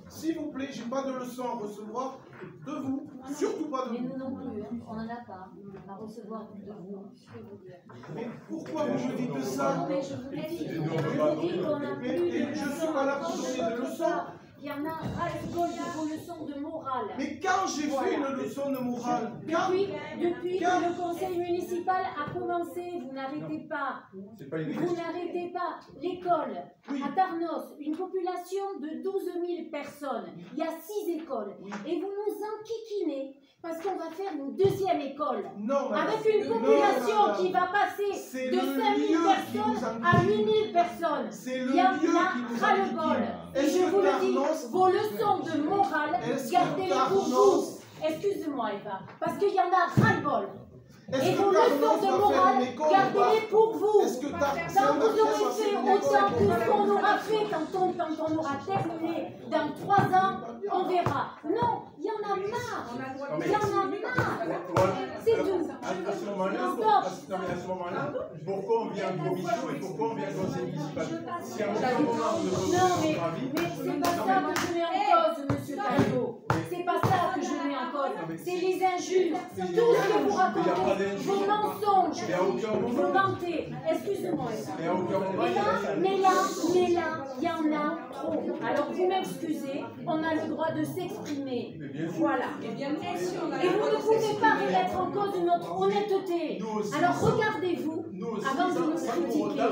s'il vous plaît, j'ai pas de leçon à recevoir de vous, surtout pas de vous. Mais nous non plus, on n'en a pas à recevoir de vous. Mais pourquoi vous me dites ça? Non, mais je vous l'ai dit, qu'on n'a plus de je suis pas là pour donner des leçons. Il y en a ras-le-bol de vos leçons de morale. Mais quand j'ai fait une leçon de morale? Depuis que le conseil municipal a commencé, vous n'arrêtez pas. Vous n'arrêtez pas. L'école, à Tarnos, une population de 12 000 personnes. Il y a 6 écoles. Et vous nous enquiquinez parce qu'on va faire une deuxième école. Non, avec une population qui va passer de 5 000 personnes à 8 000 personnes. Il y en a ras-le-bol. Et je vous le dis, vos leçons de morale, gardez-les pour vous. Excuse-moi, Eva, parce qu'il y en a ras-le-bol. Et vos leçons de morale, gardez-les pour vous. Quand vous aurez fait autant que ce qu'on aura fait quand on aura terminé dans 3 ans, on verra. Non, il y en a marre. Il y en a marre. C'est tout. à ce moment-là, pourquoi on vient en commission et pourquoi on vient en conseil municipal? Si à un moment on ne peut pas notre avis. Mais c'est pas ça que je mets en cause, monsieur Caillot. C'est pas ça que je mets en cause. C'est les injures. Tout ce que vous racontez, vos mensonges, vous mentez. Excusez-moi. Mais là, il y en a trop. Alors vous m'excusez, on a le droit de s'exprimer. Voilà. Et vous ne pouvez pas remettre en cause notre honnêteté. Alors regardez-vous avant de nous critiquer.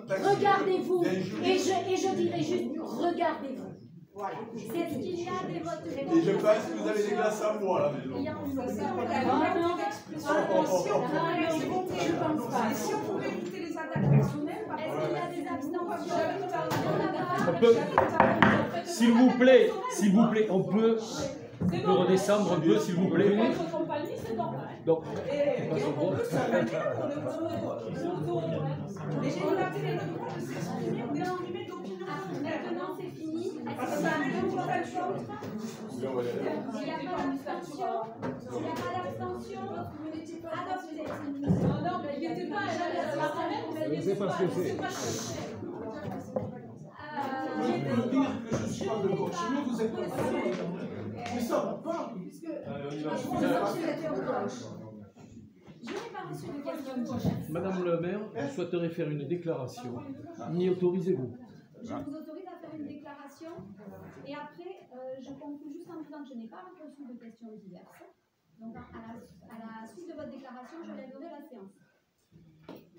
Regardez-vous. Et je dirais juste, regardez-vous. Voilà. C'est ce qu'il y a des votes. Et je pense que vous avez des glaces à moi là, mais il y a une je pense pas. Et si on pouvait éviter les attaques personnelles, est-ce qu'il y a des abstentions? S'il vous plaît, on peut redescendre un peu, s'il vous plaît. Donc, on peut s'arrêter, on a télé le droit de s'exprimer, on est exprimé d'opinion. Maintenant c'est fini. Ça arrive pour la chose. S'il n'y a pas d'abstention, vous n'étiez pas adopté. Non, mais il n'était pas Je ne sais pas ce que c'est. Je peux dire que je suis pas de gauche, mais vous êtes pas d'accord. Mais ça va pas. Madame le maire, vous souhaiterez faire une déclaration. M'y autorisez-vous? Je vous autorise à faire une déclaration et après, je conclue juste en disant que je n'ai pas reçu de questions diverses. Donc, à la suite de votre déclaration, je lèverai la séance.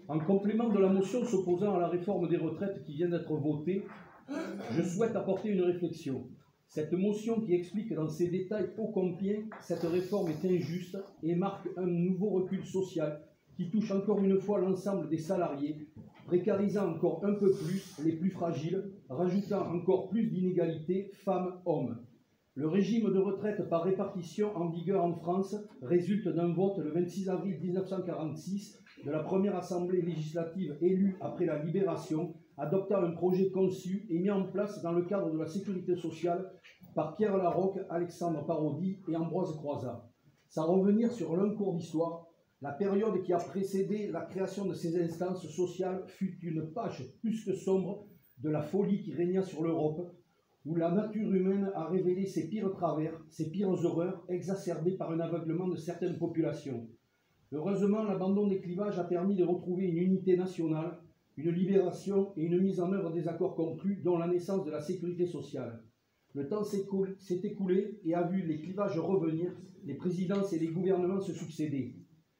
En complément de la motion s'opposant à la réforme des retraites qui vient d'être votée, je souhaite apporter une réflexion. Cette motion qui explique dans ses détails ô combien cette réforme est injuste et marque un nouveau recul social qui touche encore une fois l'ensemble des salariés, précarisant encore un peu plus les plus fragiles, rajoutant encore plus d'inégalités femmes-hommes. Le régime de retraite par répartition en vigueur en France résulte d'un vote le 26 avril 1946 de la première assemblée législative élue après la Libération, adoptant un projet conçu et mis en place dans le cadre de la sécurité sociale par Pierre Larocque, Alexandre Parodi et Ambroise Croizat. Sans revenir sur l'un cours d'histoire, la période qui a précédé la création de ces instances sociales fut une page plus que sombre de la folie qui régna sur l'Europe, où la nature humaine a révélé ses pires travers, ses pires horreurs, exacerbées par un aveuglement de certaines populations. Heureusement, l'abandon des clivages a permis de retrouver une unité nationale, une libération et une mise en œuvre des accords conclus, dont la naissance de la sécurité sociale. Le temps s'est écoulé et a vu les clivages revenir, les présidences et les gouvernements se succéder.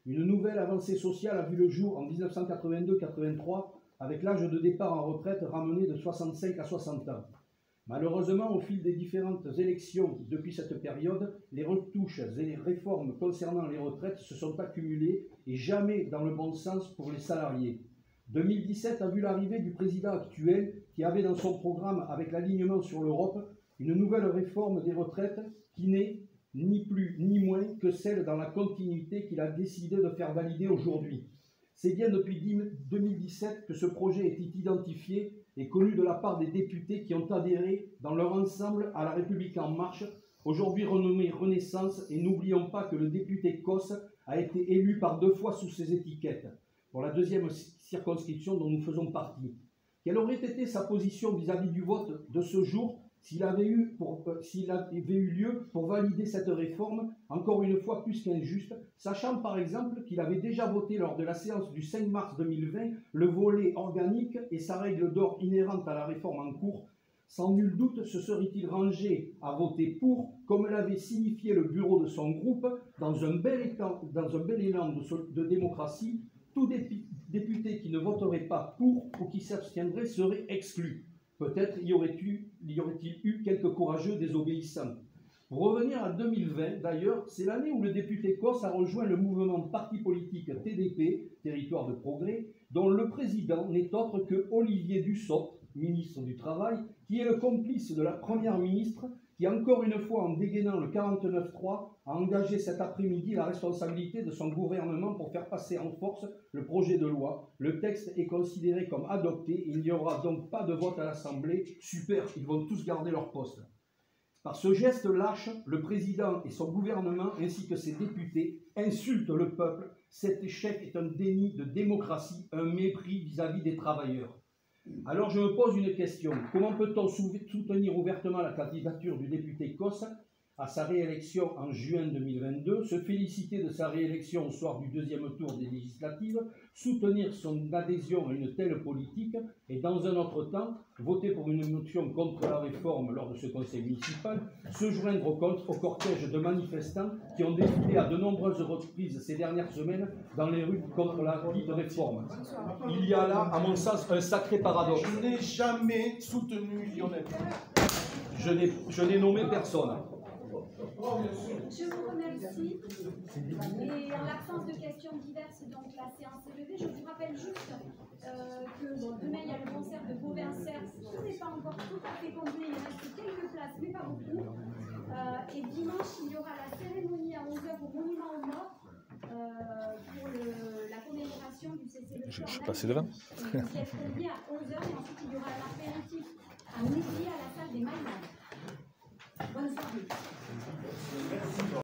Une nouvelle avancée sociale a vu le jour en 1982-83, avec l'âge de départ en retraite ramené de 65 à 60 ans. Malheureusement, au fil des différentes élections depuis cette période, les retouches et les réformes concernant les retraites se sont accumulées et jamais dans le bon sens pour les salariés. 2017 a vu l'arrivée du président actuel qui avait dans son programme, avec l'alignement sur l'Europe, une nouvelle réforme des retraites qui n'est ni plus ni moins que celle dans la continuité qu'il a décidé de faire valider aujourd'hui. C'est bien depuis 2017 que ce projet est identifié et connu de la part des députés qui ont adhéré dans leur ensemble à la République en marche, aujourd'hui renommée Renaissance, et n'oublions pas que le député Cos a été élu par 2 fois sous ces étiquettes, pour la 2e circonscription dont nous faisons partie. Quelle aurait été sa position vis-à-vis du vote de ce jour s'il avait eu lieu pour valider cette réforme, encore une fois plus qu'injuste, sachant par exemple qu'il avait déjà voté lors de la séance du 5 mars 2020 le volet organique et sa règle d'or inhérente à la réforme en cours? Sans nul doute se serait-il rangé à voter pour, comme l'avait signifié le bureau de son groupe, dans un bel élan de démocratie. Tout député qui ne voterait pas pour ou qui s'abstiendrait serait exclu. Peut-être y aurait-il eu quelques courageux désobéissants. Pour revenir à 2020, d'ailleurs, c'est l'année où le député Cos a rejoint le mouvement parti politique TDP, Territoire de Progrès, dont le président n'est autre que Olivier Dussopt, ministre du Travail, qui est le complice de la première ministre, qui encore une fois, en dégainant le 49.3, a engagé cet après-midi la responsabilité de son gouvernement pour faire passer en force le projet de loi. Le texte est considéré comme adopté, il n'y aura donc pas de vote à l'Assemblée. Super, ils vont tous garder leur poste. Par ce geste lâche, le président et son gouvernement, ainsi que ses députés, insultent le peuple. Cet échec est un déni de démocratie, un mépris vis-à-vis des travailleurs. Alors je me pose une question. Comment peut-on soutenir ouvertement la candidature du député Cos à sa réélection en juin 2022, se féliciter de sa réélection au soir du deuxième tour des législatives, soutenir son adhésion à une telle politique et, dans un autre temps, voter pour une motion contre la réforme lors de ce conseil municipal, se joindre au cortège de manifestants qui ont défilé à de nombreuses reprises ces dernières semaines dans les rues contre la dite réforme. Il y a là, à mon sens, un sacré paradoxe. Je n'ai jamais soutenu Lionel. Je n'ai nommé personne. Je vous remercie. Et en l'absence de questions diverses, donc la séance est levée. Je vous rappelle juste que demain il y a le concert de Beauvin-Cers. Ce n'est pas encore tout à fait complet, il reste quelques places, mais pas beaucoup. Et dimanche, il y aura la cérémonie à 11h au Monument aux Morts pour la commémoration du cessez-le-feu. Je suis passé devant. Vous y êtes conviés à 11h et ensuite il y aura un apéritif à midi à la salle des Maïmanes. Bonne soirée.